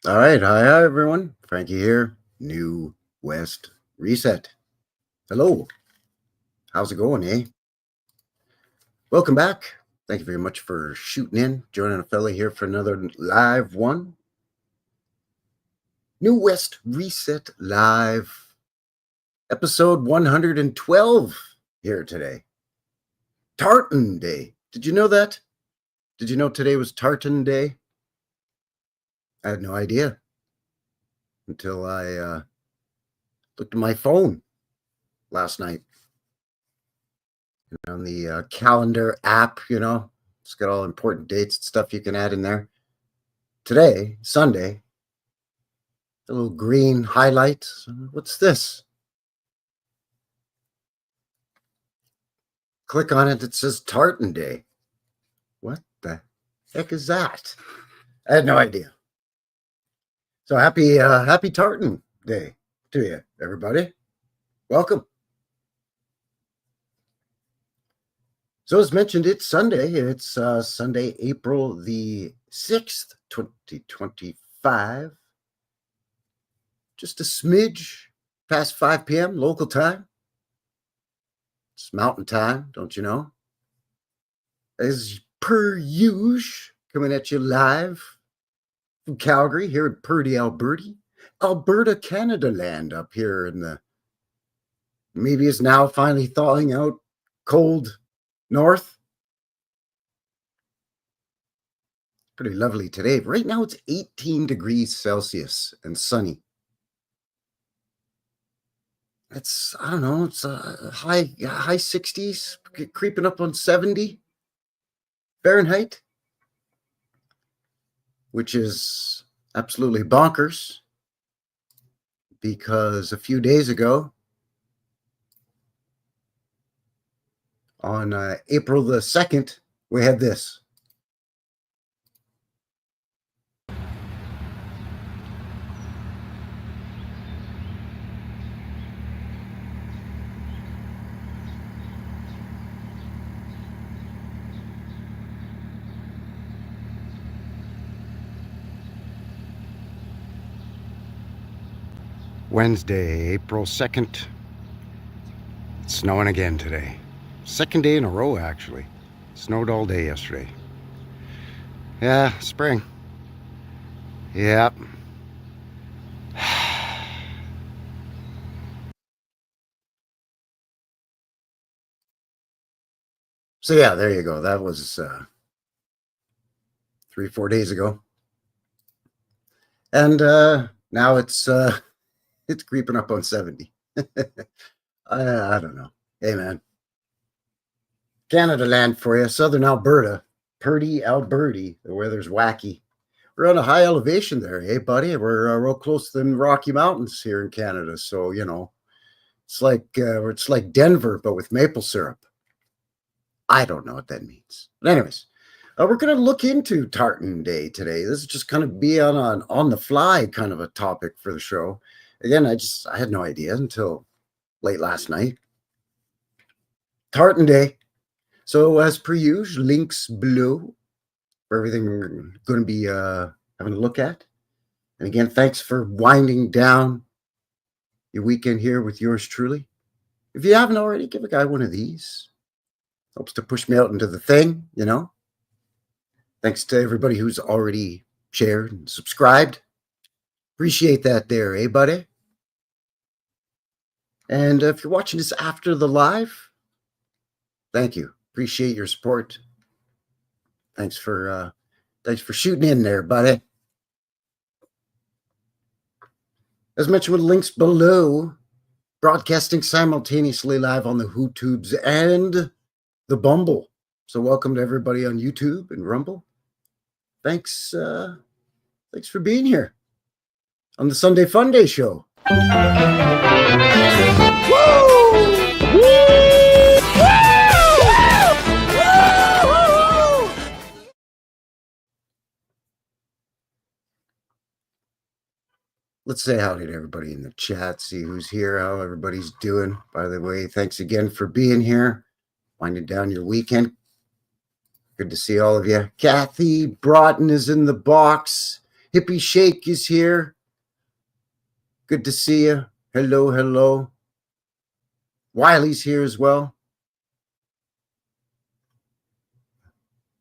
All right. Hi, everyone. Frankie here. New West Reset. Hello. How's it going, eh? Welcome back. Thank you very much for shooting in, joining a fella here for another live one. New West Reset Live, episode 112 here today. Tartan Day. Did you know that? Did you know today was Tartan Day? I had no idea until I looked at my phone last night. On the calendar app, it's got all important dates and stuff you can add in there. Today, Sunday, a little green highlight. What's this? Click on it. It says Tartan Day. What the heck is that? I had no idea. So happy Tartan Day to you, everybody. Welcome. So as mentioned, it's Sunday. It's Sunday, April the 6th, 2025. Just a smidge past 5 p.m. local time. It's mountain time, don't you know? As per usual, coming at you live from Calgary here in Purdy, Alberta, Canada land up here in the maybe is now finally thawing out cold north. Pretty lovely today. Right now it's 18 degrees Celsius and sunny. It's, I don't know, it's high 60s, creeping up on 70 Fahrenheit, which is absolutely bonkers because a few days ago, on April the 2nd, we had this. Wednesday, April 2nd. It's snowing again today. Second day in a row, actually. Snowed all day yesterday. Yeah, spring. Yep. So yeah, there you go. That was 3-4 days ago. And now it's creeping up on 70. I don't know. Hey, man. Canada land for you. Southern Alberta. Purdy, Alberta. The weather's wacky. We're on a high elevation there, hey, buddy? We're real close to the Rocky Mountains here in Canada. So, it's like Denver, but with maple syrup. I don't know what that means. But anyways, we're going to look into Tartan Day today. This is just kind of be on the fly kind of a topic for the show. Again, I had no idea until late last night. Tartan Day. So as per usual, links below for everything we're going to be having a look at. And again, thanks for winding down your weekend here with yours truly. If you haven't already, give a guy one of these. Helps to push me out into the thing, Thanks to everybody who's already shared and subscribed. Appreciate that there, eh, buddy? And if you're watching this after the live, thank you. Appreciate your support. Thanks for shooting in there, buddy. As mentioned with links below, broadcasting simultaneously live on the YouTubes and the Bumble. So welcome to everybody on YouTube and Rumble. Thanks for being here on the Sunday Fun Day show. Let's say howdy to everybody in the chat, see who's here, how everybody's doing. By the way, thanks again for being here, winding down your weekend. Good to see all of you. Kathy Broughton is in the box. Hippie Shake is here. Good to see you. Hello, hello. Wiley's here as well.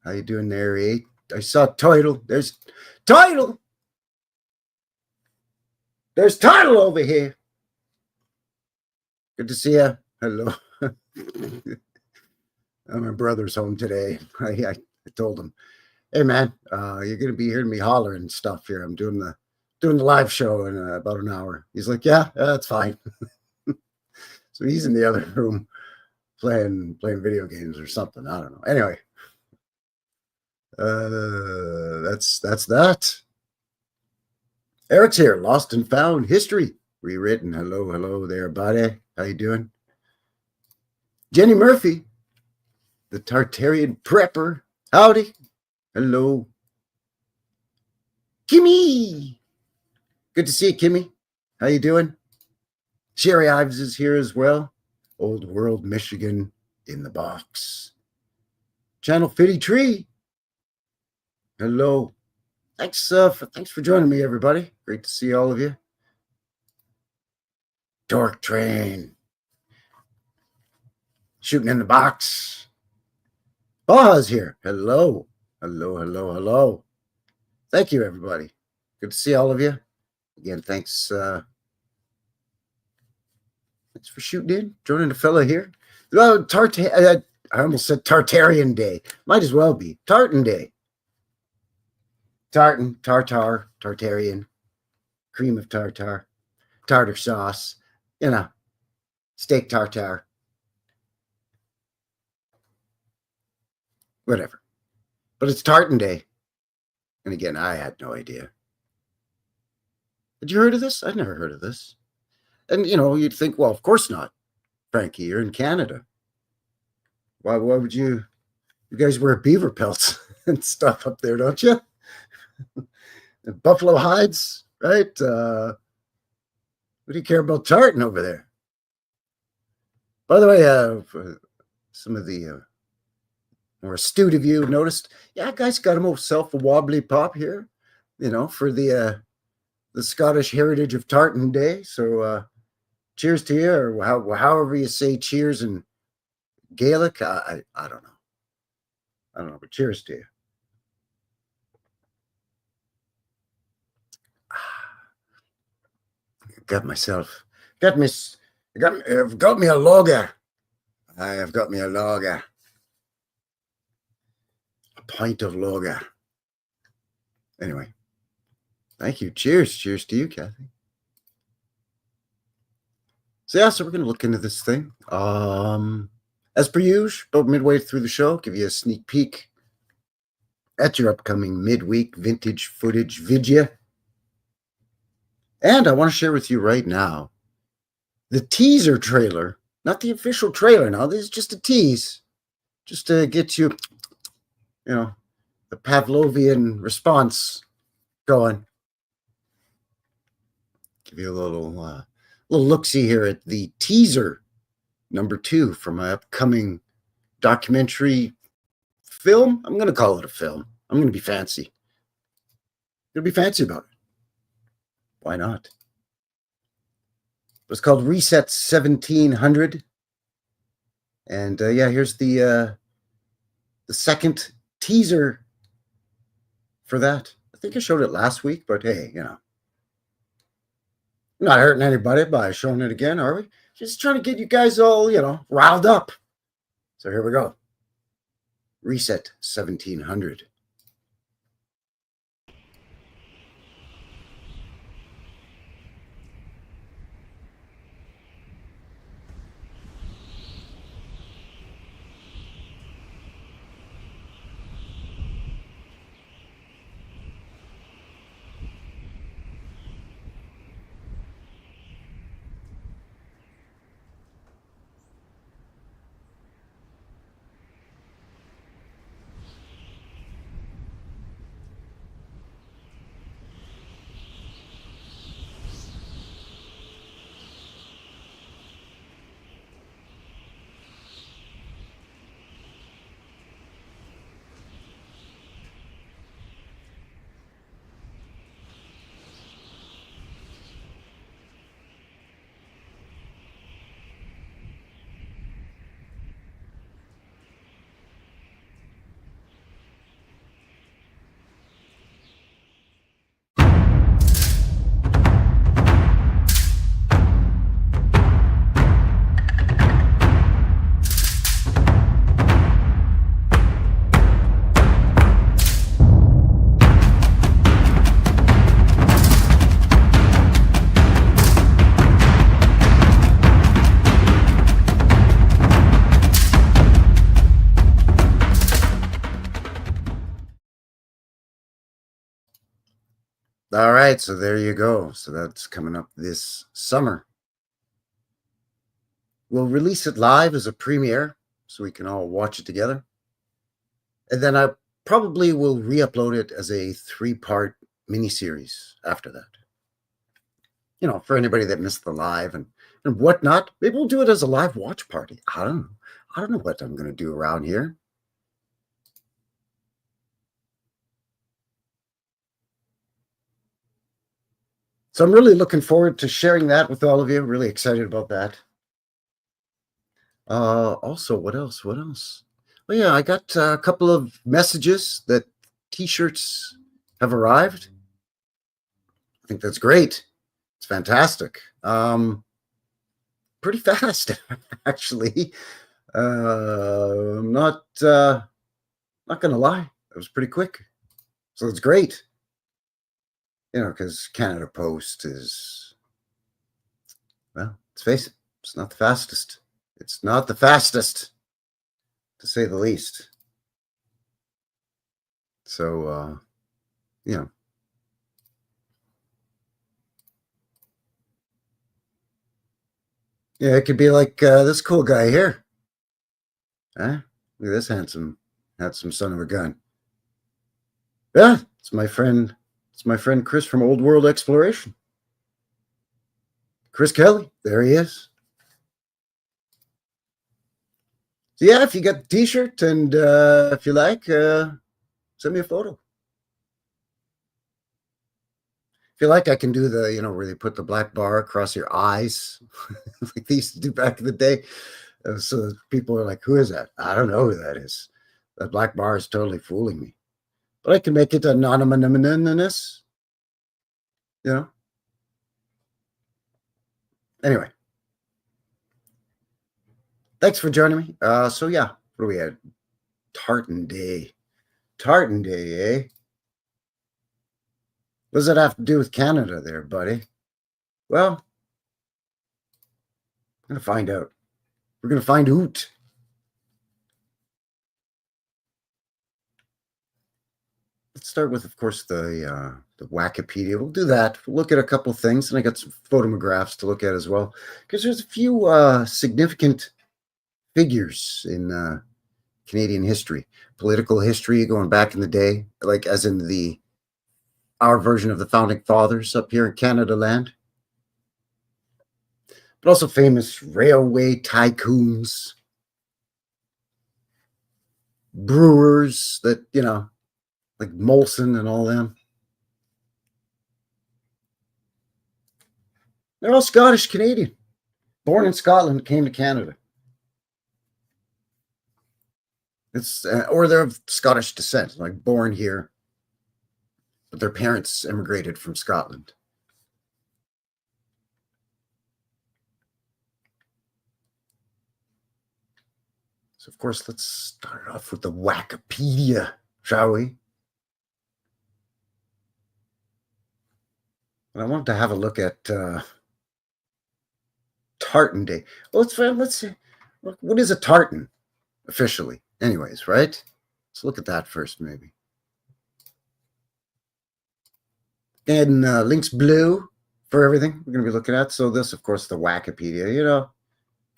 How you doing there, eh? I saw Title. There's Title. There's Title over here. Good to see you. Hello. My brother's home today. I told him, hey man, you're gonna be hearing me hollering stuff here. I'm doing the live show in about an hour. He's like, yeah, that's fine. So he's in the other room playing video games or something. I don't know. Anyway, that's that. Eric's here. Lost and Found History Rewritten. Hello there, buddy. How you doing? Jenny Murphy, the Tartarian Prepper. Howdy. Hello. Kimmy. Good to see you, Kimmy. How you doing? Sherry Ives is here as well. Old World, Michigan in the box. Channel Fitty Tree. Hello. Thanks for joining me, everybody. Great to see all of you. Torque Train. Shooting in the box. Baja's here. Hello. Hello. Thank you, everybody. Good to see all of you. Again, thanks for shooting in, joining the fella here. Well, I almost said Tartarian Day. Might as well be. Tartan Day. Tartan, tartar, Tartarian, cream of tartar, tartar sauce, steak tartare. Whatever. But it's Tartan Day. And again, I had no idea. Had you heard of this? I'd never heard of this. And, you'd think, well, of course not. Frankie, you're in Canada. Why would you guys wear beaver pelts and stuff up there, don't you? Buffalo hides, right? What do you care about tartan over there? By the way, for some of the more astute of you noticed, guys got himself a wobbly pop here, for the Scottish heritage of Tartan Day. So cheers to you, or however you say cheers in Gaelic. I don't know, but cheers to you. I've got me a lager. I have got me a lager. A pint of lager. Anyway, thank you. Cheers. Cheers to you, Kathy. So we're going to look into this thing. As per usual, about midway through the show, give you a sneak peek at your upcoming midweek vintage footage video. And I want to share with you right now the teaser trailer, not the official trailer now. This is just a tease, just to get you, the Pavlovian response going. Give you a little look-see here at the teaser number 2 for my upcoming documentary film. I'm going to call it a film. I'm going to be fancy. I'm going to be fancy about it. Why not? It's called Reset 1700. And here's the second teaser for that. I think I showed it last week, but hey, not hurting anybody by showing it again, are we? Just trying to get you guys all, riled up. So here we go. Reset 1700. All right, so there you go. So that's coming up this summer. We'll release it live as a premiere so we can all watch it together. And then I probably will re-upload it as a 3-part miniseries after that. You know, for anybody that missed the live and whatnot, maybe we'll do it as a live watch party. I don't know. I don't know what I'm going to do around here. So I'm really looking forward to sharing that with all of you. Really excited about that. Also, what else? What else? Oh yeah, I got a couple of messages that t-shirts have arrived. I think that's great. It's fantastic. Pretty fast, actually. I'm not gonna lie, it was pretty quick. So it's great. You know, because Canada Post is, well, let's face it, it's not the fastest. It's not the fastest, to say the least. So, you know, yeah, it could be like this cool guy here. Huh? Look at this handsome son of a gun. Yeah, it's my friend. It's my friend Chris from Old World Exploration. Chris Kelly. There he is. So yeah, if you got the t-shirt and if you like, send me a photo. If you like, I can do the, you know, where they put the black bar across your eyes, like they used to do back in the day. So people are like, who is that? I don't know who that is. That black bar is totally fooling me. But I can make it anonymous, you know. Anyway, thanks for joining me. So yeah, what do we had? Tartan Day. Tartan Day, eh? What does that have to do with Canada there, buddy? Well, I'm gonna find out. We're gonna find out. Let's start with, of course, the Wikipedia. We'll do that. We'll look at a couple things, and I got some photographs to look at as well, because there's a few significant figures in Canadian history, political history going back in the day, like as in our version of the founding fathers up here in Canada land, but also famous railway tycoons, brewers that, you know, like Molson and all them. They're all Scottish Canadian, born in Scotland, came to Canada. It's or they're of Scottish descent, like born here, but their parents immigrated from Scotland. So, of course, let's start off with the Wikipedia, shall we? And I wanted to have a look at Tartan Day. Well, let's see. What is a tartan officially? Anyways, right? Let's look at that first, maybe. And links blue for everything we're going to be looking at. So this, of course, the Wikipedia, you know,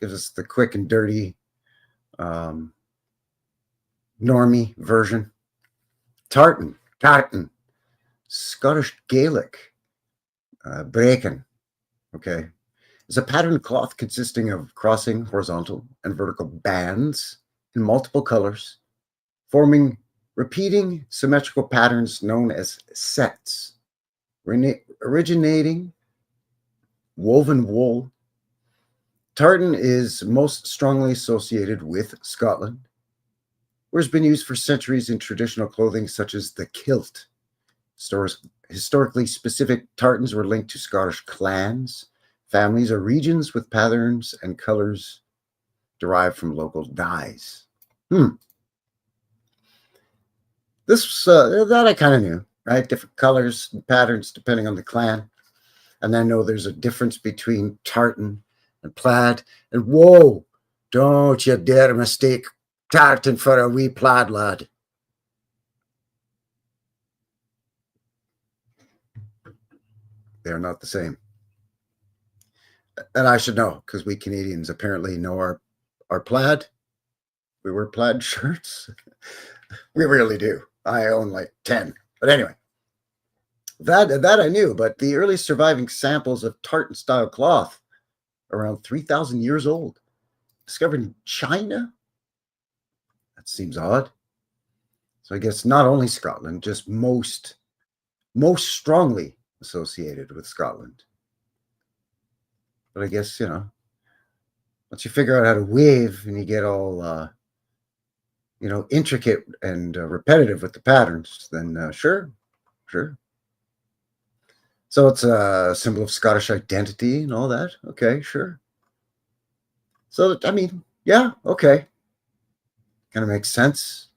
gives us the quick and dirty normie version. Tartan, Scottish Gaelic, breaking, okay, is a patterned cloth consisting of crossing horizontal and vertical bands in multiple colors, forming repeating symmetrical patterns known as sets, originating woven wool. Tartan is most strongly associated with Scotland, where it's been used for centuries in traditional clothing such as the kilt. Historically specific tartans were linked to Scottish clans, families, or regions with patterns and colors derived from local dyes. This that I kind of knew, right? Different colors and patterns depending on the clan. And I know there's a difference between tartan and plaid. And whoa, don't you dare mistake tartan for a wee plaid, lad. They're not the same. And I should know because we Canadians apparently know our plaid. We wear plaid shirts. We really do. I own like 10. But anyway, that I knew. But the earliest surviving samples of tartan style cloth, around 3,000 years old, discovered in China. That seems odd. So I guess not only Scotland, just most strongly associated with Scotland. But I guess, once you figure out how to weave and you get all, intricate and repetitive with the patterns, then sure. So it's a symbol of Scottish identity and all that. Okay, sure. So, I mean, yeah, okay. Kind of makes sense.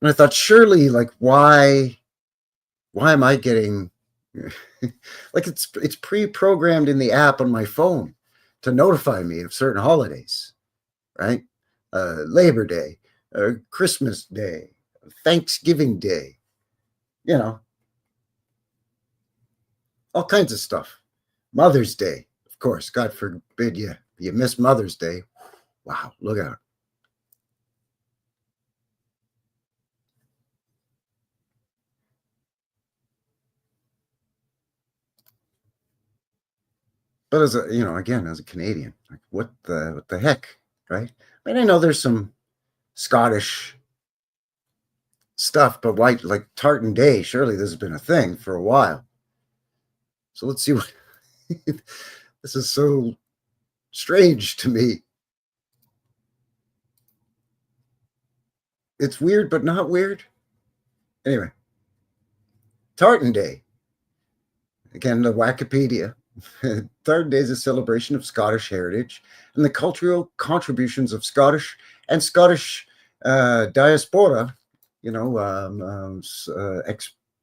And I thought, surely, like, why am I getting like it's pre-programmed in the app on my phone to notify me of certain holidays, right? Labor Day, Christmas Day, Thanksgiving Day, all kinds of stuff. Mother's Day, of course. God forbid you miss Mother's Day. Wow, look out. But as a Canadian, like what the heck, right? I mean, I know there's some Scottish stuff, but why, like Tartan Day? Surely this has been a thing for a while. So let's see what this is so strange to me. It's weird, but not weird. Anyway, Tartan Day. Again, the Wikipedia. Tartan Day is a celebration of Scottish heritage and the cultural contributions of Scottish and Scottish diaspora,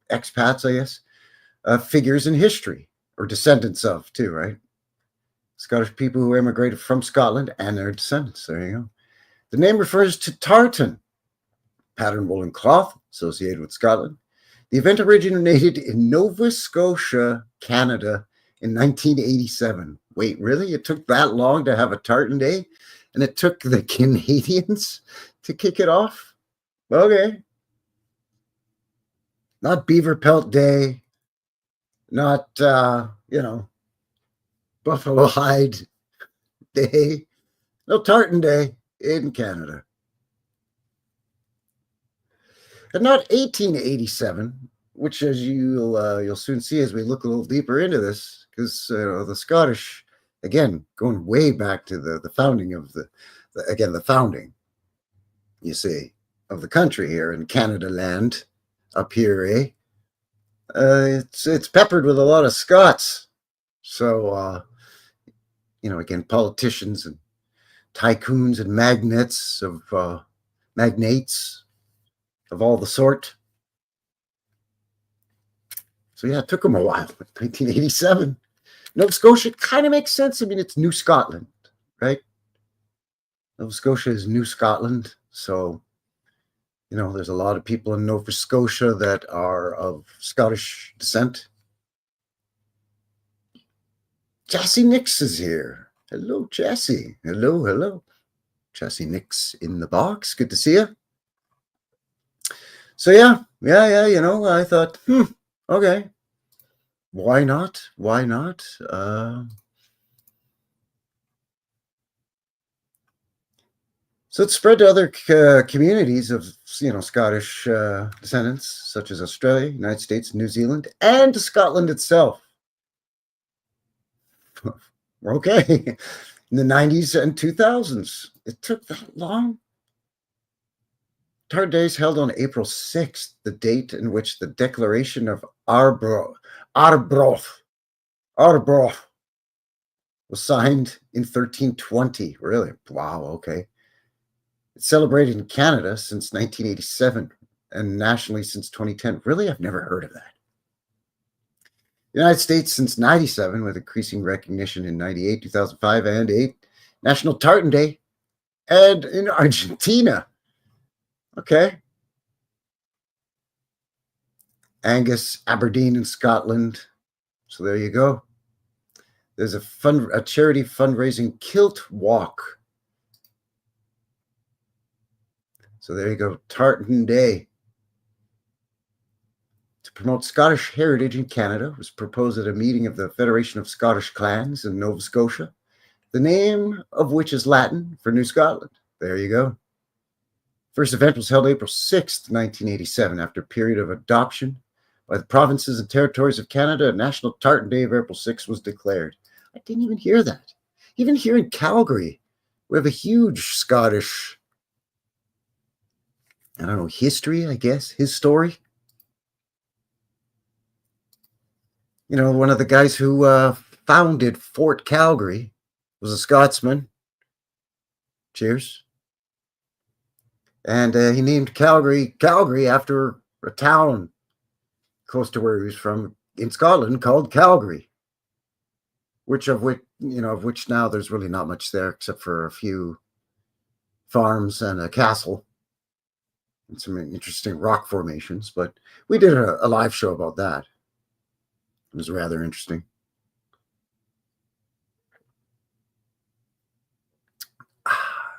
expats, I guess, figures in history, or descendants of, too, right? Scottish people who immigrated from Scotland and their descendants. There you go. The name refers to tartan, pattern woolen cloth associated with Scotland. The event originated in Nova Scotia, Canada in 1987. Wait, really? It took that long to have a Tartan Day? And it took the Canadians to kick it off? Okay. Not Beaver Pelt Day, not, Buffalo Hide Day. No, Tartan Day in Canada. And not 1887, which, as you'll soon see as we look a little deeper into this, because the Scottish, again, going way back to the founding of the founding, you see, of the country here in Canada land, up here, eh? It's peppered with a lot of Scots. So, again, politicians and tycoons and magnates of all the sort. So yeah, it took them a while. 1987. Nova Scotia kind of makes sense. I mean, it's New Scotland, right? Nova Scotia is New Scotland. So, there's a lot of people in Nova Scotia that are of Scottish descent. Jessie Nix is here. Hello, Jessie. Hello. Jessie Nix in the box. Good to see you. So yeah, I thought, okay, why not? So it's spread to other communities of, Scottish descendants, such as Australia, United States, New Zealand, and Scotland itself. Okay, in the 90s and 2000s. It took that long? Tartan Day is held on April 6th, the date in which the Declaration of Arbroath was signed in 1320. Really? Wow, okay. It's celebrated in Canada since 1987 and nationally since 2010. Really? I've never heard of that. United States since 97, with increasing recognition in 98, 2005, and 8. National Tartan Day. And in Argentina. Okay. Angus, Aberdeen in Scotland. So there you go. There's a charity fundraising kilt walk. So there you go. Tartan Day. To promote Scottish heritage in Canada was proposed at a meeting of the Federation of Scottish Clans in Nova Scotia, the name of which is Latin for New Scotland. There you go. First event was held April 6th, 1987, after a period of adoption by the provinces and territories of Canada. National Tartan Day of April 6th was declared. I didn't even hear that. Even here in Calgary, we have a huge Scottish, I don't know, history, I guess, his story. You know, one of the guys who founded Fort Calgary was a Scotsman. Cheers. And he named Calgary after a town close to where he was from in Scotland called Calgary. Of which now there's really not much there except for a few farms and a castle and some interesting rock formations. But we did a live show about that. It was rather interesting.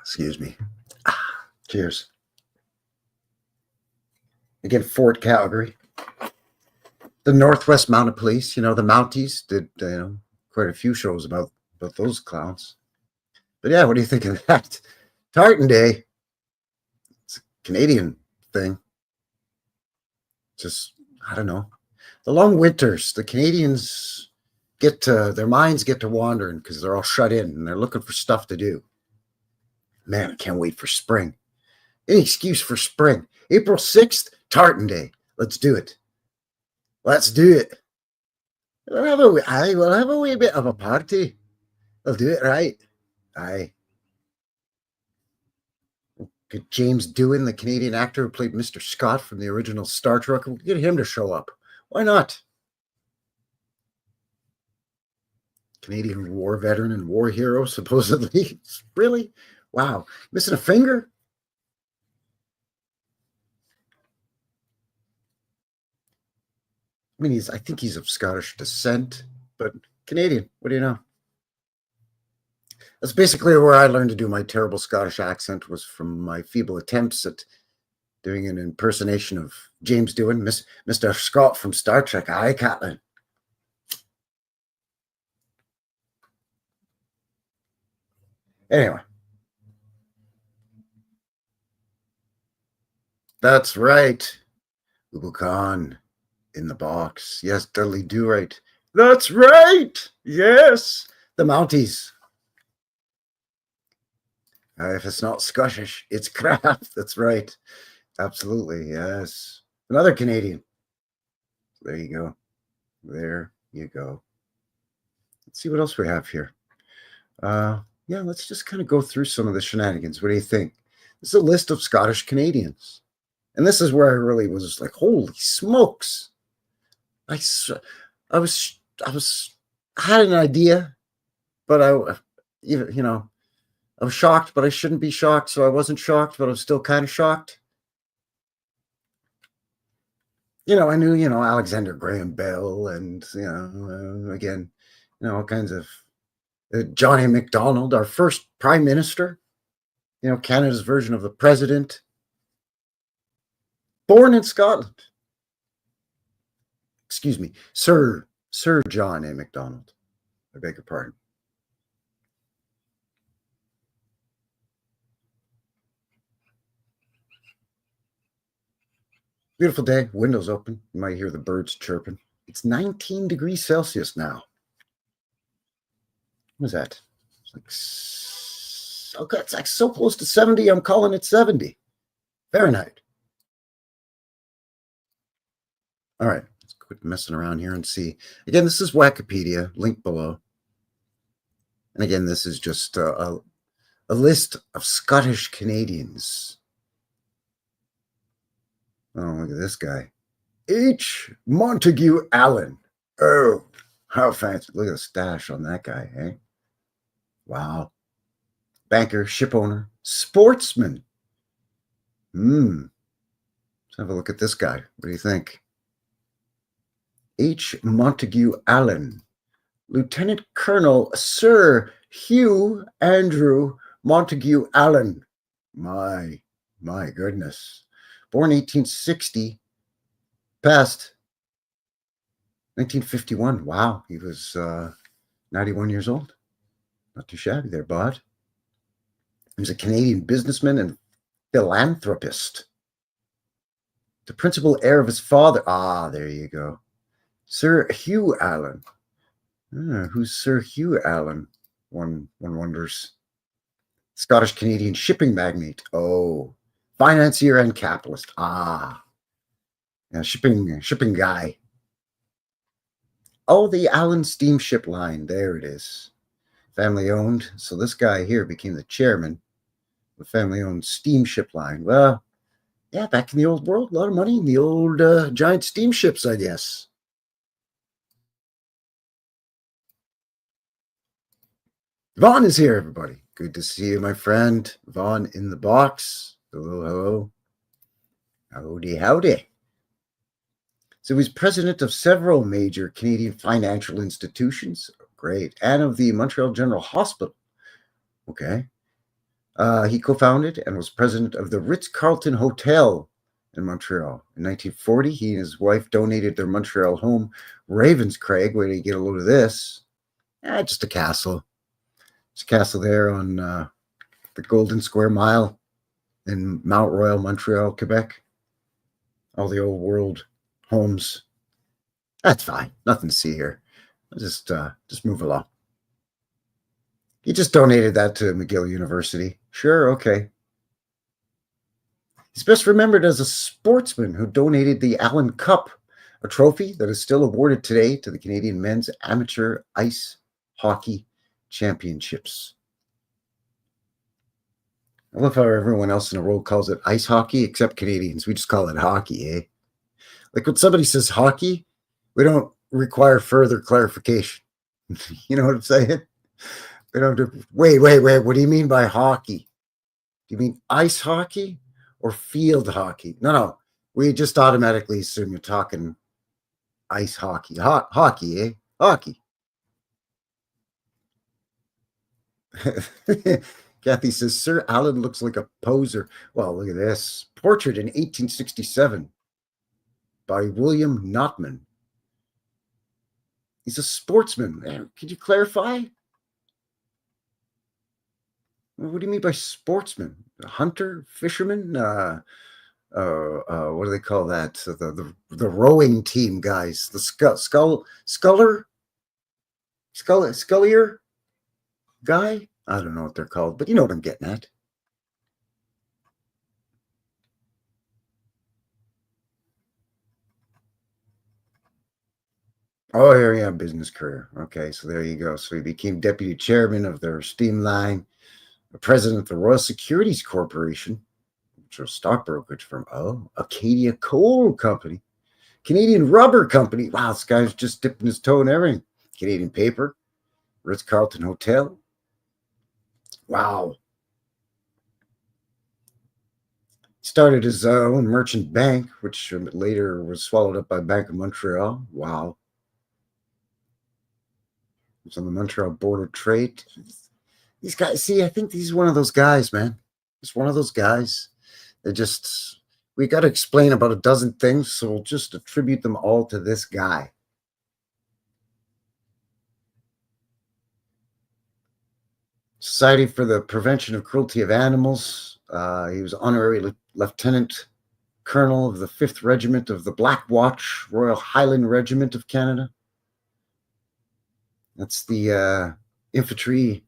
Excuse me. Cheers. Again, Fort Calgary. The Northwest Mounted Police, the Mounties did quite a few shows about those clowns. But yeah, what do you think of that? Tartan Day. It's a Canadian thing. Just, I don't know. The long winters, the Canadians their minds get to wandering because they're all shut in and they're looking for stuff to do. Man, I can't wait for spring. Any excuse for spring. April 6th, Tartan Day. Let's do it. Let's do it. We'll have a wee bit of a party. We'll do it right. Aye. Get James Doohan, the Canadian actor who played Mr. Scott from the original Star Trek. We'll get him to show up. Why not? Canadian war veteran and war hero, supposedly. Really? Wow. Missing a finger? I mean, I think he's of Scottish descent, but Canadian. What do you know? That's basically where I learned to do my terrible Scottish accent, was from my feeble attempts at doing an impersonation of James Doohan, Mr. Scott from Star Trek. Aye, Catelyn. Anyway. That's right. Ubu Khan in the box. Yes, Dudley Do-Right. That's right. Yes. The Mounties. If it's not Scottish, it's crap. That's right. Absolutely. Yes. Another Canadian. There you go. There you go. Let's see what else we have here. Yeah, let's just kind of go through some of the shenanigans. What do you think? This is a list of Scottish Canadians. And this is where I really was like, holy smokes. I had an idea, but I was shocked, but I shouldn't be shocked. So I wasn't shocked, but I was still kind of shocked. I knew, Alexander Graham Bell and, again, all kinds of John A. Macdonald, our first prime minister, Canada's version of the president, born in Scotland. Excuse me, Sir John A. Macdonald. I beg your pardon. Beautiful day, windows open. You might hear the birds chirping. It's 19 degrees Celsius now. What is that? It's like so close to 70, I'm calling it 70 Fahrenheit. All right, let's quit messing around here and see. Again, this is Wikipedia, link below. And again, this is just a list of Scottish Canadians. Oh, look at this guy. H. Montague Allen. Oh, how fancy. Look at the stash on that guy, eh? Wow. Banker, ship owner, sportsman. Let's have a look at this guy. What do you think? H. Montague Allen. Lieutenant Colonel Sir Hugh Andrew Montague Allen. My goodness. Born 1860, passed 1951. Wow, he was 91 years old. Not too shabby there, bud. He was a Canadian businessman and philanthropist. The principal heir of his father. Ah, there you go. Sir Hugh Allen. Who's Sir Hugh Allen? One wonders. Scottish Canadian shipping magnate. Oh, financier and capitalist. Ah, yeah, shipping guy. Oh, the Allen Steamship Line. There it is. Family owned. So this guy here became the chairman of the family owned steamship line. Well, yeah, back in the old world, a lot of money in the old giant steamships, I guess. Vaughn is here, everybody. Good to see you, my friend. Vaughn in the box. Hello, hello. Howdy, howdy. So he's president of several major Canadian financial institutions. Great. And of the Montreal General Hospital. Okay. He co-founded and was president of the Ritz-Carlton Hotel in Montreal. In 1940, he and his wife donated their Montreal home, Ravenscraig. Where do you get a load of this? Just a castle. It's a castle there on the Golden Square Mile in Mount Royal, Montreal, Quebec. All the old world homes. That's fine. Nothing to see here. I'll just move along. He just donated that to McGill University. Sure, okay. He's best remembered as a sportsman who donated the Allen Cup, a trophy that is still awarded today to the Canadian Men's Amateur Ice Hockey Championships. I love how everyone else in the world calls it ice hockey, except Canadians. We just call it hockey, eh? Like when somebody says hockey, we don't require further clarification. You know what I'm saying? We don't do, wait. What do you mean by hockey? Do you mean ice hockey or field hockey? No. We just automatically assume you're talking ice hockey. Hockey, eh? Hockey. Kathy says, Sir Allen looks like a poser. Well, look at this. Portrait in 1867 by William Notman. He's a sportsman. Could you clarify? What do you mean by sportsman? A hunter? Fisherman? What do they call that? The rowing team guys. The scullier guy? I don't know what they're called, but you know what I'm getting at. Oh, here, yeah, business career. Okay, so there you go. So he became deputy chairman of their steam line, president of the Royal Securities Corporation, which was a stock brokerage firm. Oh, Acadia Coal Company, Canadian Rubber Company. Wow, this guy's just dipping his toe in everything. Canadian Paper, Ritz-Carlton Hotel. Wow. Started his own merchant bank, which later was swallowed up by Bank of Montreal. Wow. He was on the Montreal Board of Trade. These guys, see, I think he's one of those guys, man. He's one of those guys. We got to explain about a dozen things, so we'll just attribute them all to this guy. Society for the Prevention of Cruelty of Animals. He was honorary lieutenant colonel of the 5th Regiment of the Black Watch, Royal Highland Regiment of Canada. That's the infantry,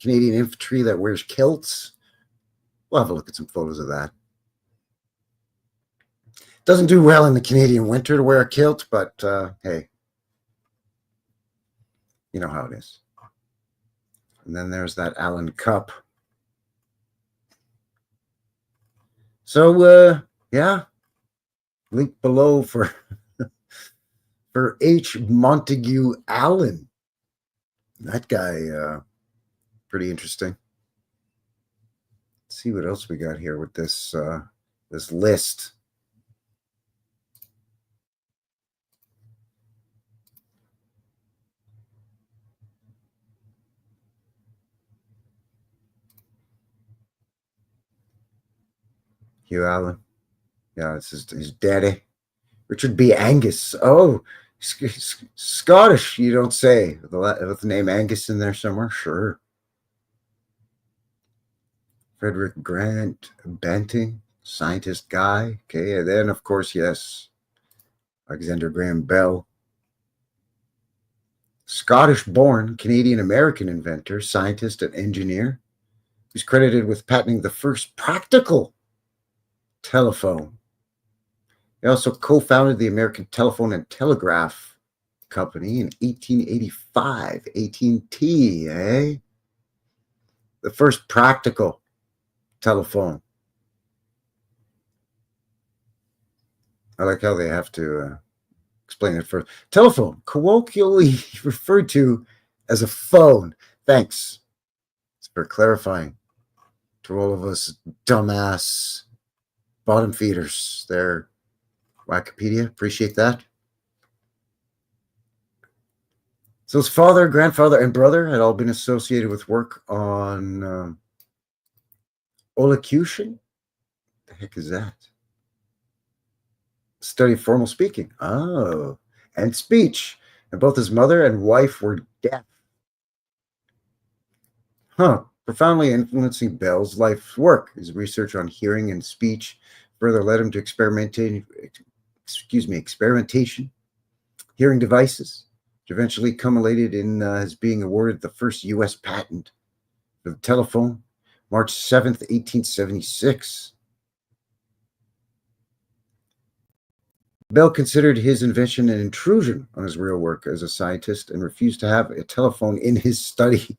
Canadian infantry that wears kilts. We'll have a look at some photos of that. Doesn't do well in the Canadian winter to wear a kilt, but hey, you know how it is. And then there's that Allen Cup. So, yeah, link below for H. Montague Allen. That guy, pretty interesting. Let's see what else we got here with this this list. Hugh Allen. Yeah, it's his daddy. Richard B. Angus. Oh, Scottish, you don't say. With the name Angus in there somewhere? Sure. Frederick Grant Banting, scientist guy. Okay, and then, of course, yes, Alexander Graham Bell. Scottish born Canadian American inventor, scientist, and engineer. He's credited with patenting the first practical telephone. He also co-founded the American Telephone and Telegraph Company in 1885. AT&T, eh? The first practical telephone. I like how they have to explain it first. Telephone, colloquially referred to as a phone. Thanks for clarifying to all of us dumbass bottom feeders there. Wikipedia, appreciate that. So his father, grandfather, and brother had all been associated with work on elocution. The heck is that? Study of formal speaking. Oh, and speech. And both his mother and wife were deaf. Huh. Profoundly influencing Bell's life's work. His research on hearing and speech further led him to experimentation, hearing devices, which eventually culminated in his being awarded the first U.S. patent for the telephone, March 7th, 1876. Bell considered his invention an intrusion on his real work as a scientist and refused to have a telephone in his study.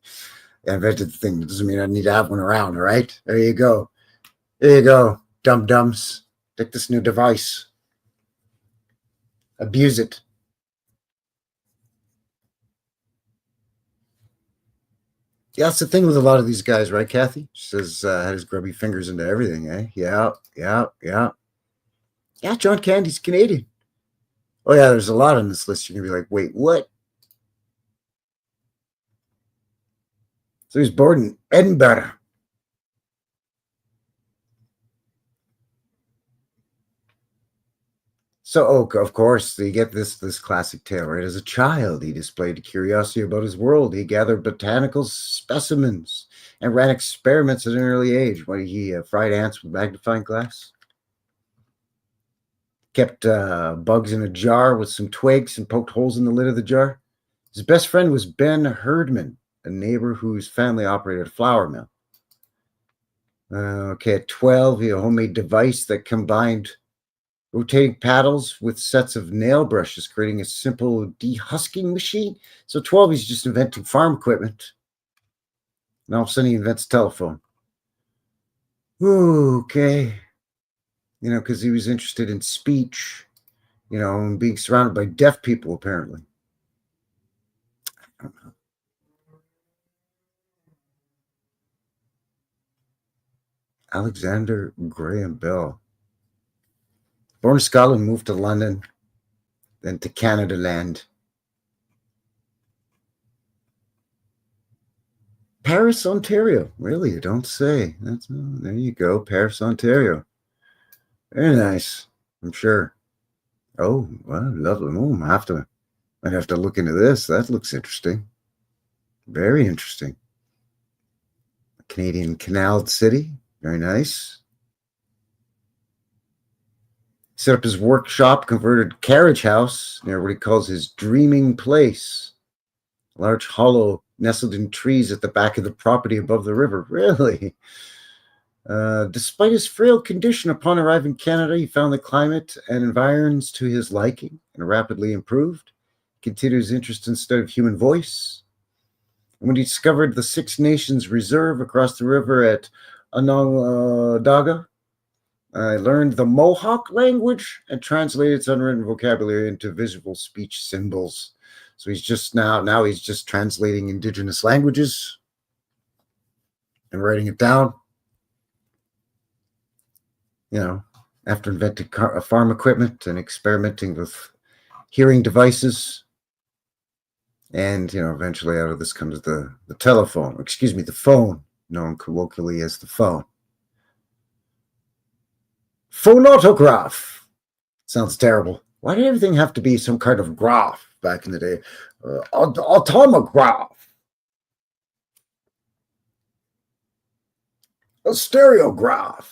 I invented the thing. That doesn't mean I need to have one around, all right? There you go. There you go, dum-dums. Take this new device. Abuse it. Yeah, that's the thing with a lot of these guys, right, Kathy? She says, had his grubby fingers into everything, eh? Yeah. Yeah, John Candy's Canadian. Oh, yeah, there's a lot on this list. You're going to be like, wait, what? So he was born in Edinburgh. So, of course, you get this classic tale, right? As a child, he displayed a curiosity about his world. He gathered botanical specimens and ran experiments at an early age. When he fried ants with magnifying glass, kept bugs in a jar with some twigs and poked holes in the lid of the jar. His best friend was Ben Herdman, a neighbor whose family operated a flour mill. Okay, at 12, he had a homemade device that combined rotating paddles with sets of nail brushes, creating a simple dehusking machine. So 12, he's just inventing farm equipment. And all of a sudden, he invents a telephone. Ooh, okay. Because he was interested in speech, and being surrounded by deaf people, apparently. I don't know. Alexander Graham Bell. Born in Scotland, moved to London, then to Canada land. Paris, Ontario. Really, you don't say. There you go, Paris, Ontario. Very nice, I'm sure. Oh, well, lovely. I'd have to look into this. That looks interesting. Very interesting. A Canadian canal city. Very nice. Set up his workshop, converted carriage house near what he calls his dreaming place. A large hollow nestled in trees at the back of the property above the river. Really? Despite his frail condition, upon arriving in Canada, he found the climate and environs to his liking and rapidly improved. Continued his interest in study of human voice. And when he discovered the Six Nations Reserve across the river at Onondaga, I learned the Mohawk language and translated its unwritten vocabulary into visual speech symbols. So he's just now he's just translating indigenous languages and writing it down. After inventing farm equipment and experimenting with hearing devices. And, eventually out of this comes the telephone, the phone, known colloquially as the phone. Phonautograph. Sounds terrible. Why did everything have to be some kind of graph back in the day? Automograph. A stereograph.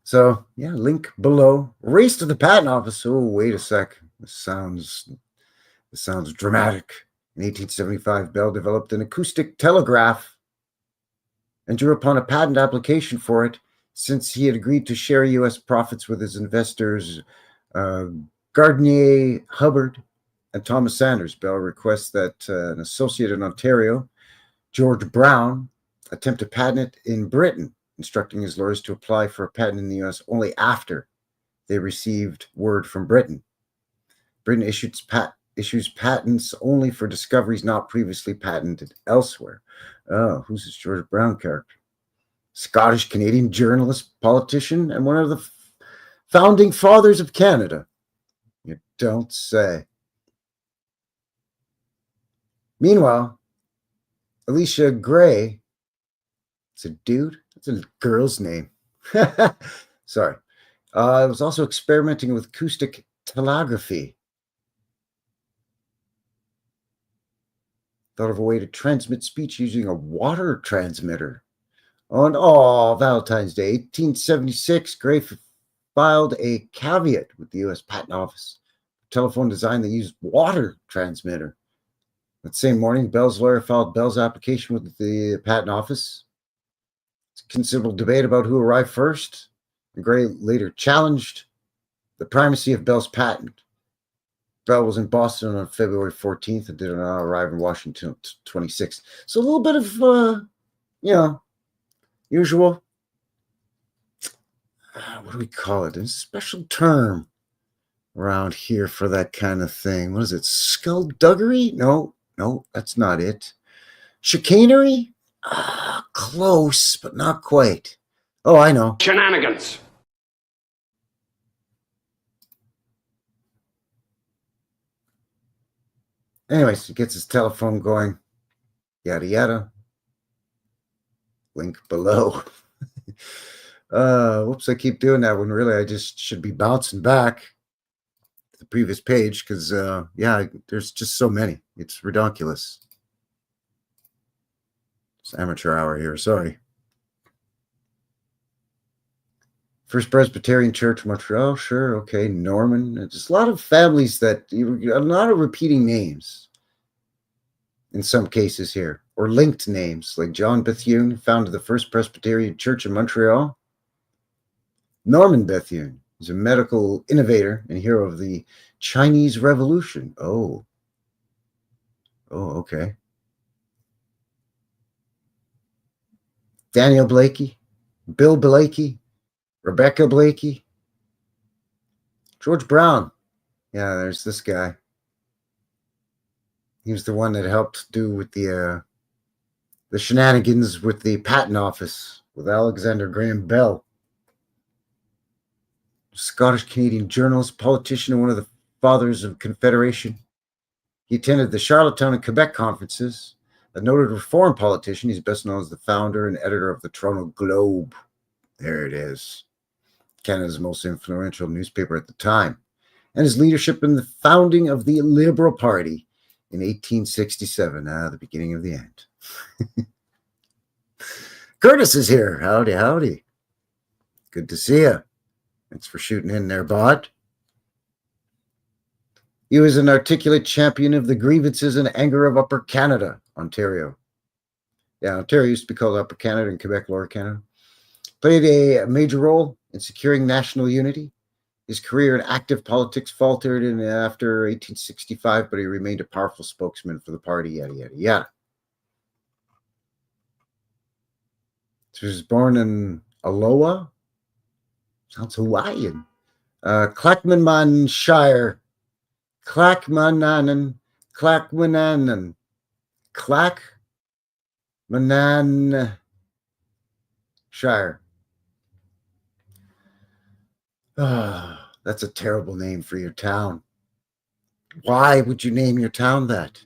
So, yeah, link below. Race to the patent office. Oh, wait a sec. This sounds dramatic. In 1875, Bell developed an acoustic telegraph and drew upon a patent application for it since he had agreed to share U.S. profits with his investors, Gardner Hubbard and Thomas Sanders. Bell requests that an associate in Ontario, George Brown, attempt to patent it in Britain, instructing his lawyers to apply for a patent in the U.S. only after they received word from Britain. Britain issues patents only for discoveries not previously patented elsewhere. Oh, who's this George Brown character? Scottish-Canadian journalist, politician, and one of the founding fathers of Canada. You don't say. Meanwhile, Alicia Gray, it's a dude? It's a girl's name. Sorry. I was also experimenting with acoustic telegraphy. Thought of a way to transmit speech using a water transmitter. On Valentine's Day, 1876, Gray filed a caveat with the U.S. Patent Office. Telephone design that used water transmitter. That same morning, Bell's lawyer filed Bell's application with the Patent Office. It's a considerable debate about who arrived first, and Gray later challenged the primacy of Bell's patent. Bell was in Boston on February 14th and did not arrive in Washington 26th. So a little bit of, usual, what do we call it? A special term around here for that kind of thing. What is it? Skullduggery? No, that's not it. Chicanery? Close, but not quite. Oh, I know. Shenanigans. Anyways, he gets his telephone going. Yada, yada. Link below. Whoops, I keep doing that when really I just should be bouncing back to the previous page because, there's just so many. It's ridiculous. It's amateur hour here. Sorry. First Presbyterian Church, Montreal. Sure. Okay. Norman. Just a lot of families a lot of repeating names in some cases here, or linked names, like John Bethune founded the First Presbyterian Church in Montreal. Norman Bethune is a medical innovator and hero of the Chinese Revolution. Oh, okay. Daniel Blakey, Bill Blakey, Rebecca Blakey, George Brown. Yeah, there's this guy. He was the one that helped do with the shenanigans with the patent office with Alexander Graham Bell. Scottish-Canadian journalist, politician, and one of the fathers of Confederation. He attended the Charlottetown and Quebec conferences. A noted reform politician, he's best known as the founder and editor of the Toronto Globe. There it is. Canada's most influential newspaper at the time. And his leadership in the founding of the Liberal Party in 1867. The beginning of the end. Curtis is here. Howdy, howdy. Good to see you. Thanks for shooting in there, bud. He was an articulate champion of the grievances and anger of Upper Canada, Ontario. Yeah, Ontario used to be called Upper Canada and Quebec, Lower Canada. Played a major role in securing national unity. His career in active politics faltered after 1865, but he remained a powerful spokesman for the party, yada, yada, yada. So he was born in Aloha. Sounds Hawaiian. Clackmanshire. Clackmananan. Shire. That's a terrible name for your town. Why would you name your town that?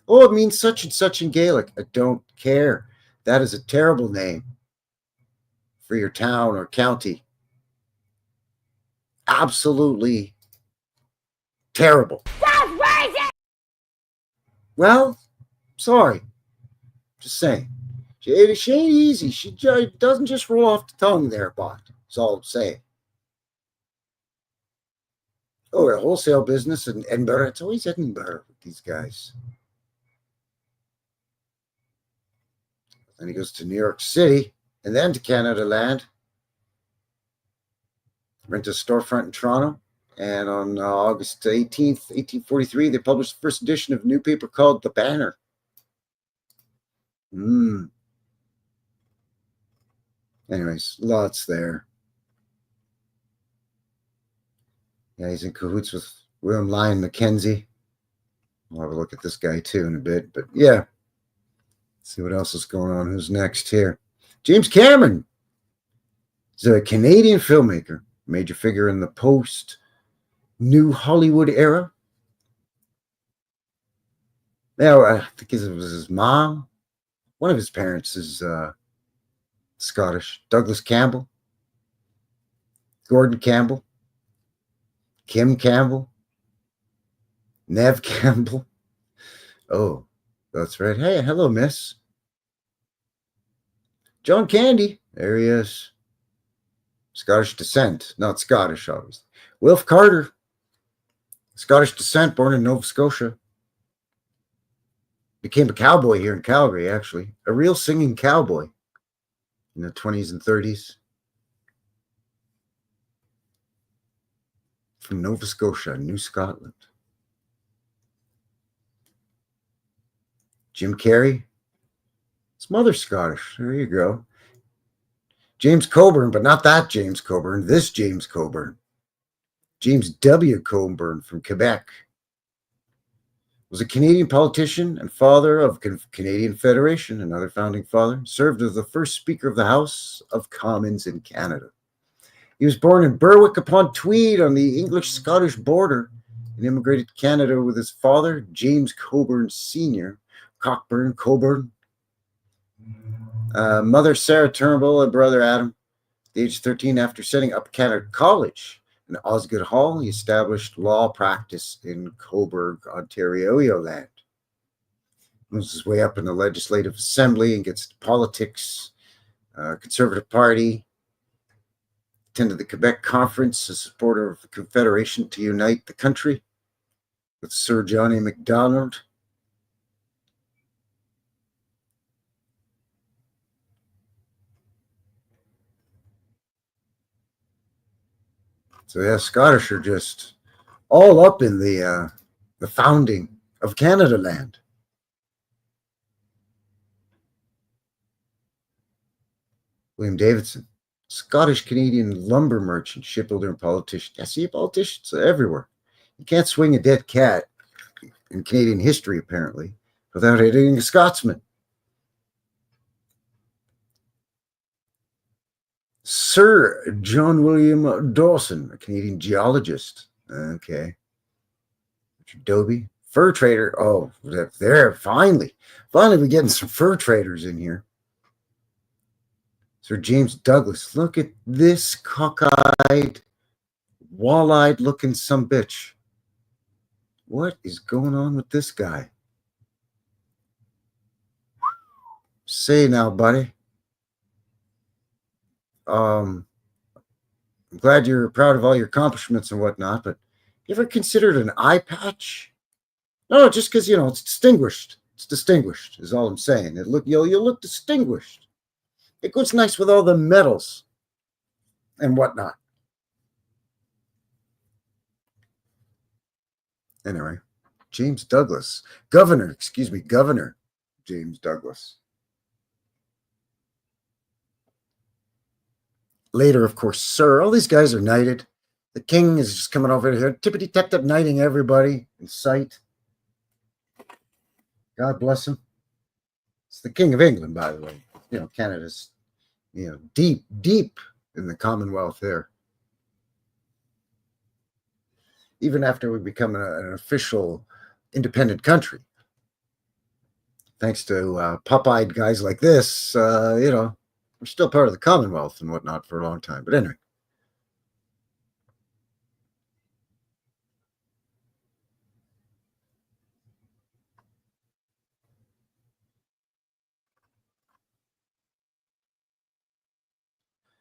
Oh, it means such and such in Gaelic. I don't care. That is a terrible name for your town or county. Absolutely terrible. That's racist! Well, sorry. Just saying. She ain't easy. She doesn't just roll off the tongue there, bot. That's all I'm saying. Oh, a wholesale business in Edinburgh. It's always Edinburgh with these guys. Then he goes to New York City and then to Canada Land. Rent a storefront in Toronto. And on August 18th, 1843, they published the first edition of a newspaper called The Banner. Anyways, lots there. Yeah, he's in cahoots with William Lyon Mackenzie. We'll have a look at this guy too in a bit. But yeah, let's see what else is going on. Who's next here? James Cameron. He's a Canadian filmmaker, major figure in the post-New Hollywood era. Now, I think it was his mom. One of his parents is Scottish. Douglas Campbell, Gordon Campbell, Kim Campbell, Nev Campbell. Oh, that's right. Hey, hello, miss. John Candy. There he is. Scottish descent. Not Scottish, obviously. Wilf Carter. Scottish descent, born in Nova Scotia. Became a cowboy here in Calgary, actually. A real singing cowboy in the 20s and 30s. From Nova Scotia, New Scotland. Jim Carrey. His mother's Scottish. There you go. James Coburn, but not that James Coburn. This James Coburn. James W. Coburn from Quebec. Was a Canadian politician and father of Canadian Federation, another founding father. Served as the first Speaker of the House of Commons in Canada. He was born in Berwick-upon-Tweed on the English-Scottish border and immigrated to Canada with his father, James Coburn Sr., Coburn, mother Sarah Turnbull, and brother Adam. At the age of 13, after setting up Canada College in Osgoode Hall, he established law practice in Cobourg, Ontario land. Moves his way up in the Legislative Assembly and gets to politics, Conservative Party. Attended the Quebec Conference, a supporter of the Confederation to unite the country with Sir John A. Macdonald. So yeah, Scottish are just all up in the founding of Canada land. William Davidson, Scottish-Canadian lumber merchant, shipbuilder, and politician. I see politicians everywhere. You can't swing a dead cat in Canadian history, apparently, without hitting a Scotsman. Sir John William Dawson, a Canadian geologist. Okay. Richard Dobie, fur trader. Oh, there, finally we're getting some fur traders in here. Sir James Douglas. Look at this cockeyed, wall-eyed looking sumbitch. What is going on with this guy? Say now, buddy. I'm glad you're proud of all your accomplishments and whatnot, but you ever considered an eye patch? No, just because, it's distinguished. It's distinguished is all I'm saying. You'll look distinguished. It goes nice with all the medals and whatnot. Anyway, James Douglas. Governor James Douglas. Later, of course, Sir. All these guys are knighted. The king is just coming over here, tippity-tap-tap, knighting everybody in sight. God bless him. It's the King of England, by the way. Canada's, deep in the Commonwealth there. Even after we become an official independent country. thanks to pop-eyed guys like this, we're still part of the Commonwealth and whatnot for a long time. But anyway.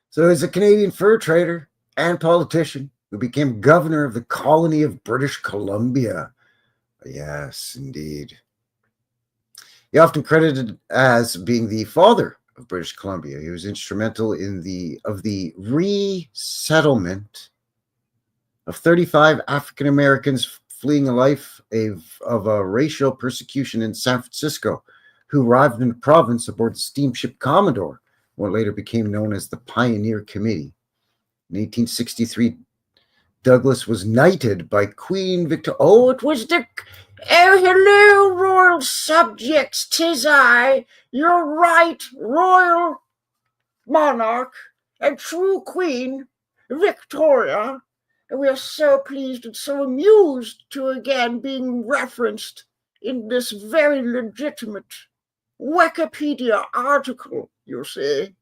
So he's a Canadian fur trader and politician who became governor of the colony of British Columbia. Yes, indeed. He often credited as being the father of British Columbia. He was instrumental in the resettlement of 35 African Americans fleeing a life of racial persecution in San Francisco, who arrived in the province aboard the steamship Commodore, what later became known as the Pioneer Committee. In 1863, Douglas was knighted by Queen Victoria. Oh, it was the... Oh, hello, royal subjects, 'tis I, your right royal monarch and true queen, Victoria. And we are so pleased and so amused to again being referenced in this very legitimate Wikipedia article, you see.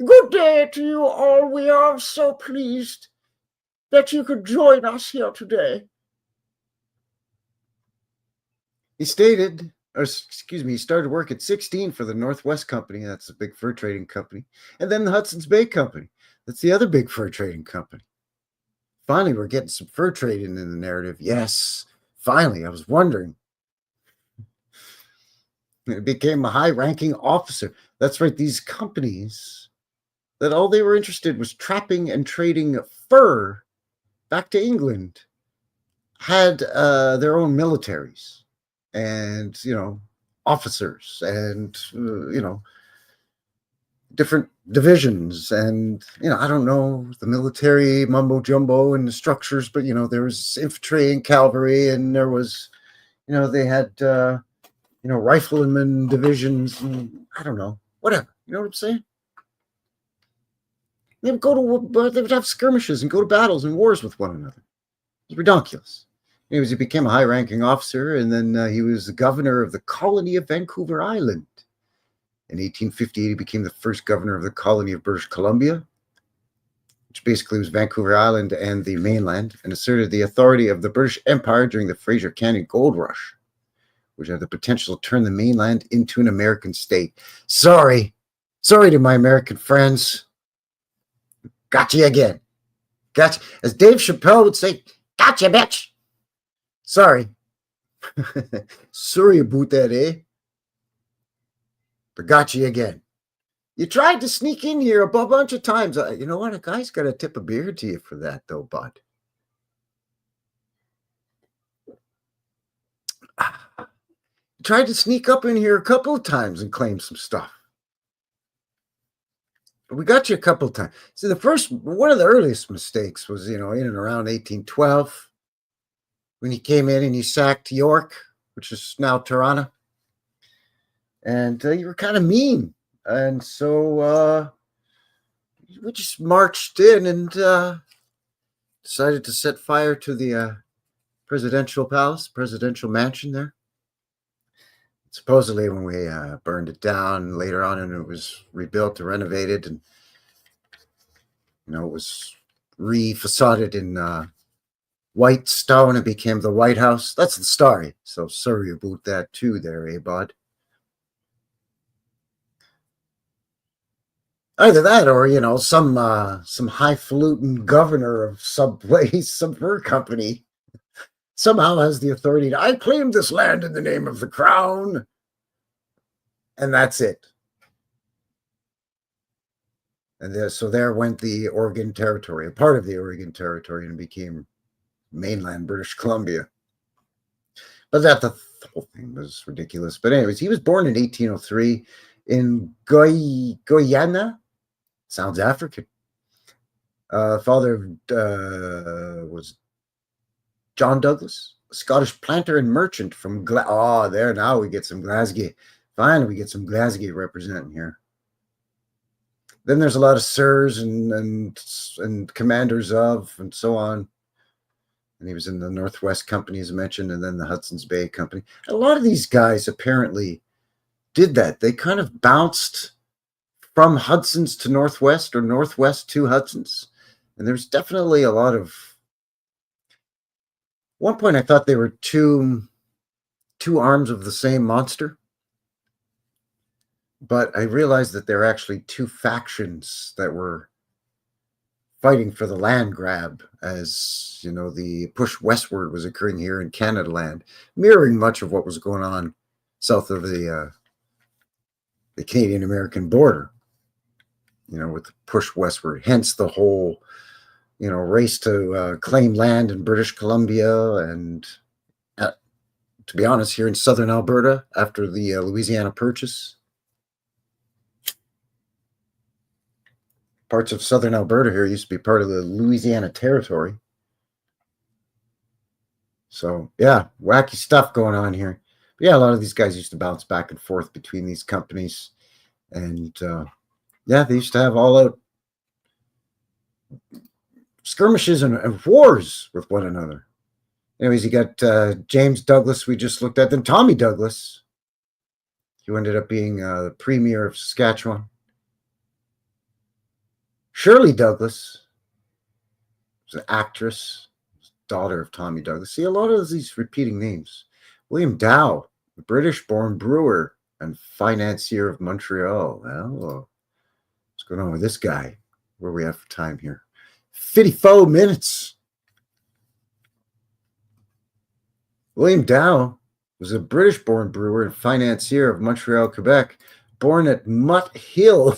Good day to you all. We are so pleased that you could join us here today. He stated, or excuse me, he started work at 16 for the Northwest Company. That's a big fur trading company. And then the Hudson's Bay Company. That's the other big fur trading company. Finally, we're getting some fur trading in the narrative. Yes, finally. I was wondering. It became a high-ranking officer. That's right, these companies, that all they were interested was trapping and trading fur back to England, had their own militaries and, officers and, different divisions. And, I don't know the military mumbo jumbo and the structures, but, there was infantry and cavalry, and there was, they had, rifleman divisions, and I don't know, whatever. You know what I'm saying? They would have skirmishes and go to battles and wars with one another. It was ridiculous. Anyways, he became a high-ranking officer, and then he was the governor of the colony of Vancouver Island. In 1858, he became the first governor of the colony of British Columbia, which basically was Vancouver Island and the mainland, and asserted the authority of the British Empire during the Fraser Canyon Gold Rush, which had the potential to turn the mainland into an American state. Sorry to my American friends. Gotcha again. Gotcha. As Dave Chappelle would say, gotcha, bitch. Sorry. Sorry about that, eh? But gotcha again. You tried to sneak in here a bunch of times. You know what? A guy's got to tip a beer to you for that, though, bud. Tried to sneak up in here a couple of times and claim some stuff. We got you a couple of times. See, one of the earliest mistakes was, in and around 1812, when he came in and he sacked York, which is now Tartan. And you were kind of mean. And so we just marched in and decided to set fire to the presidential palace, presidential mansion there. Supposedly, when we burned it down later on, and it was rebuilt or renovated, and it was re-facaded in white stone, it became the White House. That's the story. So sorry about that too, there, eh, bud? Either that, or some highfalutin governor of some place, some fur company, somehow has the authority to, I claim this land in the name of the crown. And that's it. And so there went the Oregon Territory, a part of the Oregon Territory, and became mainland British Columbia. But the whole thing was ridiculous. But anyways, he was born in 1803 in Guyana. Sounds African. Father was John Douglas, a Scottish planter and merchant from there now we get some Glasgow. Finally, we get some Glasgow representing here. Then there's a lot of sirs and commanders of and so on. And he was in the Northwest Company, as mentioned, and then the Hudson's Bay Company. A lot of these guys apparently did that. They kind of bounced from Hudson's to Northwest or Northwest to Hudson's. And there's definitely a lot of, one point I thought they were two arms of the same monster. But I realized that they're actually two factions that were fighting for the land grab, as you know, the push westward was occurring here in Canada land, mirroring much of what was going on south of the Canadian-American border, you know, with the push westward. Hence the whole, you know, race to claim land in British Columbia and, to be honest, here in southern Alberta after the Louisiana Purchase. Parts of southern Alberta here used to be part of the Louisiana Territory. So, yeah, wacky stuff going on here. But yeah, a lot of these guys used to bounce back and forth between these companies. And, yeah, they used to have all-out skirmishes and wars with one another. Anyways, you got James Douglas, we just looked at, then Tommy Douglas, who ended up being the Premier of Saskatchewan. Shirley Douglas was an actress, daughter of Tommy Douglas. See, a lot of these repeating names. William Dow, the British-born brewer and financier of Montreal. Well, what's going on with this guy? Where are we at for time here? 54 minutes. William Dow was a British-born brewer and financier of Montreal, Quebec, born at Mutt Hill,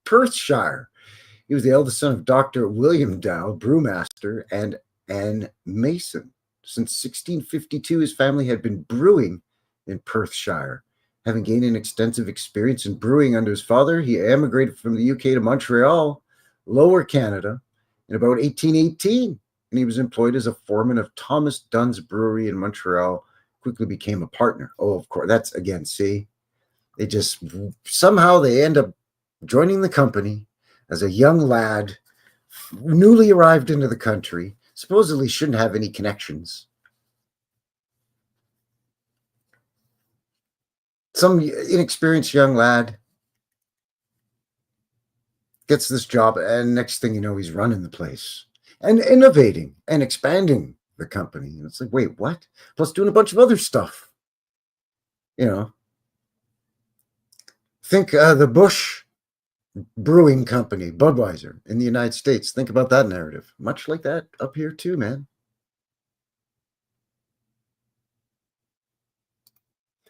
Perthshire. He was the eldest son of Dr. William Dow, brewmaster, and Anne Mason. Since 1652, his family had been brewing in Perthshire. Having gained an extensive experience in brewing under his father, he emigrated from the UK to Montreal, Lower Canada, in about 1818, and he was employed as a foreman of Thomas Dunn's brewery in Montreal, quickly became a partner. Oh, of course, that's, again, see, they just, somehow they end up joining the company as a young lad, newly arrived into the country, supposedly shouldn't have any connections. Some inexperienced young lad gets this job, and next thing you know, he's running the place and innovating and expanding the company. And it's like, wait, what? Plus doing a bunch of other stuff. You know, think the Busch Brewing Company, Budweiser, in the United States. Think about that narrative. Much like that up here too, man.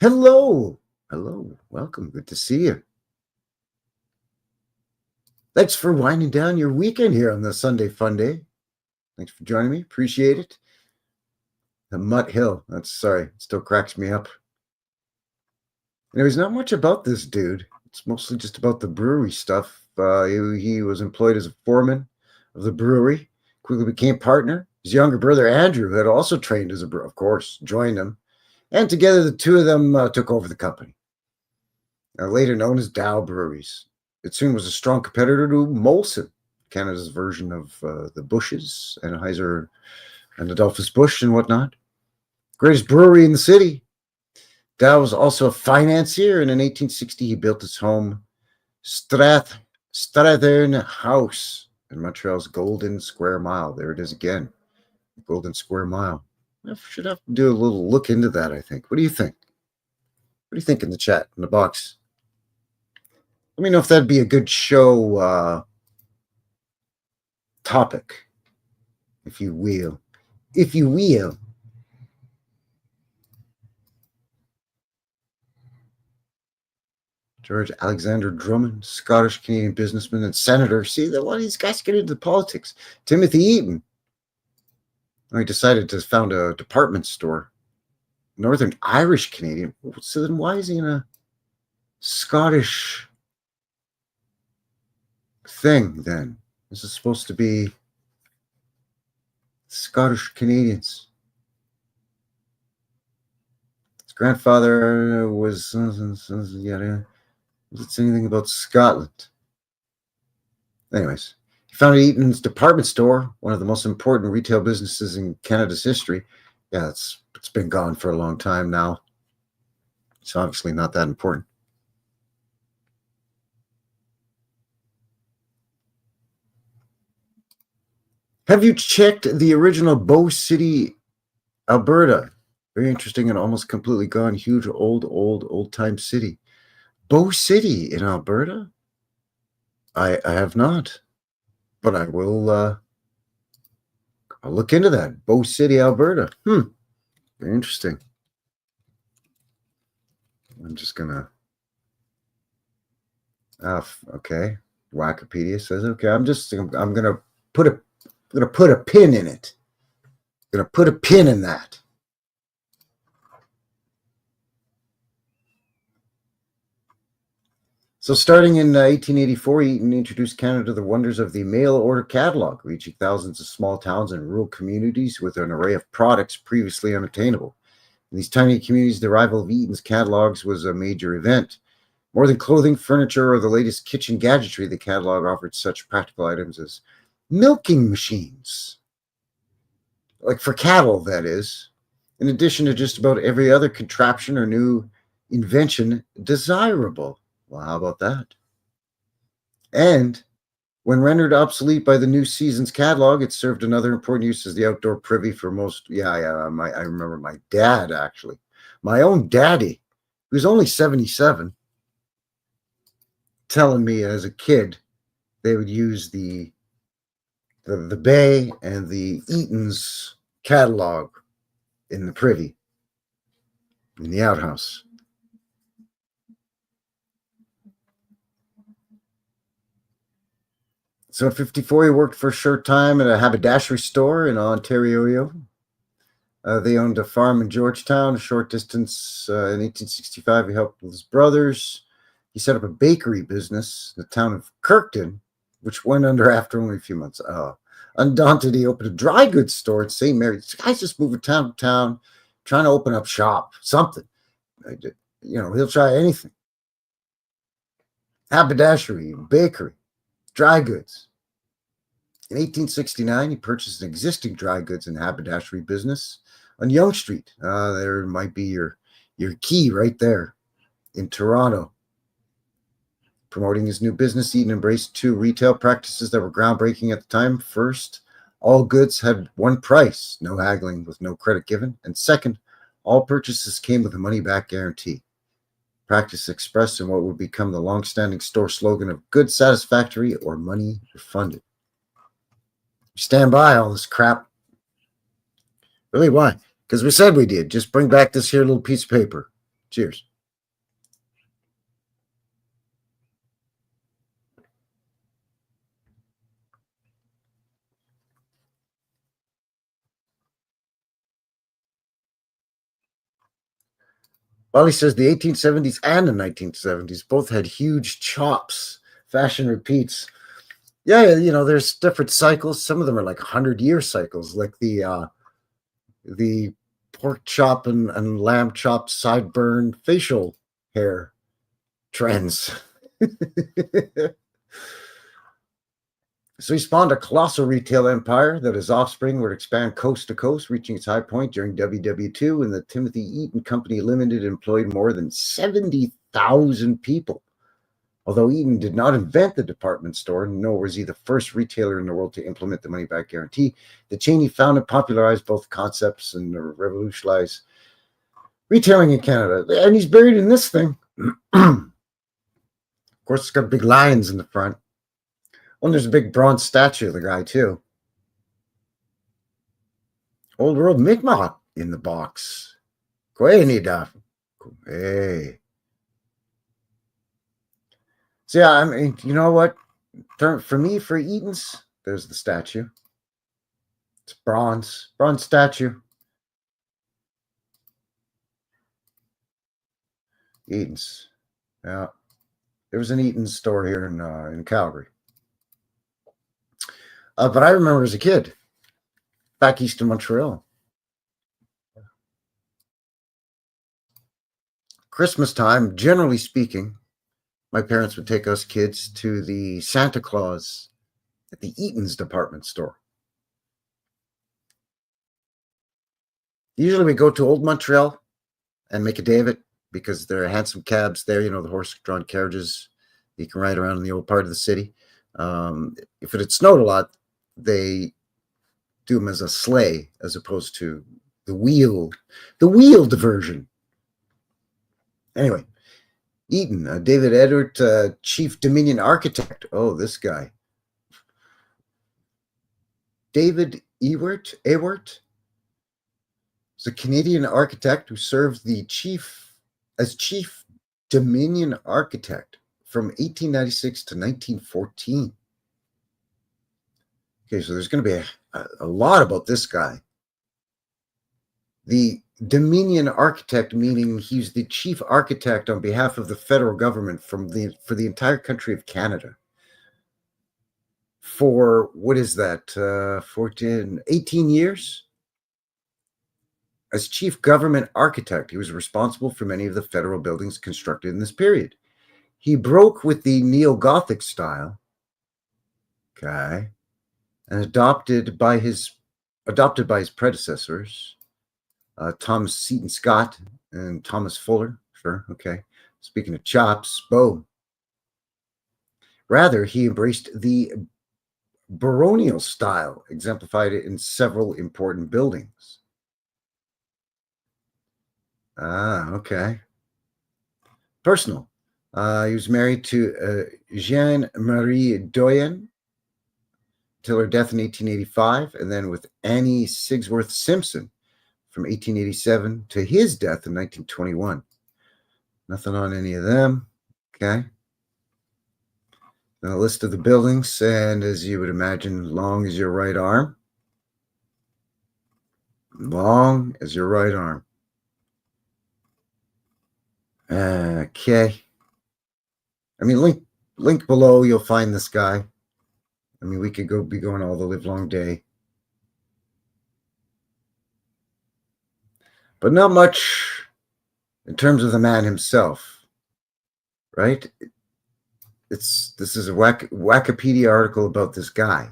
Hello. Hello. Welcome. Good to see you. Thanks for winding down your weekend here on the Sunday Fun Day. Thanks for joining me. Appreciate it. The Mutt Hill. That's, sorry, it still cracks me up. Anyways, not much about this dude. It's mostly just about the brewery stuff. He was employed as a foreman of the brewery, quickly became partner. His younger brother, Andrew, had also trained as a brewer, of course, joined him. And together, the two of them took over the company, later known as Dow Breweries. It soon was a strong competitor to Molson, Canada's version of the Bushes, Anheuser and Adolphus Busch and whatnot. Greatest brewery in the city. Dow was also a financier, and in 1860 he built his home Strathern House in Montreal's Golden Square Mile. There it is again, Golden Square Mile. I should have to do a little look into that, I think. What do you think? What do you think in the chat, in the box? Let me know if that'd be a good show topic, if you will. If you will. George Alexander Drummond, Scottish-Canadian businessman and senator. See, a lot of these guys get into politics. Timothy Eaton. He decided to found a department store. Northern Irish Canadian. So then why is he in a Scottish thing then? This is supposed to be Scottish Canadians. His grandfather was, yeah. Does it say anything about Scotland? Anyways, he founded Eaton's department store, one of the most important retail businesses in Canada's history. Yeah, it's been gone for a long time now. It's obviously not that important. Have you checked the original Bow City, Alberta? Very interesting and almost completely gone. Huge old time city. Bow City in Alberta? I have not, but I will. I'll look into that. Bow City, Alberta. Very interesting. I'm just gonna. Okay. Wikipedia says okay. I'm gonna put a pin in it. I'm gonna put a pin in that. So, starting in 1884, Eaton introduced Canada to the wonders of the mail order catalog, reaching thousands of small towns and rural communities with an array of products previously unattainable. In these tiny communities, the arrival of Eaton's catalogs was a major event. More than clothing, furniture, or the latest kitchen gadgetry, the catalog offered such practical items as milking machines, like for cattle, that is, in addition to just about every other contraption or new invention desirable. Well, how about that? And when rendered obsolete by the new season's catalog, it served another important use as the outdoor privy for most. I remember my dad, actually. My own daddy, who's only 77, telling me as a kid they would use the Bay and the Eaton's catalog in the privy, in the outhouse. So at 54, he worked for a short time at a haberdashery store in Ontario. They owned a farm in Georgetown, a short distance. In 1865, he helped with his brothers. He set up a bakery business in the town of Kirkton, which went under after only a few months. Undaunted, he opened a dry goods store at St. Mary's. This guy's just moving town to town, trying to open up shop, something. He'll try anything. Haberdashery, bakery, dry goods. In 1869, he purchased an existing dry goods and haberdashery business on Yonge Street. There might be your key right there in Toronto. Promoting his new business, Eaton embraced two retail practices that were groundbreaking at the time. First, all goods had one price, no haggling with no credit given. And second, all purchases came with a money-back guarantee. Practice expressed in what would become the long-standing store slogan of goods satisfactory or money refunded. Stand by all this crap. Really, why? Because we said we did. Just bring back this here little piece of paper. Cheers. Well, he says the 1870s and the 1970s both had huge chops. Fashion repeats. Yeah, there's different cycles. Some of them are like 100-year cycles, like the pork chop and lamb chop sideburn facial hair trends. So he spawned a colossal retail empire that his offspring would expand coast to coast, reaching its high point during WW2 when the Timothy Eaton Company Limited employed more than 70,000 people. Although Eaton did not invent the department store, nor was he the first retailer in the world to implement the money-back guarantee, the chain he founded popularized both concepts and revolutionized retailing in Canada. And he's buried in this thing. Of course, it's got big lions in the front. Well, there's a big bronze statue of the guy, too. Old World Mi'kmaq in the box. Hey. So, yeah, I mean, you know what? For me, for Eaton's, there's the statue. It's bronze statue. Eaton's. Yeah. There was an Eaton's store here in Calgary. But I remember as a kid, back east of Montreal, Christmas time, generally speaking, my parents would take us kids to the Santa Claus at the Eaton's department store. Usually we go to Old Montreal and make a day of it. because there are hansom cabs there, you know, the horse-drawn carriages. You can ride around in the old part of the city. If it had snowed a lot, they do them as a sleigh as opposed to the wheeled version. Anyway, Eaton, David Edward, Chief Dominion Architect. Oh, this guy. David Ewart is a Canadian architect who served as Chief Dominion Architect from 1896 to 1914. Okay, so there's going to be a lot about this guy. The Dominion Architect, meaning he's the chief architect on behalf of the federal government for the entire country of Canada. For, what is that, 18 years? As chief government architect, he was responsible for many of the federal buildings constructed in this period. He broke with the neo-Gothic style, okay, and adopted by his predecessors, Thomas Seton Scott and Thomas Fuller. Sure, okay. Speaking of chops, boom. Rather, he embraced the baronial style, exemplified it in several important buildings. Ah, okay. Personal. He was married to Jeanne-Marie Doyen till her death in 1885, and then with Annie Sigsworth Simpson from 1887 to his death in 1921. Nothing on any of them. Okay. Then a list of the buildings, and as you would imagine, long as your right arm. Long as your right arm. Okay. I mean, link below, you'll find this guy. I mean, we could be going all the live long day. But not much in terms of the man himself, right? This is a Wikipedia article about this guy,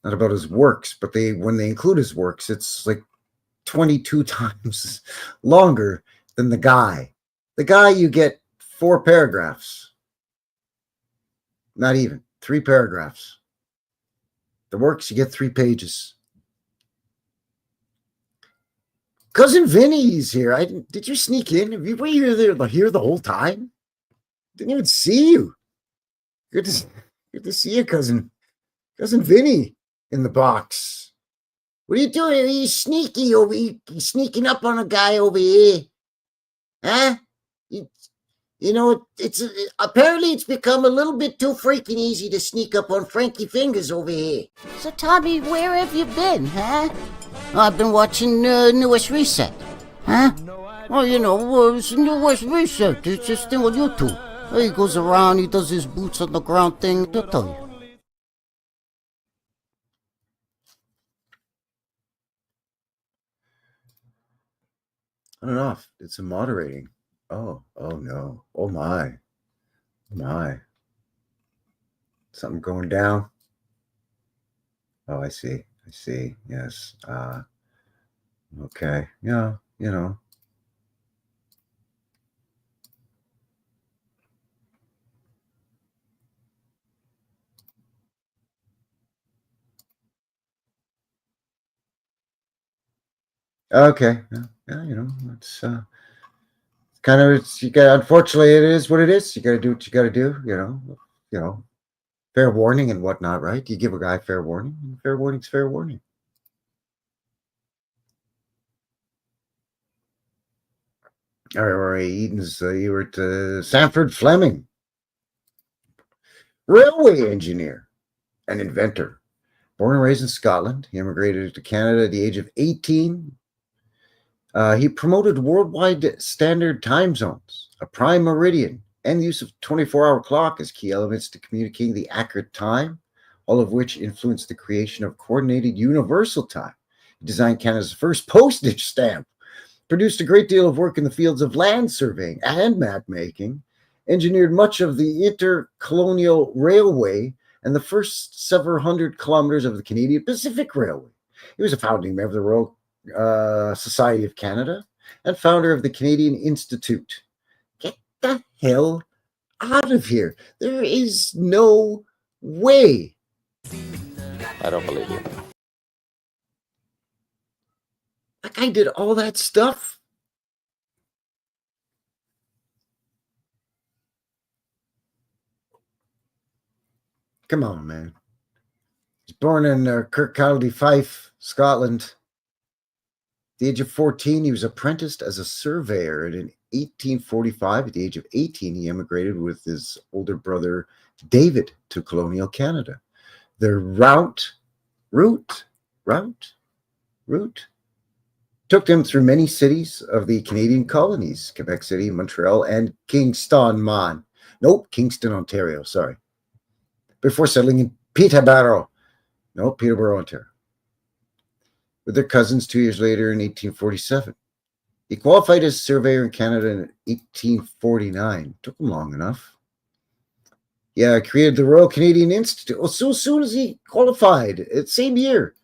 not about his works, but when they include his works, it's like 22 times longer than the guy. The guy, you get 4 paragraphs. Not even 3 paragraphs. The works, you get 3 pages. Cousin Vinny's here. Did you sneak in? Were you here the whole time? Didn't even see you. Good to see you, cousin Vinny, in the box. What are you doing? Are you sneaky over? You sneaking up on a guy over here? Huh? You know, apparently it's become a little bit too freaking easy to sneak up on Frankie Fingers over here. So, Tommy, where have you been, huh? I've been watching New West Reset. Huh? Well, you know, it's New West Reset. It's just thing on YouTube. He goes around, he does his boots on the ground thing. They'll tell you. I don't know. It's a moderating. Oh no. Oh my. Something going down. Oh, I see. Yes. Okay. Yeah, you know. Okay. Yeah, you know, it's kind of, unfortunately it is what it is. You got to do what you got to do, you know, fair warning and whatnot, right? You give a guy fair warning, and fair warning's fair warning. All right, Eden's, you were at Sanford Fleming, railway engineer and inventor. Born and raised in Scotland, he immigrated to Canada at the age of 18. He promoted worldwide standard time zones, a prime meridian, and the use of 24-hour clock as key elements to communicating the accurate time, all of which influenced the creation of coordinated universal time. He designed Canada's first postage stamp, produced a great deal of work in the fields of land surveying and map making, engineered much of the intercolonial railway and the first several hundred kilometers of the Canadian Pacific Railway. He was a founding member of the Royal Society of Canada and founder of the Canadian Institute. the hell out of here. There is no way. I don't believe you. That guy did all that stuff. Come on, man. He's born in Kirkcaldy, Fife, Scotland. At the age of 14, he was apprenticed as a surveyor. And in 1845, at the age of 18, he emigrated with his older brother, David, to colonial Canada. Their route took them through many cities of the Canadian colonies, Quebec City, Montreal, and Kingston, Ontario, sorry, before settling in Peterborough, Ontario, with their cousins 2 years later in 1847. He qualified as surveyor in Canada in 1849. Took him long enough. Yeah, created the Royal Canadian Institute. Well, so soon as he qualified, same year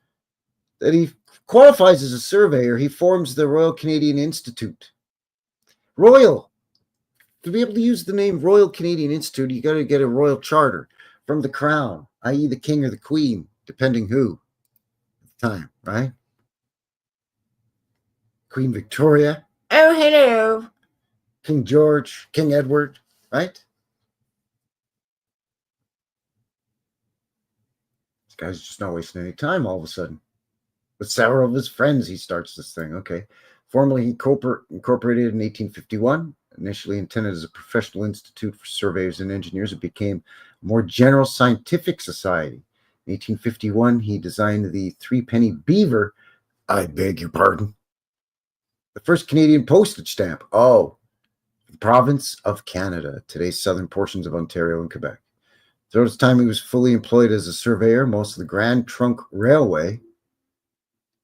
that he qualifies as a surveyor, he forms the Royal Canadian Institute. Royal. To be able to use the name Royal Canadian Institute, you got to get a royal charter from the Crown, i.e. the King or the Queen, depending who at the time, right? Queen Victoria. Oh, hello. King George, King Edward, right? This guy's just not wasting any time all of a sudden. With several of his friends, he starts this thing. Okay. Formally incorporated in 1851, initially intended as a professional institute for surveyors and engineers, it became a more general scientific society. In 1851, he designed the three-penny beaver. I beg your pardon. The first Canadian postage stamp. Oh, the province of Canada, today's southern portions of Ontario and Quebec. Throughout his time, he was fully employed as a surveyor. Most of the Grand Trunk Railway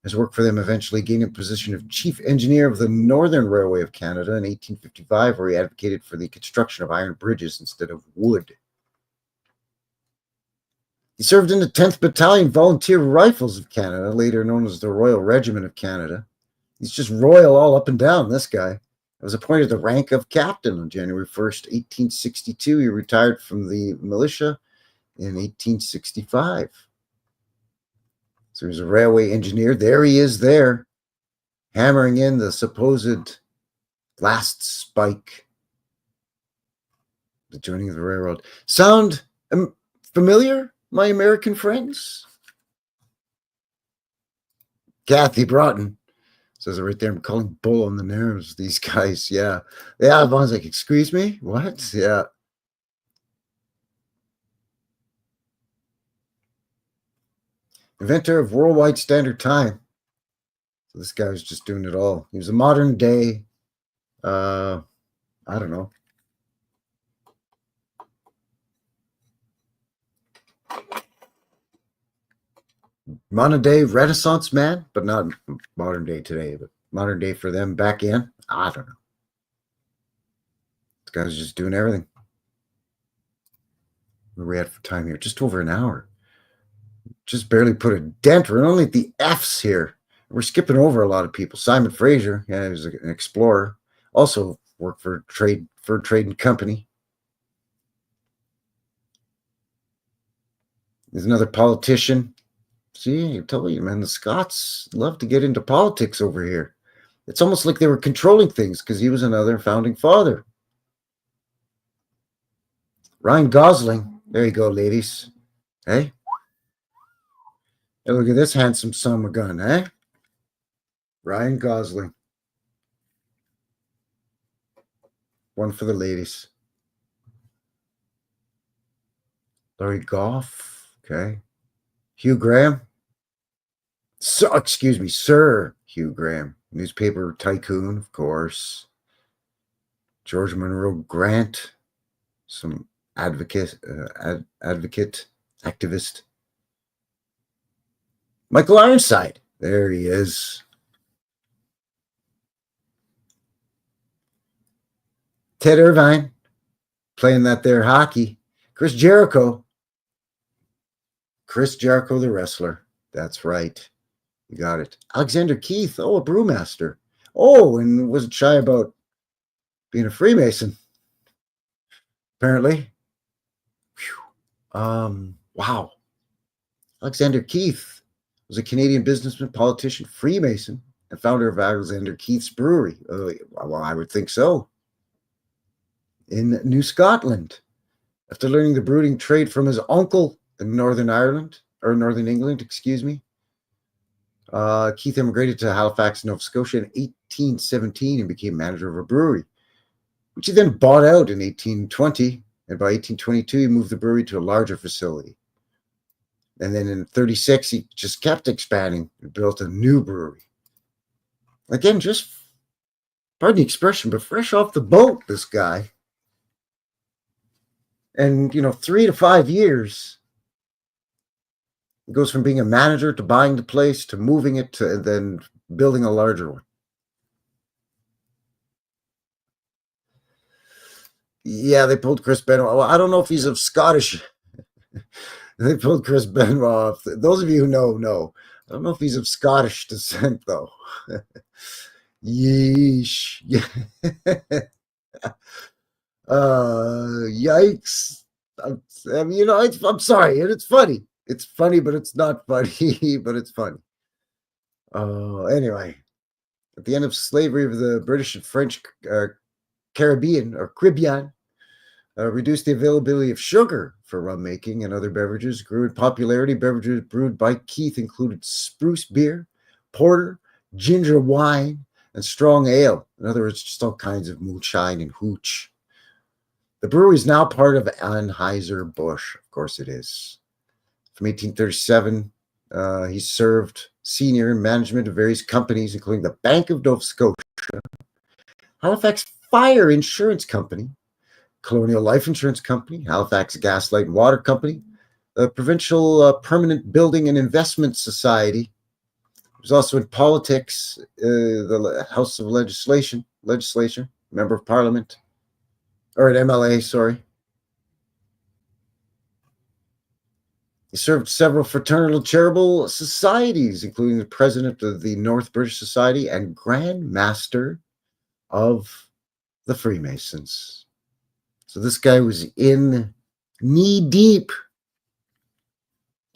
has worked for them, eventually gaining a position of chief engineer of the Northern Railway of Canada in 1855, where he advocated for the construction of iron bridges instead of wood. He served in the 10th Battalion Volunteer Rifles of Canada, later known as the Royal Regiment of Canada. He's just royal all up and down, this guy. He was appointed the rank of captain on January 1st, 1862. He retired from the militia in 1865. So he's a railway engineer. There he is there, hammering in the supposed last spike. The joining of the railroad. Sound familiar, my American friends? Kathy Broughton says it right there. I'm calling bull on the nerves, these guys. Yeah. Yeah, Vaughn's like, excuse me? What? Yeah. Inventor of Worldwide Standard Time. So this guy was just doing it all. He was a modern day, I don't know. Modern day Renaissance man, but not modern day today, but modern day for them back in. I don't know. This guy's just doing everything. Where are we at for time here? Just over an hour. Just barely put a dent. We're only at the F's here. We're skipping over a lot of people. Simon Fraser, yeah, he was an explorer. Also worked for a trading company. He's another politician. See, I told you, man, the Scots love to get into politics over here. It's almost like they were controlling things because he was another founding father. Ryan Gosling. There you go, ladies. Hey? Hey, look at this handsome son of a gun, eh? Ryan Gosling. One for the ladies. Larry Goff. Okay. Hugh Graham. Sir Hugh Graham. Newspaper tycoon, of course. George Monroe Grant. Some advocate, activist. Michael Ironside. There he is. Ted Irvine. Playing that there hockey. Chris Jericho, the wrestler. That's right. You got it. Alexander Keith. Oh, a brewmaster. Oh, and wasn't shy about being a Freemason. apparently. Wow. Alexander Keith was a Canadian businessman, politician, Freemason, and founder of Alexander Keith's Brewery. Well, I would think so. In New Scotland, after learning the brewing trade from his uncle in Northern Ireland, or Northern England, excuse me, Keith immigrated to Halifax, Nova Scotia in 1817 and became manager of a brewery, which he then bought out in 1820. And by 1822, he moved the brewery to a larger facility. And then in 36, he just kept expanding and built a new brewery. Again, just, pardon the expression, but fresh off the boat, this guy. And, 3 to 5 years, it goes from being a manager to buying the place to moving it to then building a larger one. Yeah, they pulled Chris Benoit. Well, I don't know if he's of Scottish. They pulled Chris Benoit off. Those of you who know. I don't know if he's of Scottish descent, though. Yeesh. Yikes. I mean, I'm sorry. And it's funny. It's funny, but it's not funny, but it's funny. Anyway, at the end of slavery of the British and French Caribbean, reduced the availability of sugar for rum making and other beverages, grew in popularity. Beverages brewed by Keith included spruce beer, porter, ginger wine, and strong ale. In other words, just all kinds of moonshine and hooch. The brewery is now part of Anheuser-Busch. Of course it is. From 1837, he served senior in management of various companies, including the Bank of Nova Scotia, Halifax Fire Insurance Company, Colonial Life Insurance Company, Halifax Gas, Light and Water Company, the Provincial Permanent Building and Investment Society. He was also in politics, the House of Legislature, Member of Parliament, or an MLA, sorry. He served several fraternal charitable societies, including the president of the North British Society and Grand Master of the Freemasons. So this guy was in knee deep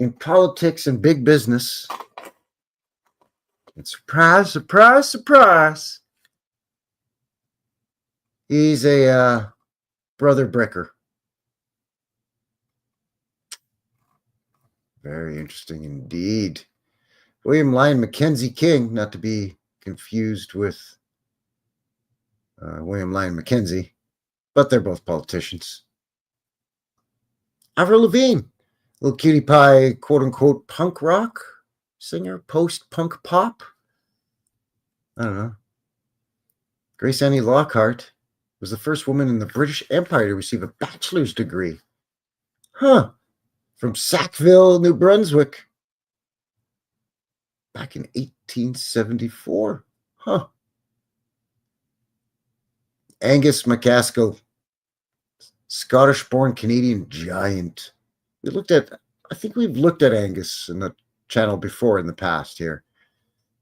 in politics and big business. And surprise, surprise, surprise, he's a brother bricker. Very interesting indeed. William Lyon Mackenzie King, not to be confused with William Lyon Mackenzie, but they're both politicians. Avril Lavigne, little cutie pie, quote unquote, punk rock singer, post punk pop. I don't know. Grace Annie Lockhart was the first woman in the British Empire to receive a bachelor's degree. Huh. From Sackville, New Brunswick. Back in 1874. Huh. Angus MacAskill, Scottish-born Canadian giant. I think we've looked at Angus in the channel before in the past here.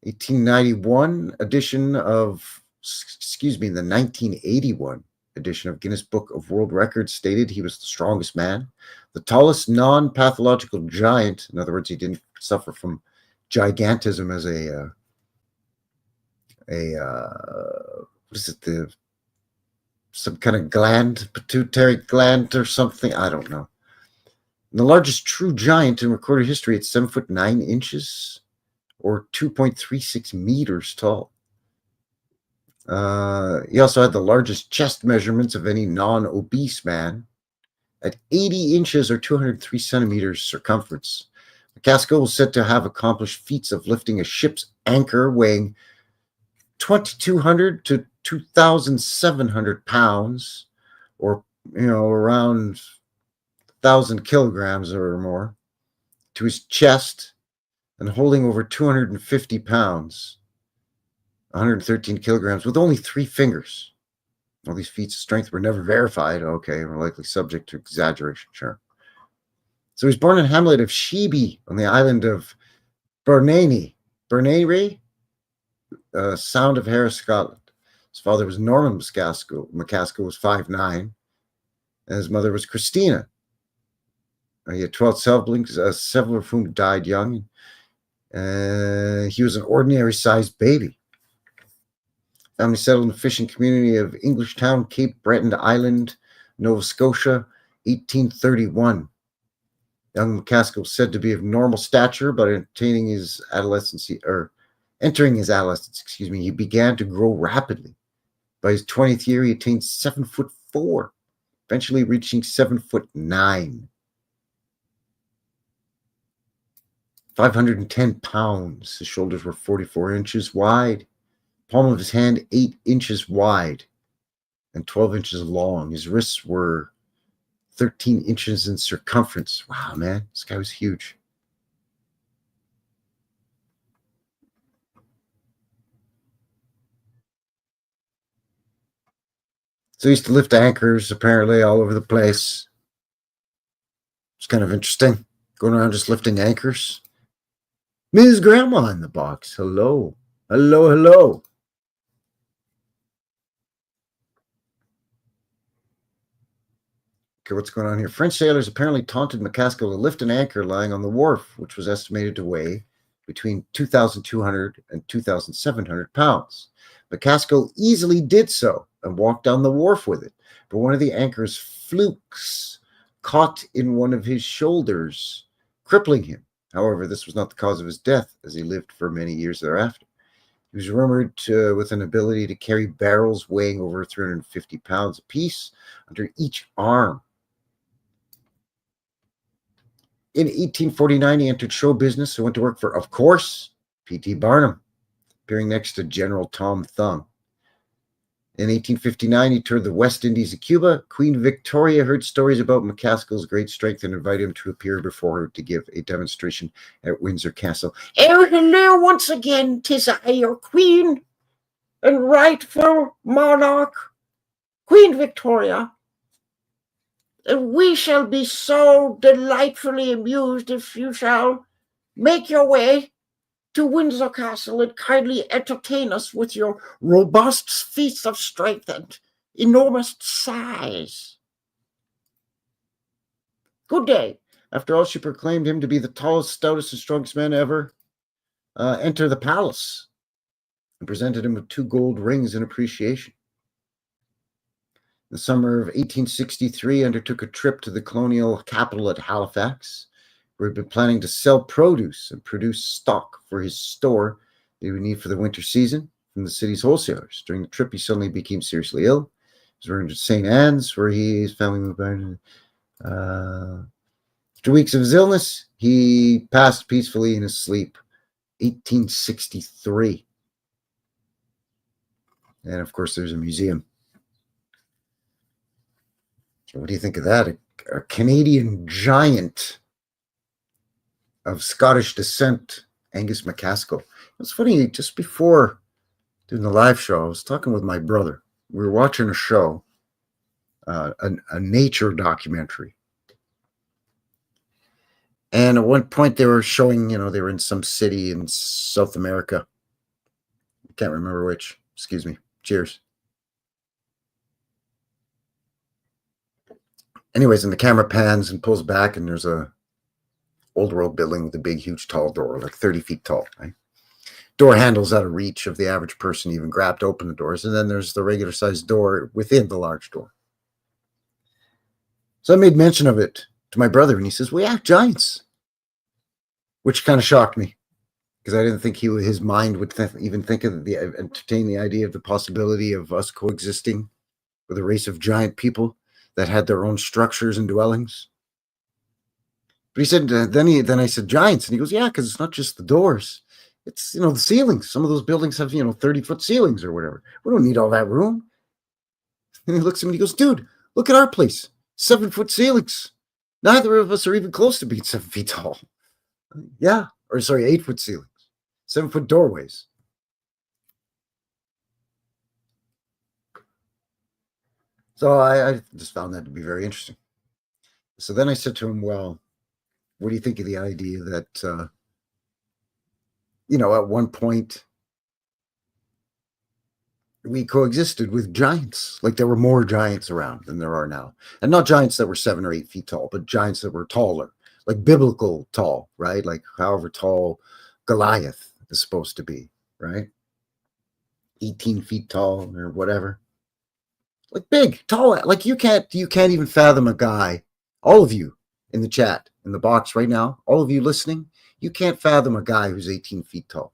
1891 edition of, the 1981 edition of Guinness Book of World Records stated he was the strongest man, the tallest non-pathological giant. In other words, he didn't suffer from gigantism as some kind of gland, pituitary gland or something. I don't know. And the largest true giant in recorded history at 7 foot 9 inches or 2.36 meters tall. He also had the largest chest measurements of any non-obese man at 80 inches or 203 centimeters circumference. MacAskill was said to have accomplished feats of lifting a ship's anchor weighing 2,200 to 2,700 pounds, or around 1,000 kilograms or more, to his chest, and holding over 250 pounds, 113 kilograms, with only 3 fingers. All these feats of strength were never verified. Okay, we're likely subject to exaggeration, sure. So he was born in hamlet of Sheeby on the island of Bernary, Sound of Harris, Scotland. His father was Norman MacAskill. MacAskill was 5'9", And his mother was Christina. He had 12 siblings, several of whom died young. He was an ordinary-sized baby. Family settled in the fishing community of Englishtown, Cape Breton Island, Nova Scotia, 1831. Young McCaskill was said to be of normal stature, but entering his adolescence, he began to grow rapidly. By his 20th year, he attained 7'4", eventually reaching 7'9". 510 pounds. His shoulders were 44 inches wide. Palm of his hand 8 inches wide and 12 inches long. His wrists were 13 inches in circumference. Wow, man, this guy was huge. So he used to lift anchors, apparently, all over the place. It's kind of interesting, going around just lifting anchors. Ms. Grandma in the box. Hello. Hello, hello. Okay, what's going on here? French sailors apparently taunted McCaskill to lift an anchor lying on the wharf, which was estimated to weigh between 2,200 and 2,700 pounds. McCaskill easily did so and walked down the wharf with it, but one of the anchor's flukes caught in one of his shoulders, crippling him. However, this was not the cause of his death, as he lived for many years thereafter. He was rumored with an ability to carry barrels weighing over 350 pounds apiece under each arm. In 1849, he entered show business and went to work for, of course, P.T. Barnum, appearing next to General Tom Thumb. In 1859, he toured the West Indies and Cuba. Queen Victoria heard stories about McCaskill's great strength and invited him to appear before her to give a demonstration at Windsor Castle. Oh, hello once again, 'tis I, your queen and rightful monarch, Queen Victoria. And we shall be so delightfully amused if you shall make your way to Windsor Castle and kindly entertain us with your robust feats of strength and enormous size. Good day. After all, she proclaimed him to be the tallest, stoutest, and strongest man ever enter the palace and presented him with 2 gold rings in appreciation. In the summer of 1863, undertook a trip to the colonial capital at Halifax, where he'd been planning to sell produce and produce stock for his store that he would need for the winter season from the city's wholesalers. During the trip, he suddenly became seriously ill. He was returned to St. Anne's, where his family moved back. After weeks of his illness, he passed peacefully in his sleep. 1863. And of course, there's a museum. So what do you think of that? A Canadian giant of Scottish descent, Angus McCaskill. It's funny, just before doing the live show, I was talking with my brother. We were watching a show, a nature documentary. And at one point they were showing, they were in some city in South America. I can't remember which. Excuse me. Cheers. Anyways, and the camera pans and pulls back, and there's a old world building with a big, huge, tall door, like 30 feet tall. Right? Door handles out of reach of the average person even grab to open the doors. And then there's the regular sized door within the large door. So I made mention of it to my brother, and he says, well, yeah, giants. Which kind of shocked me, because I didn't think his mind would even think of entertain the idea of the possibility of us coexisting with a race of giant people that had their own structures and dwellings. But he said, then I said giants, and he goes, yeah, because it's not just the doors. It's, the ceilings. Some of those buildings have, 30-foot ceilings or whatever. We don't need all that room. And he looks at me and he goes, dude, look at our place. 7-foot ceilings. Neither of us are even close to being 7 feet tall. Yeah. Or sorry, 8-foot ceilings. 7-foot doorways. So I just found that to be very interesting. So then I said to him, well, what do you think of the idea that, at one point, we coexisted with giants. Like there were more giants around than there are now. And not giants that were 7 or 8 feet tall, but giants that were taller, like biblical tall, right? Like however tall Goliath is supposed to be, right? 18 feet tall or whatever. Like big, tall. Like you can't even fathom a guy, all of you in the chat, in the box right now, all of you listening, you can't fathom a guy who's 18 feet tall.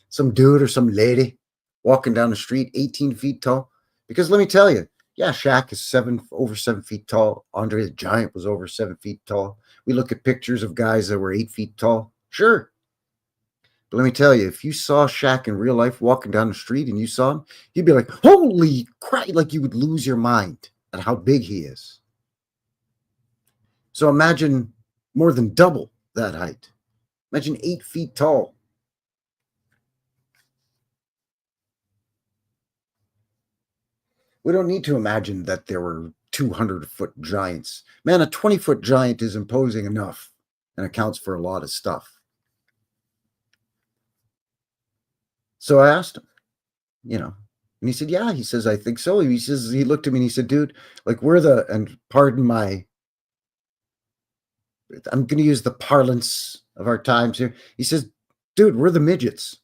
Some dude or some lady walking down the street, 18 feet tall. Because let me tell you, yeah, Shaq is over 7 feet tall. Andre the Giant was over 7 feet tall. We look at pictures of guys that were 8 feet tall. Sure. But let me tell you, if you saw Shaq in real life walking down the street and you saw him, you'd be like, holy crap, like you would lose your mind at how big he is. So imagine more than double that height. Imagine 8 feet tall. We don't need to imagine that there were 200-foot giants. Man, a 20-foot giant is imposing enough and accounts for a lot of stuff. So I asked him, and he said, yeah. He says, I think so. He says, he looked at me and he said, dude, like and pardon I'm going to use the parlance of our times here. He says, dude, we're the midgets.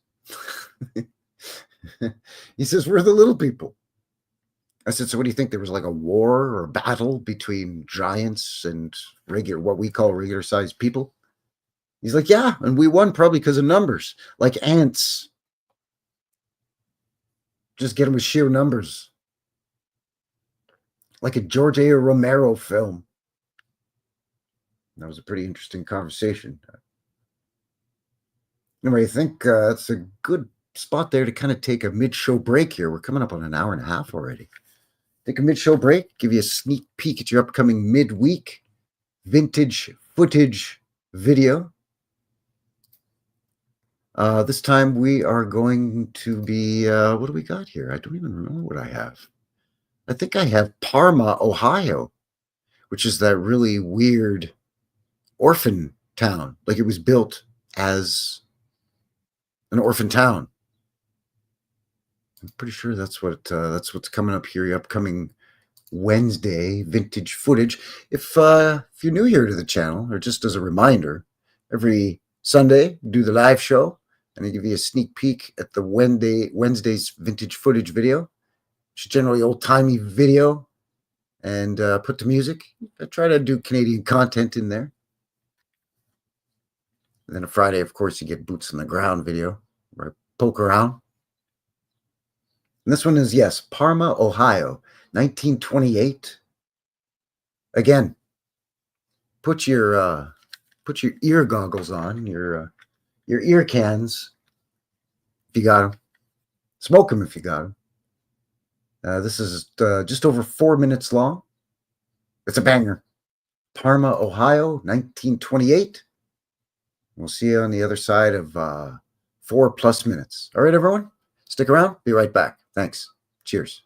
He says, we're the little people. I said, so what do you think? There was like a war or a battle between giants and what we call regular sized people? He's like, yeah, and we won probably because of numbers, like ants. Just get them with sheer numbers. Like a George A. Romero film. That was a pretty interesting conversation. Anyway, I think that's a good spot there to kind of take a mid-show break here. We're coming up on an hour and a half already. Take a mid-show break, give you a sneak peek at your upcoming midweek vintage footage video. This time we are going to be, what do we got here? I don't even remember what I have. I think I have Parma, Ohio, which is that really weird orphan town. Like it was built as an orphan town. I'm pretty sure that's what's coming up here. Your upcoming Wednesday vintage footage. If you're new here to the channel, or just as a reminder, every Sunday we do the live show, and I give you a sneak peek at the Wednesday's vintage footage video, which is generally old-timey video, and put to music. I try to do Canadian content in there. And then a Friday, of course, you get boots on the ground video, where I poke around. And this one is, yes, Parma, Ohio, 1928. Again, put your ear goggles on, your ear cans, if you got them. Smoke them if you got them. This is just over 4 minutes long. It's a banger. Parma, Ohio, 1928. We'll see you on the other side of 4+ minutes. All right, everyone? Stick around. Be right back. Thanks. Cheers.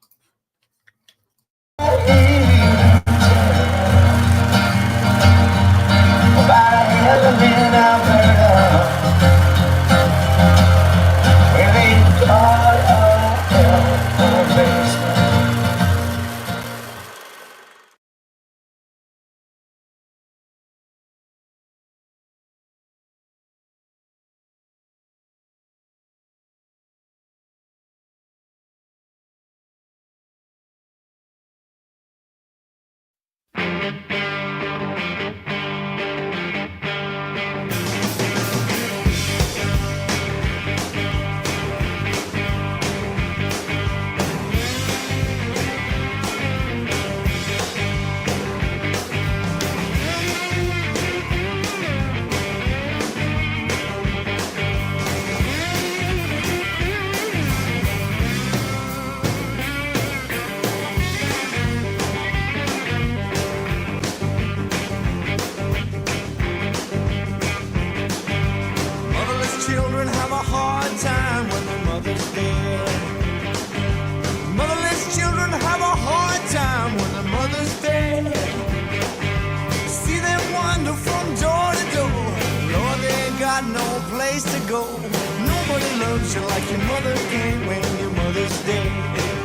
No place to go. Nobody loves you like your mother can when your mother's dead.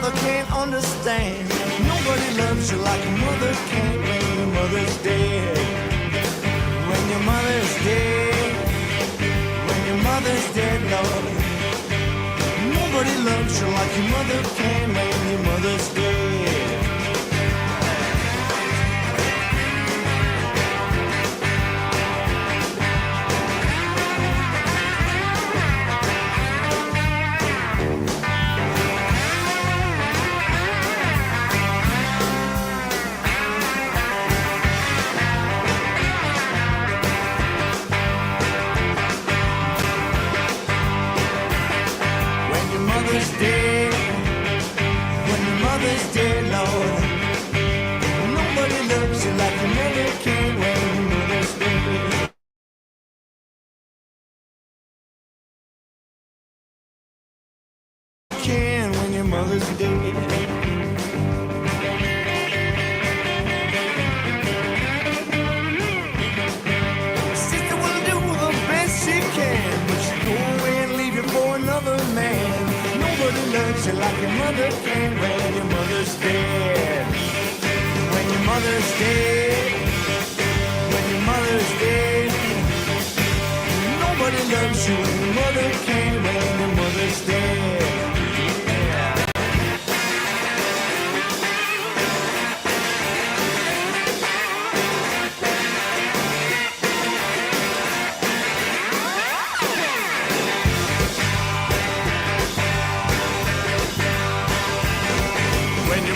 father can't understand. Nobody loves you like a mother can when your mother's dead. When your mother's dead. When your mother's dead, Lord. Nobody loves you like your mother can when your mother's dead. Like your mother can when your mother's dead. When your mother's dead. When your mother's dead. Nobody loves you when your mother can when your mother's dead.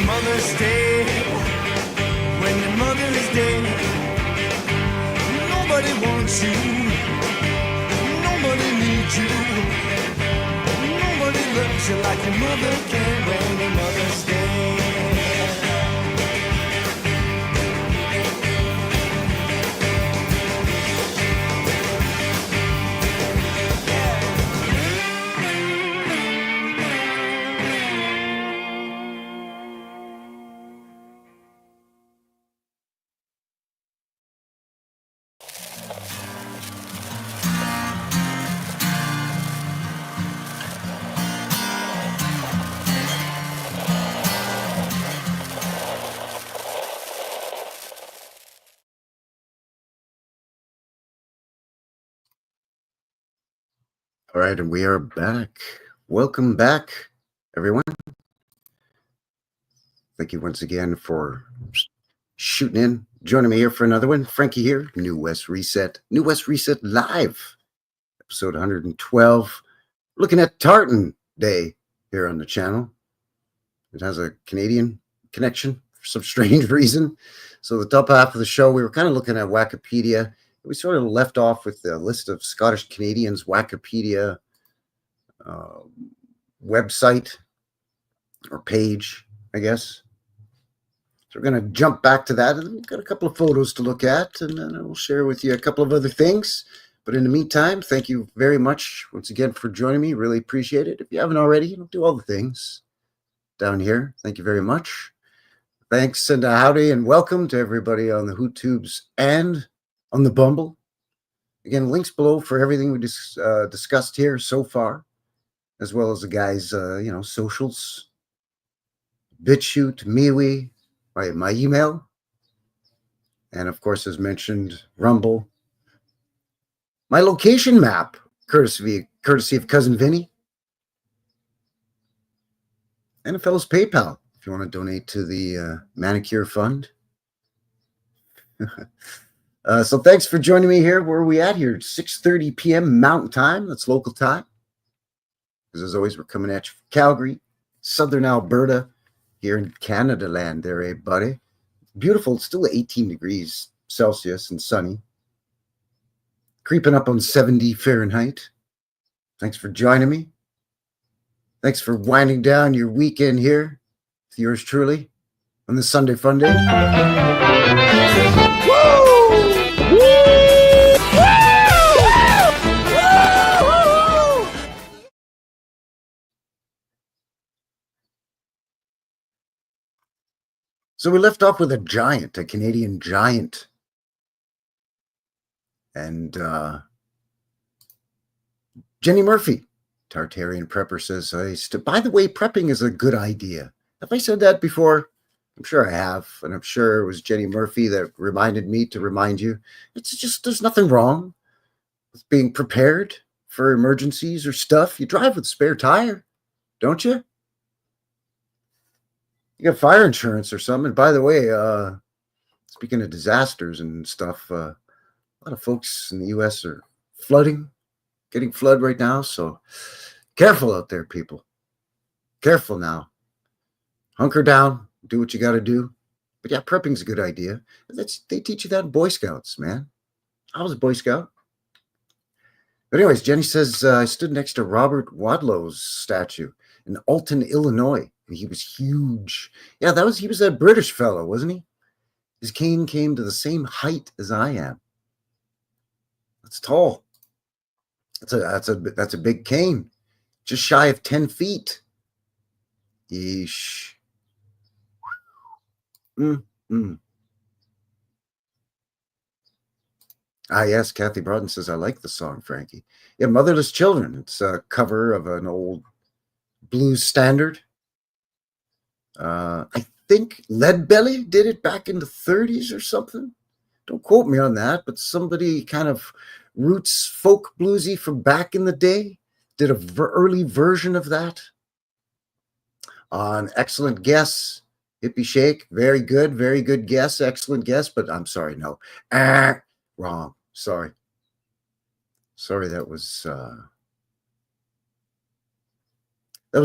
Mother's dead. When your mother is dead, nobody wants you, nobody needs you, nobody loves you like your mother can when your mother's dead. All right, and we are back. Welcome back, everyone. Thank you once again for shooting in, joining me here for another one. Frankie here, New West Reset, New West Reset Live, episode 112. Looking at Tartan Day here on the channel. It has a Canadian connection for some strange reason. So the top half of the show, we were kind of looking at Wikipedia. We sort of left off with the list of Scottish Canadians Wikipedia website or page, I guess. So we're going to jump back to that. And we've got a couple of photos to look at, and then I'll share with you a couple of other things. But in the meantime, thank you very much once again for joining me. Really appreciate it. If you haven't already, do all the things down here. Thank you very much. Thanks and howdy and welcome to everybody on the HooTubes and on the Bumble. Again, links below for everything we discussed here so far, as well as the guys' socials, BitChute, MeWe, my email, and of course, as mentioned, Rumble. My location map, courtesy of Cousin Vinny, and a fellow's PayPal if you want to donate to the Manicure Fund. So thanks for joining me here. Where are we at here? 6:30 p.m. Mountain Time. That's local time. Because as always, we're coming at you from Calgary, Southern Alberta, here in Canada land there, eh, buddy? Beautiful. It's still 18 degrees Celsius and sunny. Creeping up on 70 Fahrenheit. Thanks for joining me. Thanks for winding down your weekend here with yours truly on the Sunday Fun Day. Woo! So we left off with a giant, a Canadian giant. And Jenny Murphy, Tartarian prepper, says, by the way, prepping is a good idea. Have I said that before? I'm sure I have, and I'm sure it was Jenny Murphy that reminded me to remind you. It's just there's nothing wrong with being prepared for emergencies or stuff. You drive with a spare tire, don't you? You got fire insurance or something. By the way, speaking of disasters and stuff, a lot of folks in the U.S. are getting flood right now. So careful out there, people. Careful now. Hunker down. Do what you got to do. But yeah, prepping's a good idea. They teach you that in Boy Scouts, man. I was a Boy Scout. But anyways, Jenny says, I stood next to Robert Wadlow's statue in Alton, Illinois, and he was huge. Yeah, he was a British fellow, wasn't he? His cane came to the same height as I am. That's tall. That's a big cane. Just shy of 10 feet. Yeesh. Ah, yes, Kathy Broughton says, I like the song, Frankie. Yeah, Motherless Children. It's a cover of an old blues standard. I think Leadbelly did it back in the 30s or something. Don't quote me on that, but somebody kind of roots folk bluesy from back in the day did an early version of that. An excellent guess, Hippie Shake. Very good guess, excellent guess, but I'm sorry, no. Wrong. Sorry, that was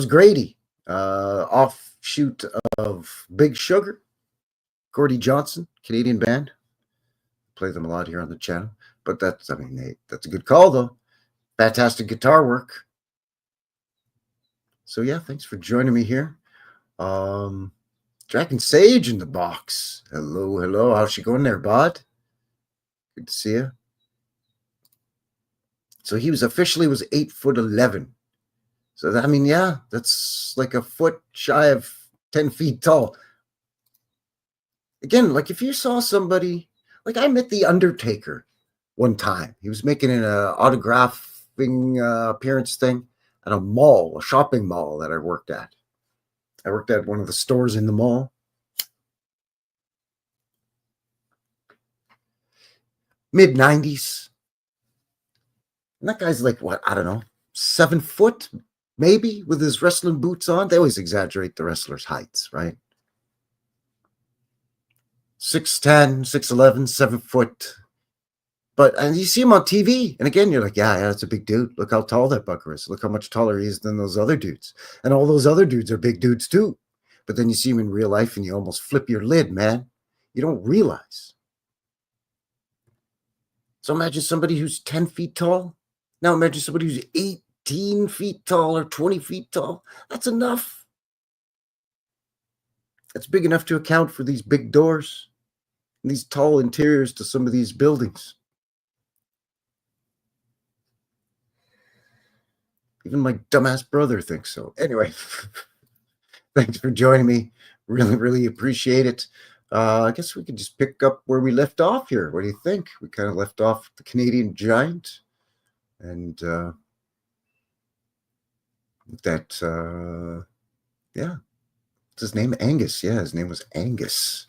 Grady, offshoot of Big Sugar, Gordie Johnson, Canadian band. Play them a lot here on the channel, but that's a good call though. Fantastic guitar work. So yeah, thanks for joining me here. Dragon Sage in the box. Hello. How's she going there, bud? Good to see you. So he was 8'11". So that, that's like a foot shy of 10 feet tall. Again, like if you saw somebody, like I met the Undertaker one time. He was making an autographing appearance thing at a shopping mall that I worked at. I worked at one of the stores in the mall. Mid-90s. And that guy's like, what, I don't know, 7 foot, maybe, with his wrestling boots on. They always exaggerate the wrestlers' heights, right? 6'10", 6'11", 7 foot. And you see him on TV, and again, you're like, yeah, that's a big dude. Look how tall that bucker is. Look how much taller he is than those other dudes. And all those other dudes are big dudes too. But then you see him in real life, and you almost flip your lid, man. You don't realize. So imagine somebody who's 10 feet tall. Now imagine somebody who's 18 feet tall or 20 feet tall. That's enough. That's big enough to account for these big doors and these tall interiors to some of these buildings. Even my dumbass brother thinks so. Anyway, thanks for joining me. Really appreciate it. I guess we could just pick up where we left off here. What do you think? We kind of left off the Canadian Giant. And yeah. What's his name? Angus. Yeah, his name was Angus.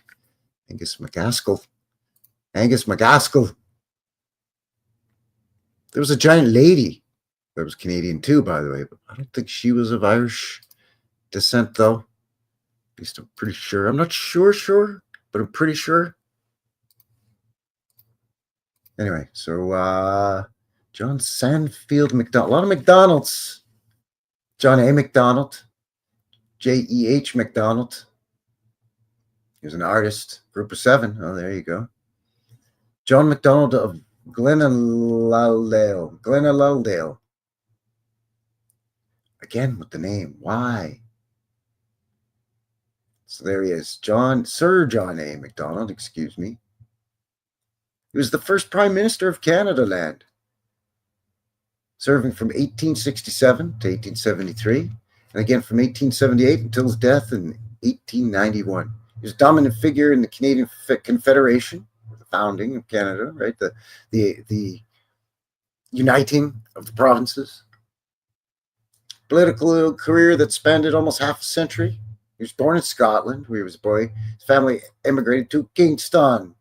Angus McGaskill. Angus McGaskill. There was a giant lady that was Canadian too, by the way. But I don't think she was of Irish descent, though. At least I'm pretty sure. I'm not sure, but I'm pretty sure. Anyway, so John Sandfield McDonald. A lot of McDonald's. John A. McDonald. J.E.H. McDonald. He was an artist. Group of 7. Oh, there you go. John McDonald of Glenaluldale. Again with the name. Why? So there he is. Sir John A. McDonald, excuse me. He was the first Prime Minister of Canada Land, serving from 1867 to 1873, and again from 1878 until his death in 1891. He was a dominant figure in the Canadian Confederation, the founding of Canada, right? The uniting of the provinces. Political career that spanned almost half a century. He was born in Scotland, where he was a boy. His family immigrated to Kingston,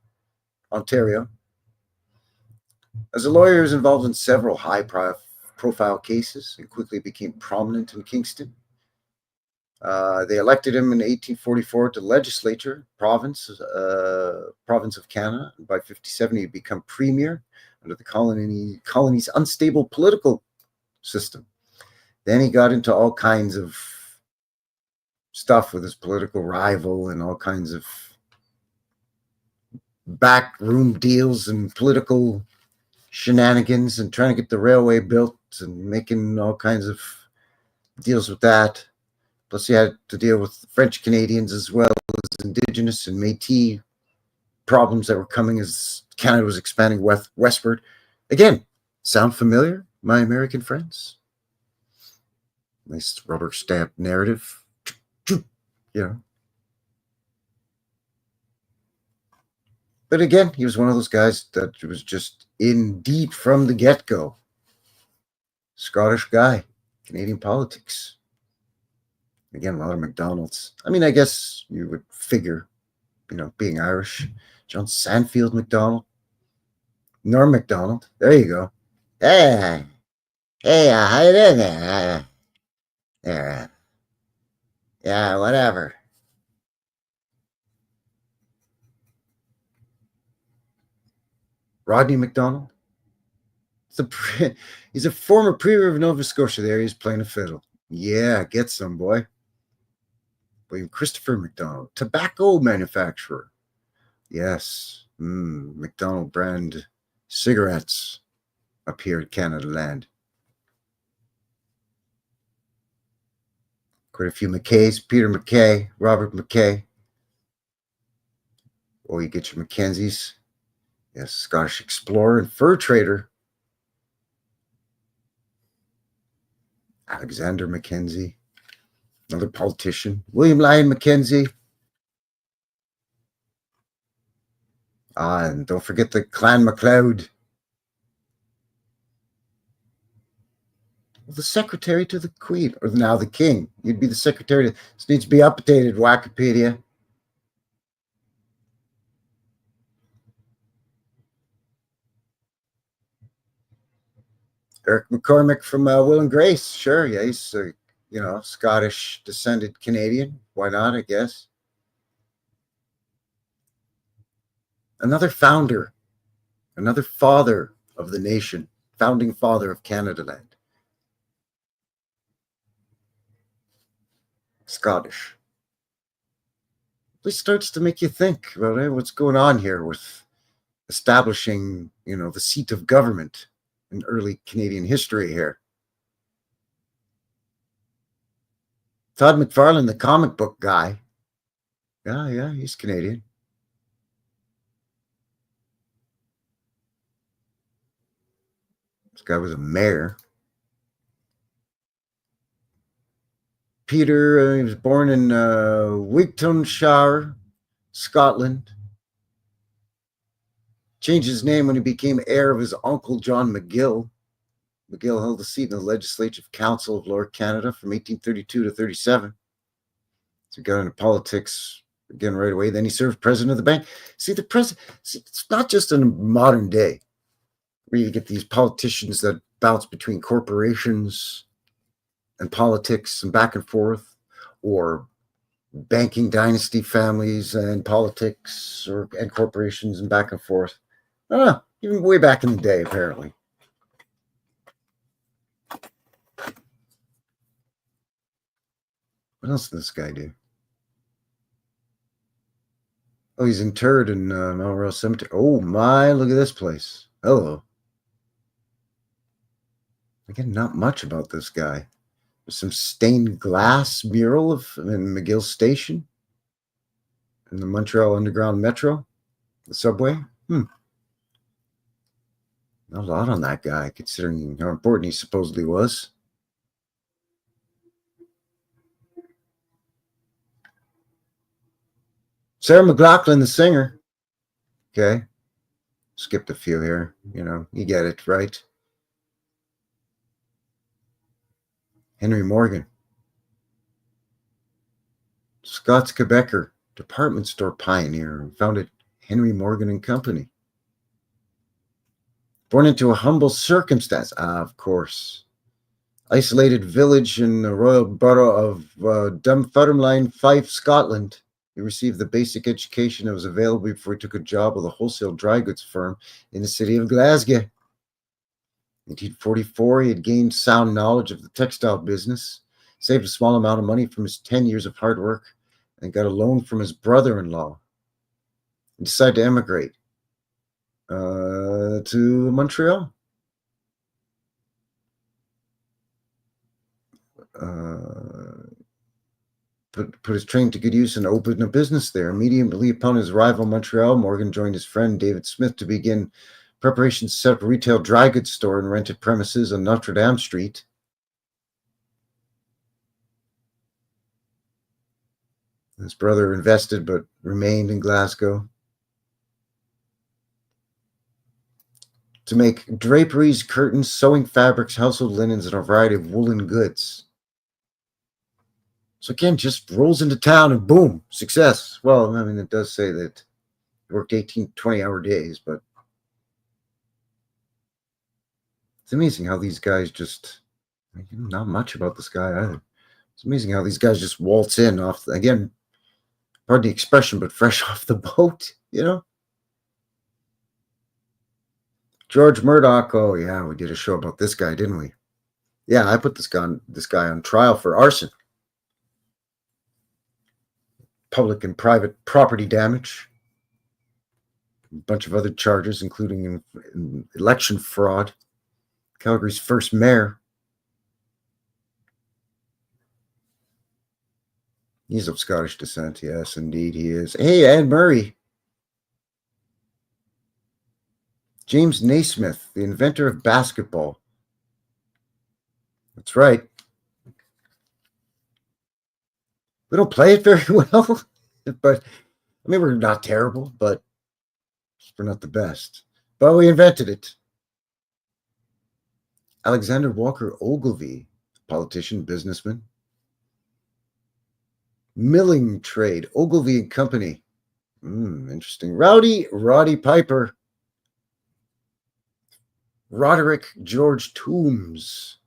Ontario. As a lawyer, he was involved in several high-profile cases and quickly became prominent in Kingston. They elected him in 1844 to the legislature, province of Canada. By 57, he'd become premier under the colony's unstable political system. Then he got into all kinds of stuff with his political rival and all kinds of backroom deals and political shenanigans and trying to get the railway built and making all kinds of deals with that. Plus, he had to deal with French Canadians as well as Indigenous and Métis problems that were coming as Canada was expanding westward. Again, sound familiar, my American friends? Nice rubber stamp narrative. Yeah. But again, he was one of those guys that was just in deep from the get-go. Scottish guy, Canadian politics. Again, a lot of McDonald's. I mean, I guess you would figure, being Irish. John Sandfield McDonald. Norm McDonald. There you go. Hey, how you doing there? There. Yeah, whatever. Rodney McDonald. He's a former premier of Nova Scotia. There he's playing a fiddle. Yeah, get some, boy. William Christopher McDonald, tobacco manufacturer. Yes, McDonald brand cigarettes up here at Canada Land. Quite a few McKays. Peter McKay, Robert McKay. Oh, you get your Mackenzies. Yes, Scottish explorer and fur trader. Alexander Mackenzie. Another politician. William Lyon Mackenzie. And don't forget the Clan MacLeod. The secretary to the Queen, or now the King. You'd be the secretary. This needs to be updated, Wikipedia. Eric McCormick from Will and Grace. Sure, yeah, he's Scottish descended Canadian. Why not, I guess. Another founder, another father of the nation, founding father of Canada Land. Scottish. This starts to make you think about what's going on here with establishing, the seat of government in early Canadian history here. Todd McFarlane, the comic book guy. Yeah, he's Canadian. This guy was a mayor. Peter, he was born in Wigtonshire, Scotland. Changed his name when he became heir of his uncle, John McGill. McGill held a seat in the Legislative Council of Lower Canada from 1832 to 37. So he got into politics again right away. Then he served president of the bank. See, it's not just in a modern day where you get these politicians that bounce between corporations and politics and back and forth, or banking dynasty families and politics and corporations and back and forth. I don't know, even way back in the day, apparently. What else does this guy do? Oh, he's interred in Melrose Cemetery. Oh my, look at this place. Hello. Again, not much about this guy. There's some stained glass mural in McGill Station in the Montreal Underground Metro, the subway. Not a lot on that guy, considering how important he supposedly was. Sarah McLachlan, the singer. Okay. Skipped a few here. You get it, right? Henry Morgan. Scots Quebecer, department store pioneer, founded Henry Morgan and Company. Born into a humble circumstance, of course. Isolated village in the royal borough of Dunfermline, Fife, Scotland. He received the basic education that was available before he took a job with a wholesale dry goods firm in the city of Glasgow. In 1844, he had gained sound knowledge of the textile business, saved a small amount of money from his 10 years of hard work, and got a loan from his brother-in-law. He decided to emigrate to Montreal. Put his training to good use and opened a business there. Immediately upon his arrival in Montreal, Morgan joined his friend David Smith to begin preparations to set up a retail dry goods store in rented premises on Notre Dame Street. His brother invested but remained in Glasgow to make draperies, curtains, sewing fabrics, household linens, and a variety of woolen goods. So again, just rolls into town and boom, success. Well, I mean, it does say that he worked 18, 20-hour days, but it's amazing how these guys just, not much about this guy either. It's amazing how these guys just waltz in off, again, pardon the expression, but fresh off the boat, you know? George Murdoch, oh yeah, we did a show about this guy, didn't we? Yeah, I put this guy on trial for arson. Public and private property damage, a bunch of other charges, including election fraud. Calgary's first mayor. He's of Scottish descent. Yes, indeed he is. Hey, Ed Murray. James Naismith, the inventor of basketball. That's right. We don't play it very well, but I mean, we're not terrible, but we're not the best. But we invented it. Alexander Walker Ogilvie, politician, businessman. Milling trade, Ogilvie and Company. Interesting. Roddy Piper. Roderick George Toombs.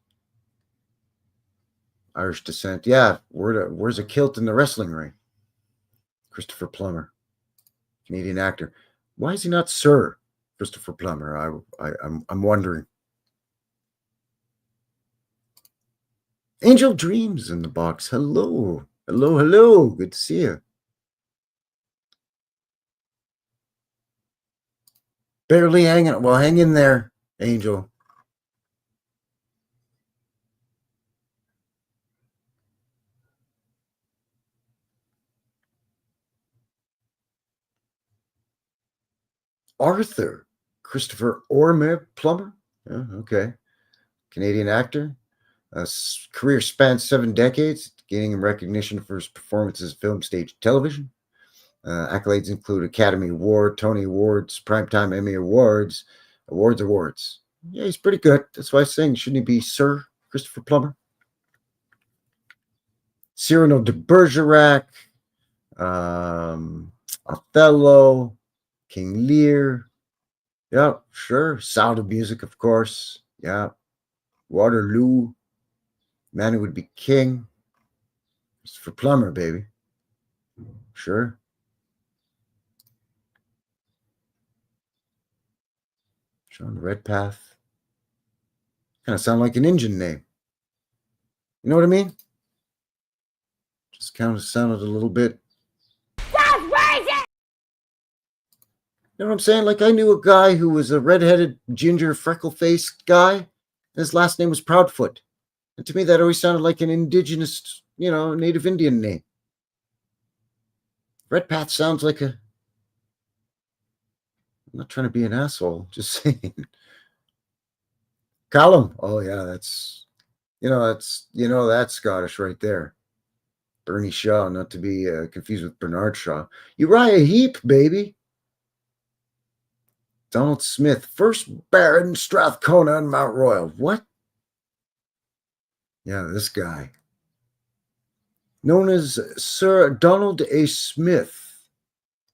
Irish descent. Yeah, wears a kilt in the wrestling ring. Christopher Plummer, Canadian actor. Why is he not Sir Christopher Plummer? I'm wondering. Angel Dreams in the box. Hello. Good to see you. Barely hanging. Well, hang in there, Angel. Arthur Christopher Ormer Plummer. Okay. Canadian actor. Career spans 7 decades, gaining recognition for his performances in film, stage, television. Accolades include Academy Award, Tony Awards, Primetime Emmy Awards, awards. Yeah, he's pretty good. That's why I'm saying, shouldn't he be Sir Christopher Plummer? Cyrano de Bergerac, Othello, King Lear. Yeah, sure. Sound of Music, of course. Yeah. Waterloo. Man Who Would Be King. Christopher Plummer, baby. Sure. Sean Redpath. Kind of sound like an Indian name. You know what I mean? Just kind of sounded a little bit. You know what I'm saying? Like, I knew a guy who was a redheaded, ginger, freckle-faced guy, and his last name was Proudfoot. And to me, that always sounded like an indigenous, native Indian name. Redpath sounds like a... I'm not trying to be an asshole, just saying. Callum. Oh, yeah, that's Scottish right there. Bernie Shaw, not to be confused with Bernard Shaw. Uriah Heep, baby. Donald Smith, 1st Baron Strathcona and Mount Royal. What? Yeah, this guy. known as Sir Donald A. Smith,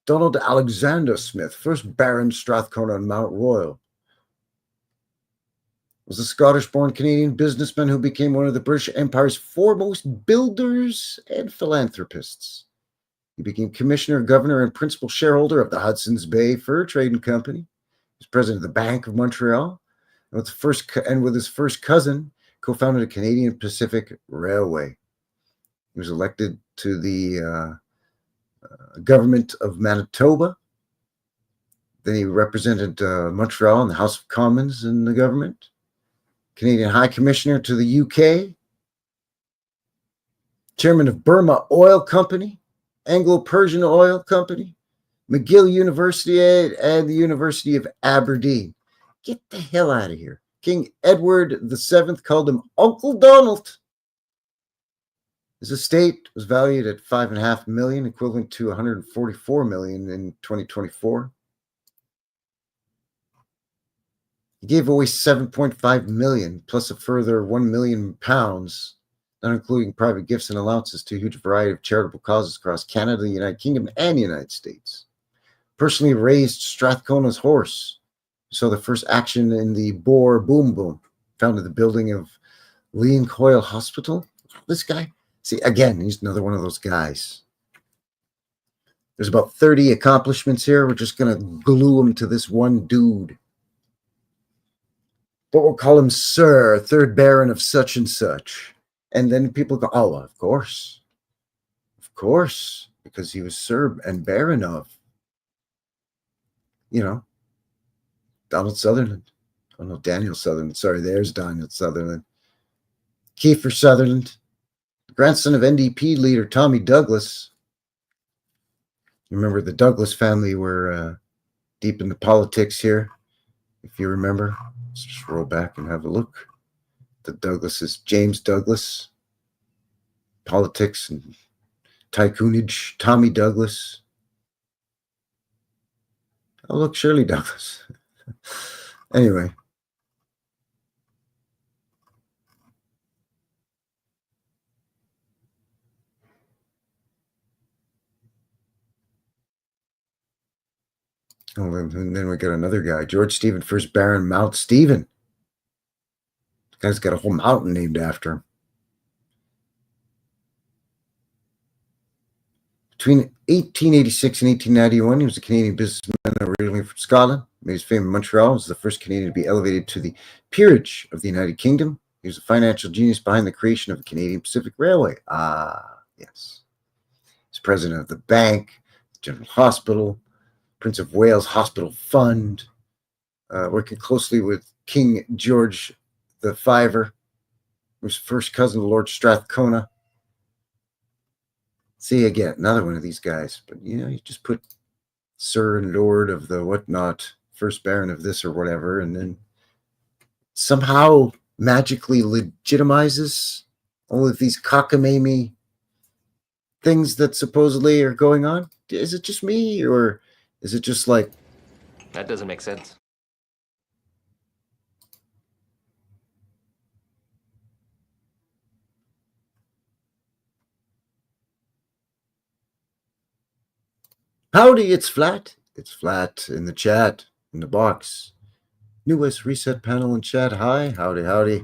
Donald Alexander Smith, first Baron Strathcona and Mount Royal, was a Scottish-born Canadian businessman who became one of the British Empire's foremost builders and philanthropists. He became commissioner, governor, and principal shareholder of the Hudson's Bay Fur Trading Company. He was president of the Bank of Montreal, and with his first cousin, co-founded the Canadian Pacific Railway. He was elected to the government of Manitoba. Then he represented Montreal in the House of Commons in the government. Canadian High Commissioner to the UK. Chairman of Burma Oil Company, Anglo-Persian Oil Company, McGill University, and the University of Aberdeen. Get the hell out of here. King Edward VII called him Uncle Donald. His estate was valued at $5.5 million, equivalent to $144 million in 2024. He gave away $7.5 million, plus a further £1 million, not including private gifts and allowances, to a huge variety of charitable causes across Canada, the United Kingdom, and the United States. Personally raised Strathcona's horse. Saw the first action in the Boer Boom Boom. Founded the building of Lean Coyle Hospital. This guy, see, again, he's another one of those guys. There's about 30 accomplishments here. We're just going to glue them to this one dude. But we'll call him Sir, third Baron of such and such. And then people go, oh, of course, because he was Sir and Baron of, Donald Sutherland. Oh, no, Daniel Sutherland. Sorry, there's Daniel Sutherland. Kiefer Sutherland, grandson of NDP leader Tommy Douglas. Remember, the Douglas family were deep into politics here, if you remember. Let's just roll back and have a look. The Douglases, James Douglas, politics and tycoonage, Tommy Douglas. Oh, look, Shirley Douglas. Anyway. Oh, and then we got another guy, George Stephen, first Baron Mount Stephen. The guy's got a whole mountain named after him. Between 1886 and 1891, he was a Canadian businessman originally from Scotland. Made his fame in Montreal. He was the first Canadian to be elevated to the peerage of the United Kingdom. He was a financial genius behind the creation of the Canadian Pacific Railway. Ah, yes. He's president of the Bank, General Hospital, Prince of Wales Hospital Fund, working closely with King George the Fiver, who was first cousin of Lord Strathcona. See, again, another one of these guys. But, you just put Sir and Lord of the whatnot, first Baron of this or whatever, and then somehow magically legitimizes all of these cockamamie things that supposedly are going on. Is it just me, or is it just like... That doesn't make sense. Howdy, it's flat. It's flat in the chat, in the box. New West Reset panel and chat. Hi, howdy, howdy.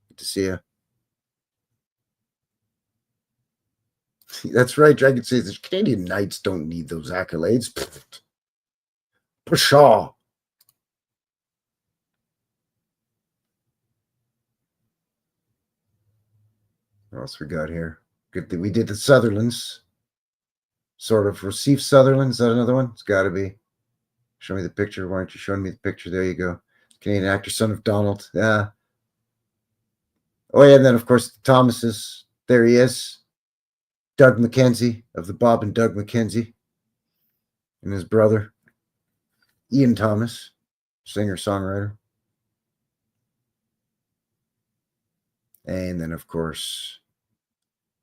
Good to see you. That's right, Dragon says the Canadian Knights don't need those accolades. Pshaw. What else we got here? Good that we did the Sutherlands. Sort of. Receive Sutherland. Is that another one? It's got to be. Show me the picture. Why aren't you showing me the picture? There you go. Canadian actor, son of Donald. Yeah. Oh, yeah. And then, of course, the Thomases. There he is. Doug McKenzie of the Bob and Doug McKenzie. And his brother, Ian Thomas, singer-songwriter. And then, of course,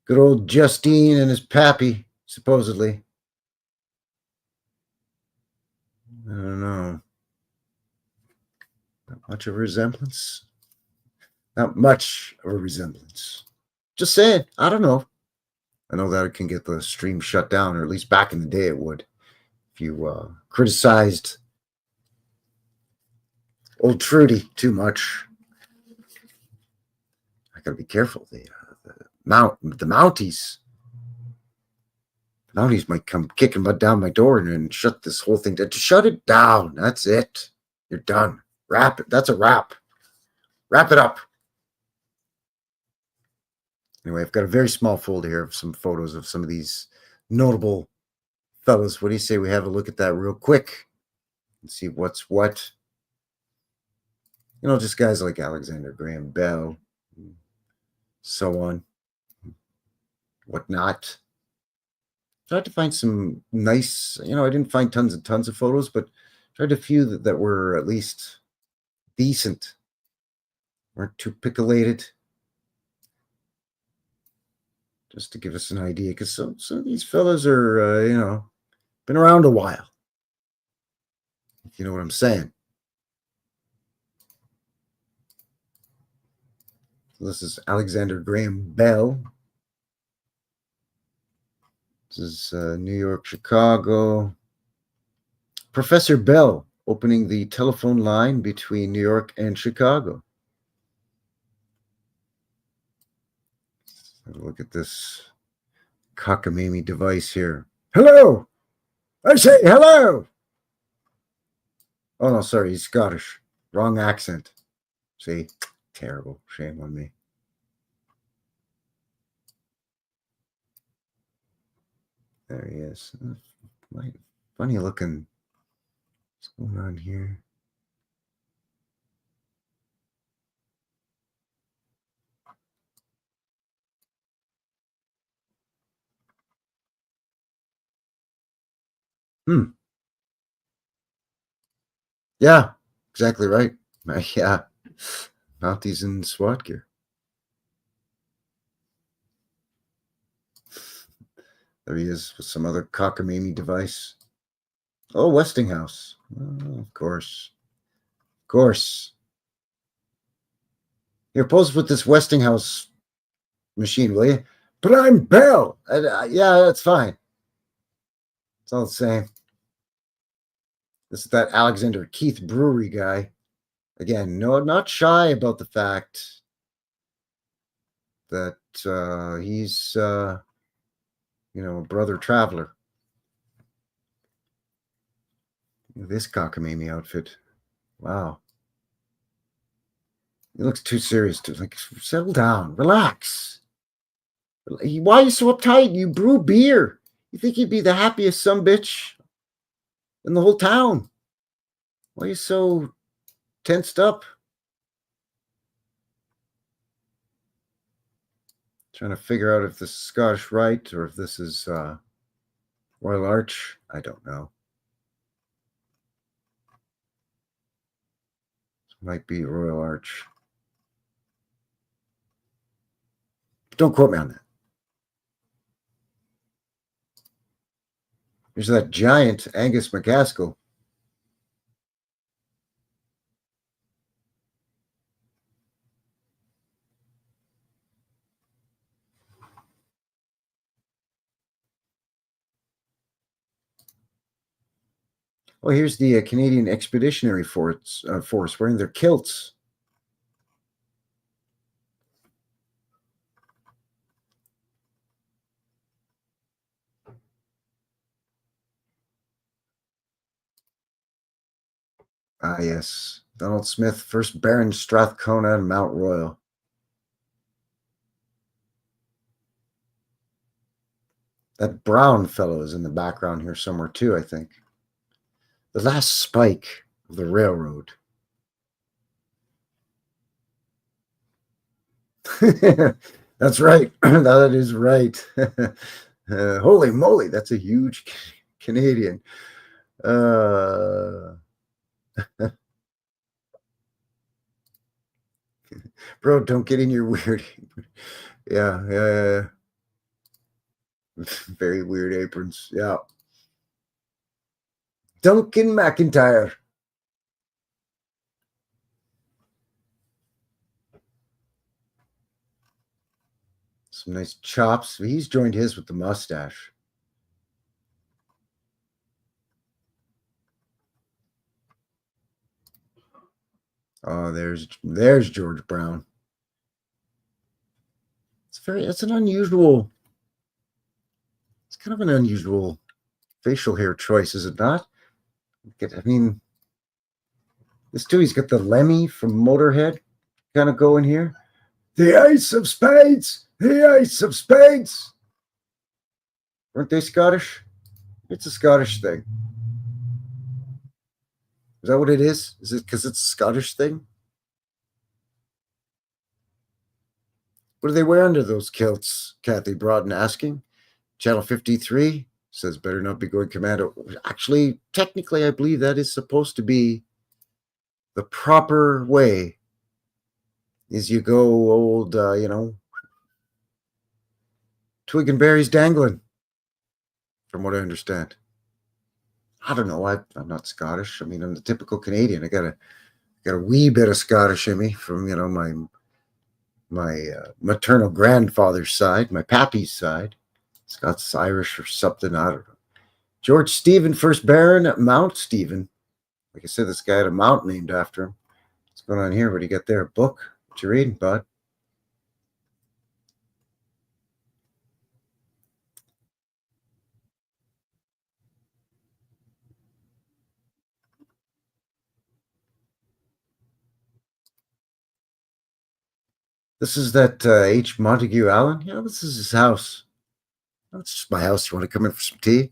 good old Justine and his pappy, supposedly. I don't know. Not much of a resemblance. Not much of a resemblance. Just saying. I don't know. I know that it can get the stream shut down, or at least back in the day it would. If you criticized old Trudy too much. I gotta be careful. The Mounties. The Mounties might come kicking down my door and shut this whole thing down. Shut it down. That's it. You're done. Wrap it. That's a wrap. Wrap it up. Anyway, I've got a very small folder here of some photos of some of these notable fellas. What do you say we have a look at that real quick and see what's what? You know, just guys like Alexander Graham Bell, so on, whatnot. Tried to find some nice, I didn't find tons and tons of photos, but tried a few that were at least decent, weren't too pickulated. Just to give us an idea, because some of these fellas are, been around a while. If you know what I'm saying. This is Alexander Graham Bell. This is New York, Chicago. Professor Bell opening the telephone line between New York and Chicago. Have a look at this cockamamie device here. Hello! I say hello! Oh, no, sorry, he's Scottish. Wrong accent. See? Terrible. Shame on me. There he is. Funny looking. What's going on here? Yeah, exactly right. Yeah. Mounties in SWAT gear. There he is with some other cockamamie device. Oh, Westinghouse. Oh, of course. Of course. Here, pose with this Westinghouse machine, will you? But I'm Bell. Yeah, that's fine. It's all the same. This is that Alexander Keith Brewery guy. Again, no, not shy about the fact that he's, a brother traveler. This cockamamie outfit. Wow. He looks too serious. Like, settle down. Relax. Why are you so uptight? You brew beer. You think you'd be the happiest sumbitch in the whole town. Why are you so tensed up? Trying to figure out if this is Scottish Rite or if this is Royal Arch. I don't know. This might be Royal Arch. Don't quote me on that. There's that giant Angus McCaskill. Oh, here's the Canadian Expeditionary Force wearing their kilts. Ah, yes. Donald Smith, first Baron Strathcona and Mount Royal. That brown fellow is in the background here somewhere too, I think. The last spike of the railroad. That's right. That is right. Holy moly, that's a huge Canadian. Bro, don't get in your weird. Yeah. Very weird aprons. Yeah. Duncan McIntyre. Some nice chops. He's joined his with the mustache. Oh, there's George Brown. It's an unusual. It's kind of an unusual facial hair choice, is it not? I mean, this dude, he's got the Lemmy from Motorhead kind of going here. The Ace of Spades! The Ace of Spades! Weren't they Scottish? It's a Scottish thing. Is that what it is? Is it because it's a Scottish thing? What do they wear under those kilts? Kathy Broughton asking. Channel 53 says better not be going commando. Actually, technically, I believe that is supposed to be the proper way. Is you go old, twig and berries dangling, from what I understand. I don't know. I'm not Scottish. I mean, I'm the typical Canadian. I got a wee bit of Scottish in me from my maternal grandfather's side, my pappy's side. Scots Irish or something. I don't know. George Stephen, first Baron, Mount Stephen. Like I said, this guy had a mount named after him. What's going on here? What do you got there? A book? What you reading, bud? This is that H. Montague Allen. Yeah, this is his house. That's just my house. You want to come in for some tea?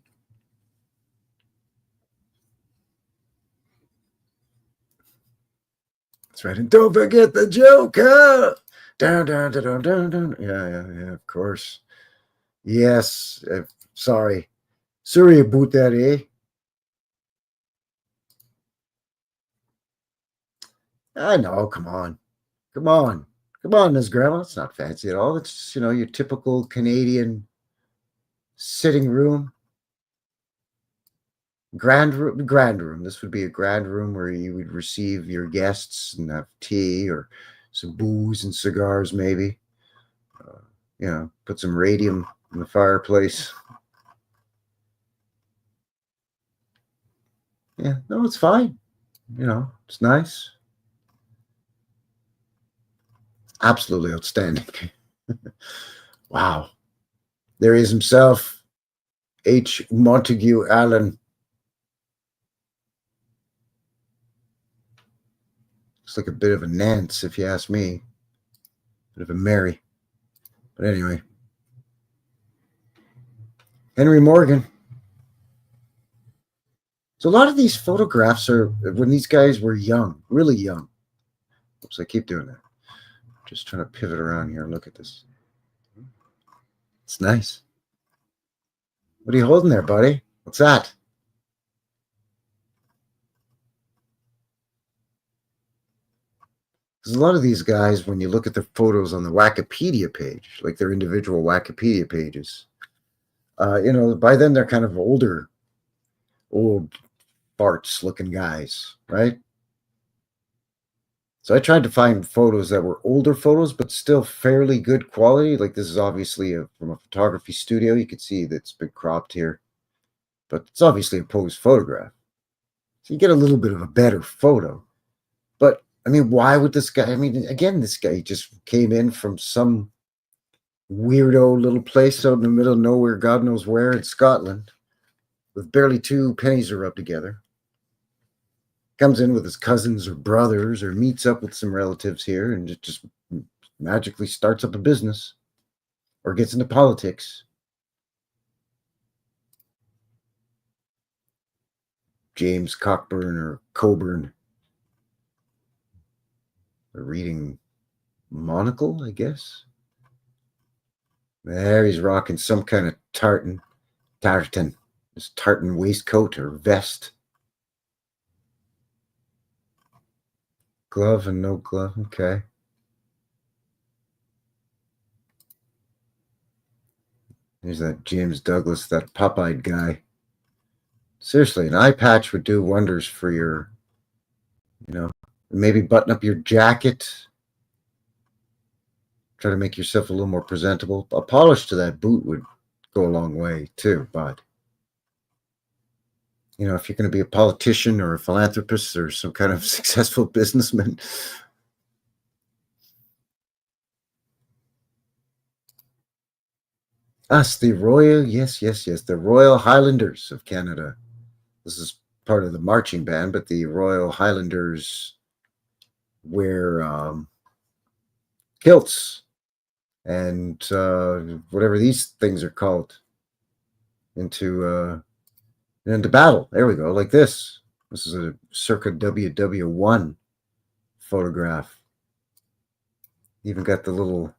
That's right. And don't forget the Joker. Down, down, down, down, down. Yeah, of course. Yes. Sorry about that, eh? I know. Come on, Miss Grandma. It's not fancy at all. It's just, your typical Canadian sitting room. Grand room. This would be a grand room where you would receive your guests and have tea or some booze and cigars, maybe. Put some radium in the fireplace. Yeah, no, it's fine. It's nice. Absolutely outstanding. Wow. There he is himself, H. Montague Allen. Looks like a bit of a Nance, if you ask me. Bit of a Mary. But anyway. Henry Morgan. So a lot of these photographs are when these guys were young, really young. Oops, I keep doing that. Just trying to pivot around here. Look at this. It's nice. What are you holding there, buddy? What's that? Because a lot of these guys, when you look at their photos on the Wikipedia page, like their individual Wikipedia pages, by then they're kind of old farts looking guys, right? So I tried to find photos that were older photos, but still fairly good quality. Like this is obviously from a photography studio. You can see that's been cropped here, but it's obviously a posed photograph. So you get a little bit of a better photo. But I mean, why would this guy? I mean, again, this guy just came in from some weirdo little place out in the middle of nowhere, God knows where, in Scotland, with barely 2 pennies to rub together. Comes in with his cousins or brothers or meets up with some relatives here and just magically starts up a business or gets into politics. James Cockburn or Coburn. They're reading Monocle, I guess. There he's rocking some kind of tartan. This tartan waistcoat or vest. Glove and no glove. Okay. There's that James Douglas, that pop-eyed guy. Seriously, an eye patch would do wonders for your, maybe button up your jacket. try to make yourself a little more presentable. A polish to that boot would go a long way too, but you know, if you're going to be a politician or a philanthropist or some kind of successful businessman. Us, the Royal, yes, the Royal Highlanders of Canada. This is part of the marching band, but the Royal Highlanders wear kilts and whatever these things are called into battle. There we go, like this. This is a circa WW1 photograph. Even got the little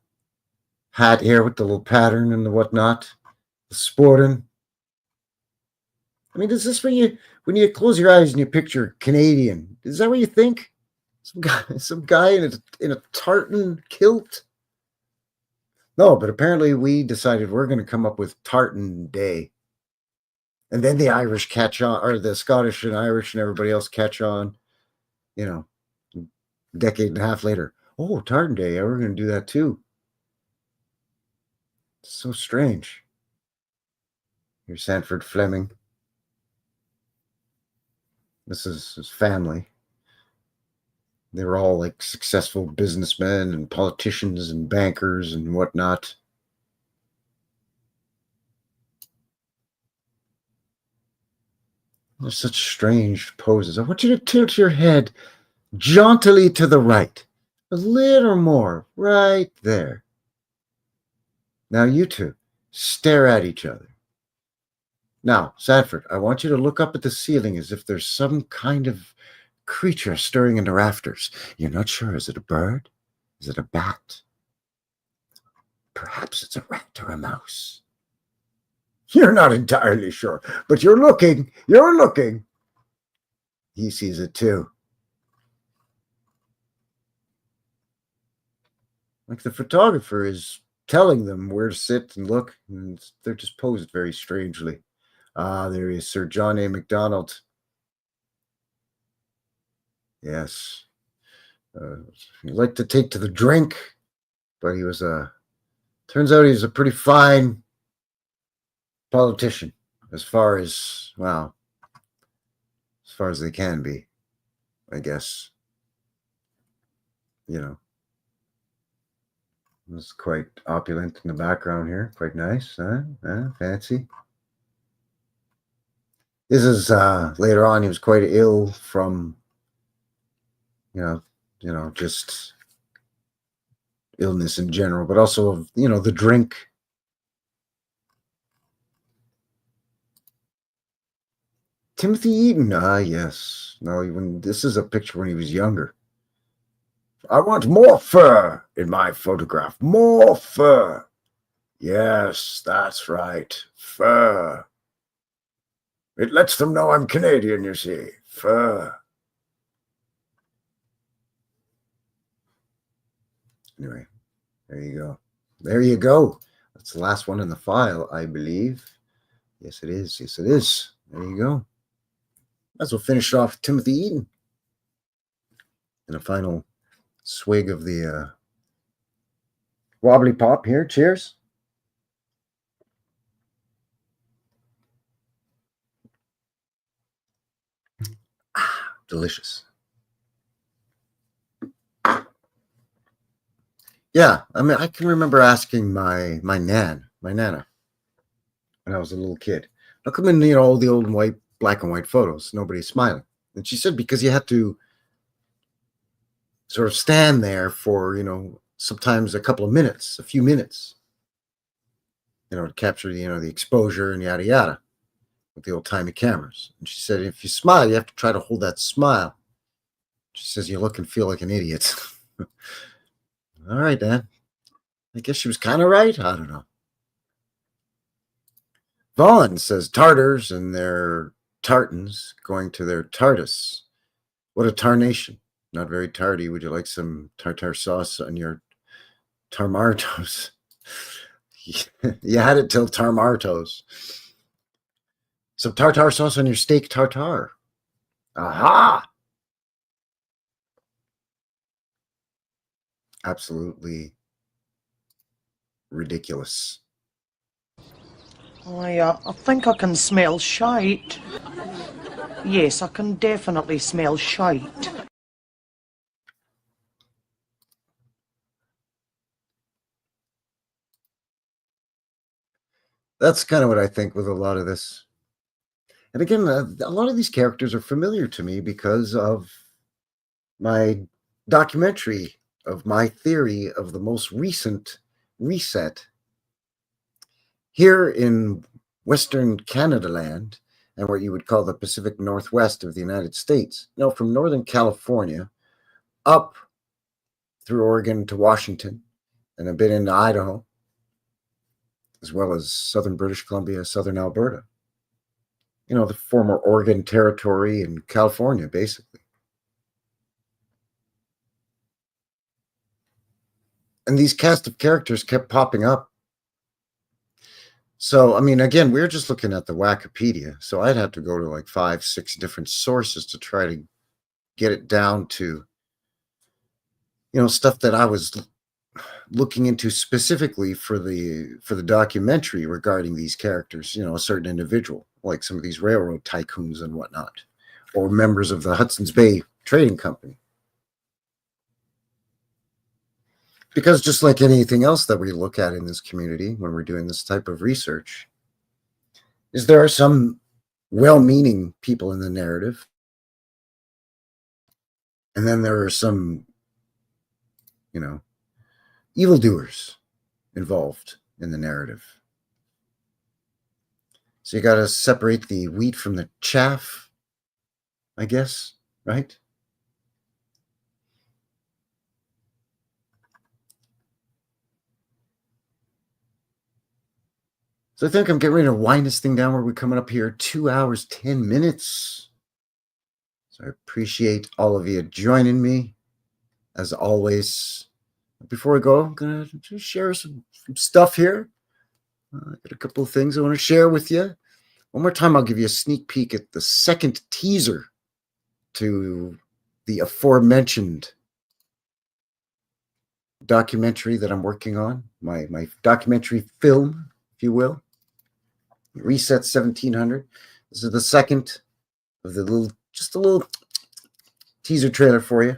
hat here with the little pattern and the whatnot. The sporting. I mean, is this when you close your eyes and you picture Canadian? Is that what you think? Some guy in a tartan kilt? No, but apparently we decided we're going to come up with Tartan Day. And then the Irish catch on, or the Scottish and Irish and everybody else catch on, you know, a decade and a half later. Oh, Tartan Day. Yeah, we're going to do that too. It's so strange. Here's Sanford Fleming. This is his family. They were all like successful businessmen and politicians and bankers and whatnot. They're such strange poses. I want you to tilt your head jauntily to the right. A little more. Right there. Now you two, stare at each other. Now, Sanford, I want you to look up at the ceiling as if there's some kind of creature stirring in the rafters. You're not sure. Is it a bird? Is it a bat? Perhaps it's a rat or a mouse. You're not entirely sure, but you're looking. You're looking. He sees it too. Like the photographer is telling them where to sit and look, and they're just posed very strangely. Ah, there he is, Sir John A. Macdonald. Yes. He liked to take to the drink, but he was turns out he's a pretty fine politician as far as, well, as far as they can be, I guess. You know. It's quite opulent in the background here. Quite nice, huh? Fancy. This is later on. He was quite ill from, you know, just illness in general, but also, you know, the drink. Timothy Eaton. Ah, yes. No, this is a picture when he was younger. I want more fur in my photograph. More fur. Yes, that's right. Fur. It lets them know I'm Canadian, you see. Fur. Anyway, there you go. There you go. That's the last one in the file, I believe. Yes, it is. Yes, it is. There you go. Might as well finish off with Timothy Eaton. And a final swig of the wobbly pop here. Cheers. Ah, delicious. Yeah, I mean, I can remember asking my nana, when I was a little kid. How come in, you know, all the old and white, black and white photos, nobody's smiling? And she said because you had to sort of stand there for, you know, sometimes a couple of minutes, a few minutes, you know, to capture, you know, the exposure and yada yada with the old timey cameras. And she said if you smile, you have to try to hold that smile. She says you look and feel like an idiot. All right, Dan. I guess she was kind of right. I don't know. Vaughn says Tartars and their tartans going to their TARDIS. What a tarnation. Not very tardy. Would you like some tartar sauce on your tarmartos? You had it till tarmartos. Some tartar sauce on your steak tartare. Aha! Absolutely ridiculous. I think I can smell shite. Yes, I can definitely smell shite. That's kind of what I think with a lot of this. And again, a lot of these characters are familiar to me because of my documentary of my theory of the most recent reset here in Western Canada land and what you would call the Pacific Northwest of the United States. You know, from Northern California up through Oregon to Washington and a bit into Idaho, as well as southern British Columbia, southern Alberta. You know, the former Oregon Territory and California, basically. And these cast of characters kept popping up. So, I mean, again, we're just looking at the Wikipedia. So I'd have to go to like 5, 6 different sources to try to get it down to, you know, stuff that I was looking into specifically for the documentary regarding these characters, you know, a certain individual, like some of these railroad tycoons and whatnot, or members of the Hudson's Bay Trading Company. Because just like anything else that we look at in this community when we're doing this type of research, is there are some well-meaning people in the narrative, and then there are some, you know, evildoers involved in the narrative. So you got to separate the wheat from the chaff, I guess, right? So I think I'm getting ready to wind this thing down where we're coming up here 2 hours, 10 minutes. So I appreciate all of you joining me, as always. Before I go, I'm going to just share some stuff here. I got a couple of things I want to share with you. One more time, I'll give you a sneak peek at the second teaser to the aforementioned documentary that I'm working on, my documentary film, if you will. Reset 1700. This is the second of the just a little teaser trailer for you.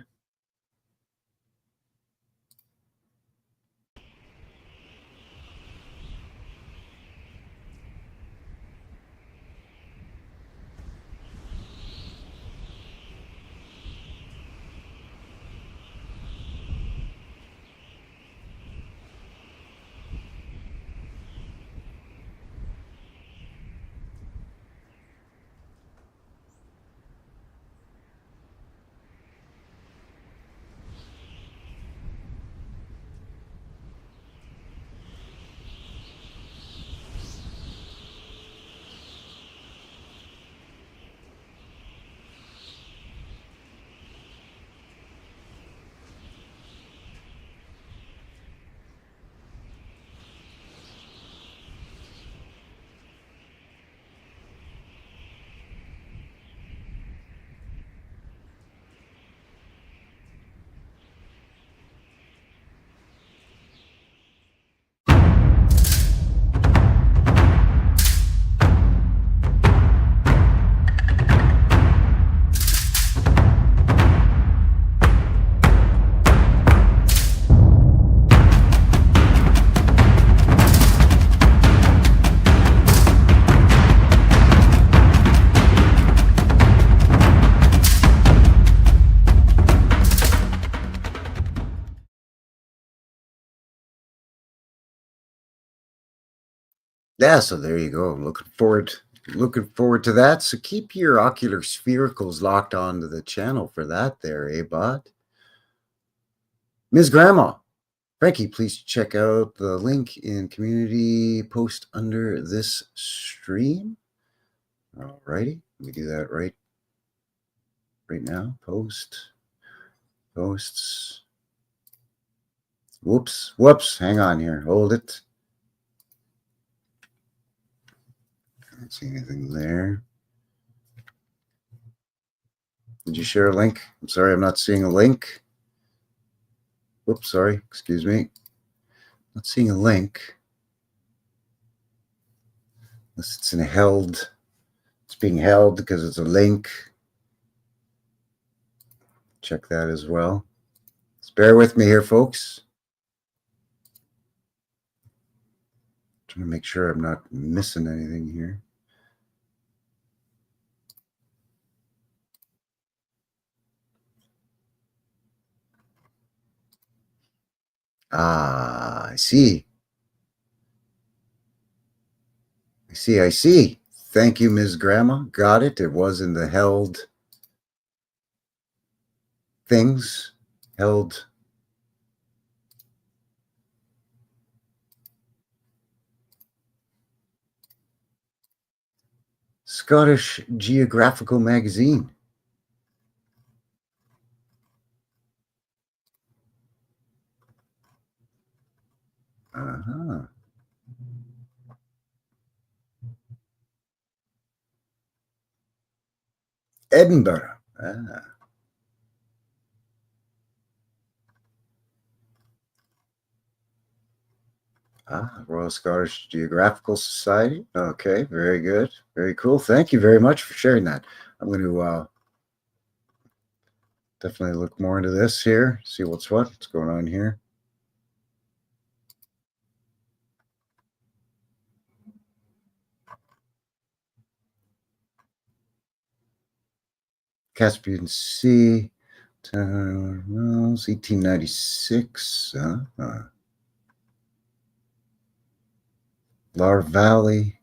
Yeah, so there you go. I'm looking forward to that. So keep your ocular sphericals locked onto the channel for that there, eh, bud? Ms. Grandma, Frankie, please check out the link in community post under this stream. Alrighty, let me do that right now. Posts. Whoops, hang on here. Hold it. Can't see anything there. Did you share a link? I'm sorry, I'm not seeing a link. Whoops, sorry, excuse me. Not seeing a link. Unless it's in a held. It's being held because it's a link. Check that as well. Just bear with me here, folks. Trying to make sure I'm not missing anything here. Ah, I see. I see. Thank you, Ms. Grandma. Got it. It was in the held things. Held. Scottish Geographical Magazine. Uh-huh. Edinburgh. Royal Scottish Geographical Society. Okay, very good. Very cool. Thank you very much for sharing that. I'm going to definitely look more into this here, see what's going on here. Caspian Sea, 1896. Lar Valley,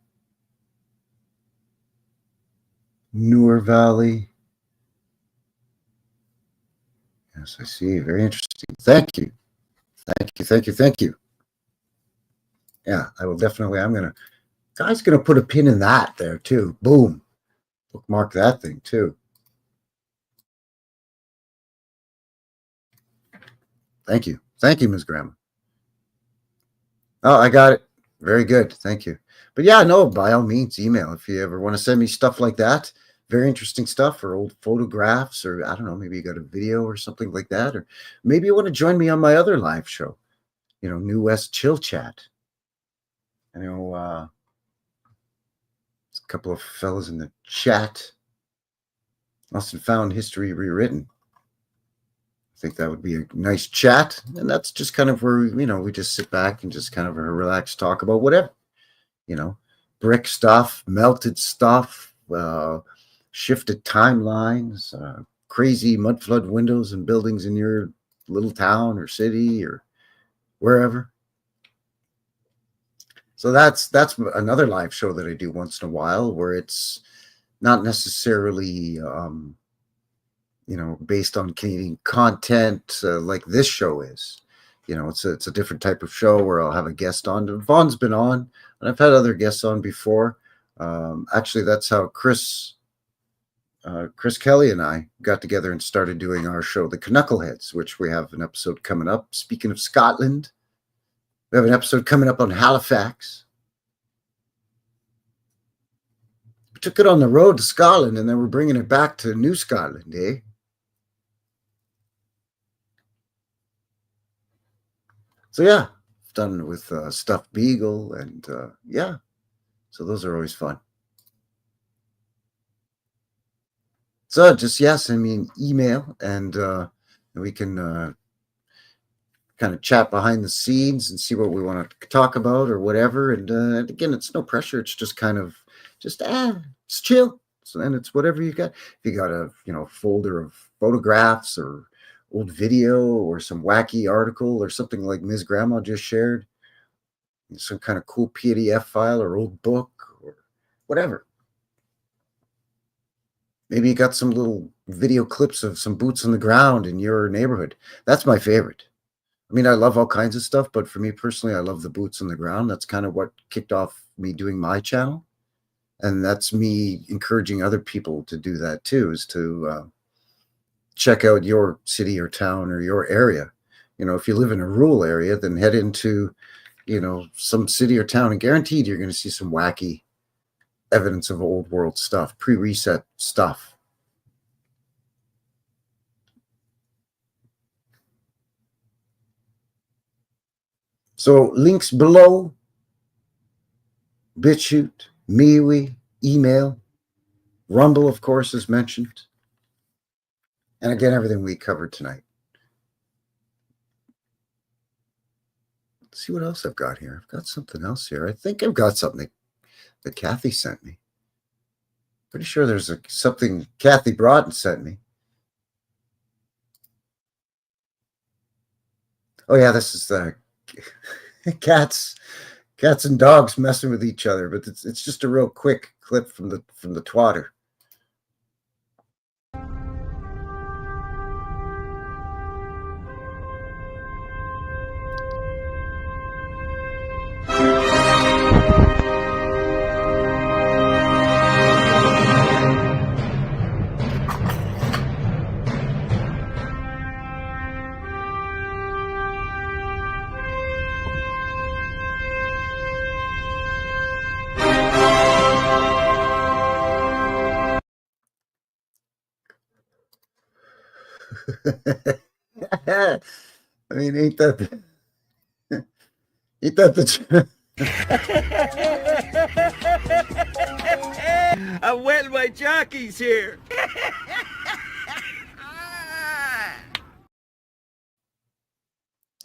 Newer Valley. Yes, I see. Very interesting. Thank you. Thank you. Yeah, I will definitely. Guy's going to put a pin in that there too. Boom. Bookmark that thing too. Thank you, Ms. Grandma. Oh, I got it. Very good. Thank you. But yeah, no, by all means, email if you ever want to send me stuff like that. Very interesting stuff, or old photographs, or I don't know, maybe you got a video or something like that, or maybe you want to join me on my other live show, New West Chill Chat. I know a couple of fellas in the chat. Lost and Found History Rewritten. I think that would be a nice chat, and that's just kind of where we just sit back and just kind of a relaxed talk about whatever, brick stuff, melted stuff, shifted timelines, crazy mud flood windows and buildings in your little town or city or wherever. So that's another live show that I do once in a while, where it's not necessarily based on Canadian content like this show is. It's a different type of show where I'll have a guest on. Vaughn's been on, and I've had other guests on before. Actually, that's how Chris Kelly and I got together and started doing our show, The Knuckleheads, which we have an episode coming up. Speaking of Scotland, we have an episode coming up on Halifax. We took it on the road to Scotland, and then we're bringing it back to New Scotland, eh? So yeah, I've done it with Stuffed Beagle, and yeah, so those are always fun. So just send me an email, and we can kind of chat behind the scenes and see what we want to talk about or whatever. And again, it's no pressure. It's just kind of it's chill. So then it's whatever you got. If you got a folder of photographs or old video or some wacky article or something like Ms. Grandma just shared, some kind of cool PDF file or old book or whatever. Maybe you got some little video clips of some boots on the ground in your neighborhood. That's my favorite. I mean, I love all kinds of stuff, but for me personally, I love the boots on the ground. That's kind of what kicked off me doing my channel. And that's me encouraging other people to do that too, is to check out your city or town or your area. If you live in a rural area, then head into, some city or town, and guaranteed you're going to see some wacky evidence of old world stuff, pre-reset stuff. So links below, BitChute, MeWe, email, Rumble, of course, is mentioned. And again, everything we covered tonight. Let's see what else I've got here. I've got something else here. I think I've got something that Kathy sent me. Pretty sure there's something Kathy Broughton sent me. Oh yeah, this is the cats and dogs messing with each other, but it's just a real quick clip from the twatter. I mean, ain't that the I wet my jockeys here.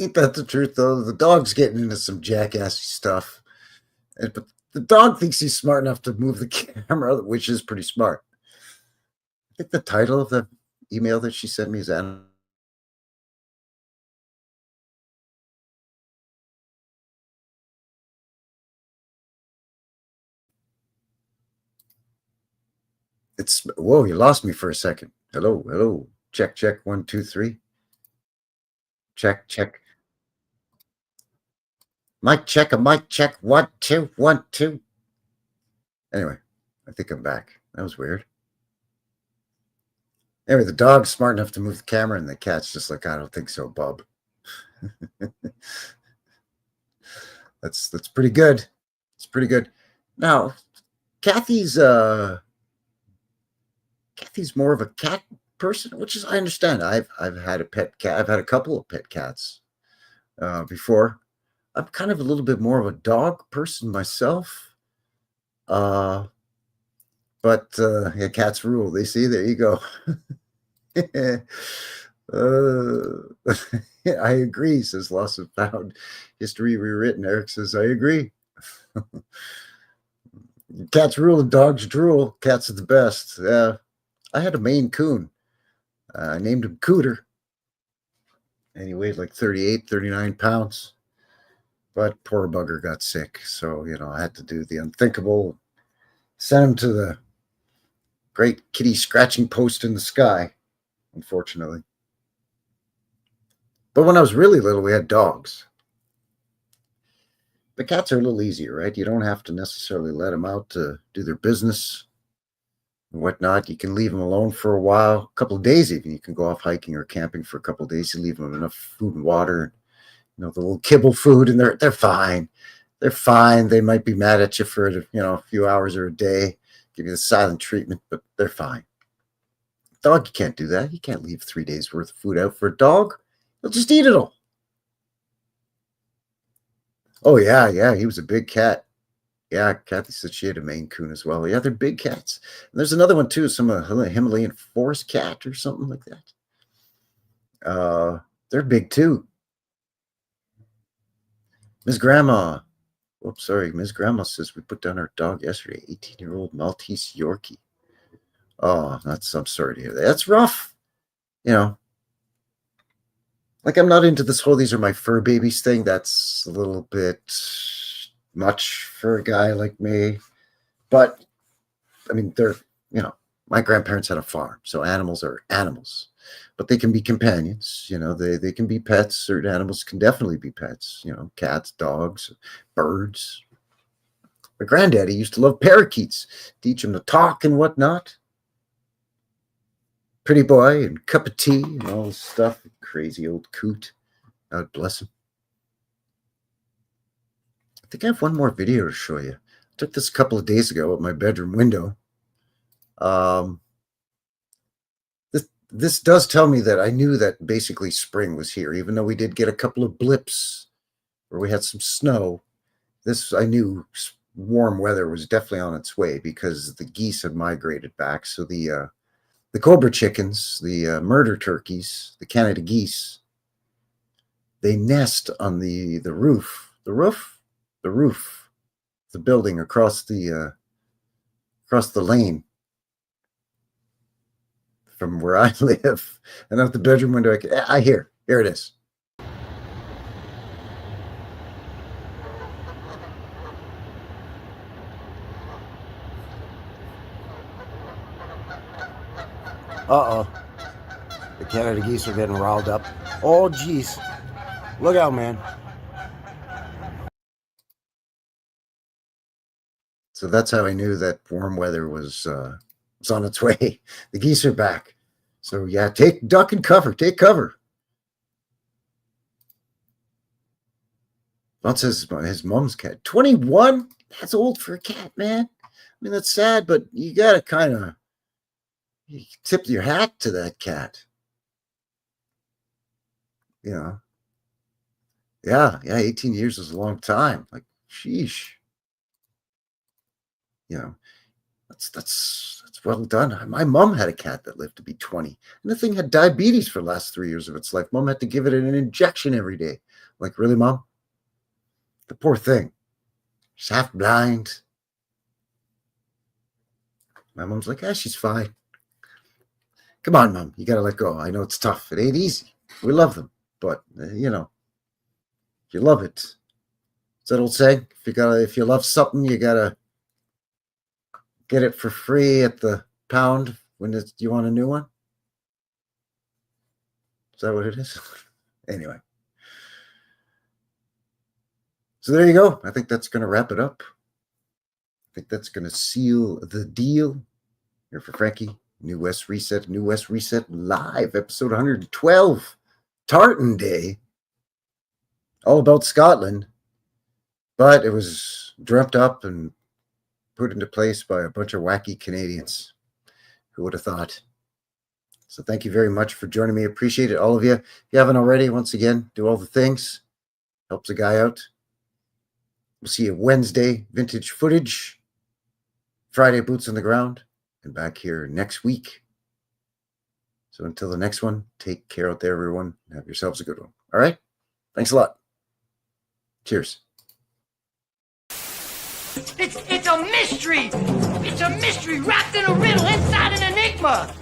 ain't that the truth though? The dog's getting into some jackassy stuff, but the dog thinks he's smart enough to move the camera, which is pretty smart. I think the title of the email that she sent me is It's whoa, you lost me for a second. Hello. Check, 1, 2, 3. Check. Mic check, a mic check. 1, 2, 1, 2. Anyway, I think I'm back. That was weird. Anyway, the dog's smart enough to move the camera, and the cat's just like, I don't think so, bub. That's pretty good. It's pretty good. Now, Kathy's more of a cat person, which is I understand. I've had a pet cat. I've had a couple of pet cats before. I'm kind of a little bit more of a dog person myself. But yeah, cats rule. They see, there you go. I agree, says Loss of Found. History rewritten. Eric says, I agree. Cats rule and dogs drool. Cats are the best. Yeah. I had a Maine Coon. I named him Cooter. And he weighed like 38, 39 pounds. But poor bugger got sick. So, I had to do the unthinkable. Sent him to the great kitty scratching post in the sky, unfortunately. But when I was really little, we had dogs. The cats are a little easier, right? You don't have to necessarily let them out to do their business and whatnot. You can leave them alone for a while, a couple of days even. You can go off hiking or camping for a couple of days. You leave them enough food and water, the little kibble food, and they're fine. They're fine. They might be mad at you for a few hours or a day, give you the silent treatment, but they're fine. Dog, you can't do that. You can't leave 3 days worth of food out for a dog. He'll just eat it all. Oh, yeah, he was a big cat. Yeah, Kathy said she had a Maine Coon as well. Yeah, they're big cats. And there's another one, too, some Himalayan forest cat or something like that. They're big, too. Ms. Grandma. Oops, sorry. Ms. Grandma says we put down our dog yesterday, 18-year-old Maltese Yorkie. Oh, I'm sorry to hear that. That's rough. Like, I'm not into this whole these are my fur babies thing. That's a little bit much for a guy like me. But, I mean, my grandparents had a farm, so animals are animals. But they can be companions, they can be pets. Certain animals can definitely be pets, cats, dogs, birds. My granddaddy used to love parakeets, teach them to talk and whatnot. Pretty boy and cup of tea and all this stuff. Crazy old coot. God bless him. I think I have one more video to show you. I took this a couple of days ago at my bedroom window. This does tell me that I knew that basically spring was here, even though we did get a couple of blips where we had some snow. This, I knew warm weather was definitely on its way because the geese had migrated back. So the cobra chickens, the murder turkeys, the Canada geese, they nest on the roof, the building across the lane from where I live. And out the bedroom window, here it is. Uh-oh. The Canada geese are getting riled up. Oh, geez. Look out, man. So that's how I knew that warm weather was on its way. The geese are back. So yeah, duck and cover. Take cover. Don says his mom's cat. 21? That's old for a cat, man. I mean, that's sad, but you got to kind of tip your hat to that cat. You know. Yeah, 18 years is a long time. Like, sheesh. You know, that's well done. My mom had a cat that lived to be 20, and the thing had diabetes for the last 3 years of its life. Mom had to give it an injection every day. Like, really, Mom? The poor thing. She's half blind. My mom's like, she's fine. Come on, Mom. You got to let go. I know it's tough. It ain't easy. We love them. But, you know, if you love it. It's that old saying, if you love something, you got to get it for free at the pound when you want a new one. Is that what it is? Anyway. So there you go. I think that's going to wrap it up. I think that's going to seal the deal. Here for Frankie. New West Reset Live, episode 112. Tartan Day. All about Scotland. But it was dreamt up and put into place by a bunch of wacky Canadians. Who would have thought? So thank you very much for joining me. Appreciate it, all of you. If you haven't already, once again, do all the things. Helps a guy out. We'll see you Wednesday, vintage footage. Friday, boots on the ground. And back here next week. So until the next one, take care out there, everyone. And have yourselves a good one. All right? Thanks a lot. Cheers. It's a mystery! It's a mystery wrapped in a riddle inside an enigma!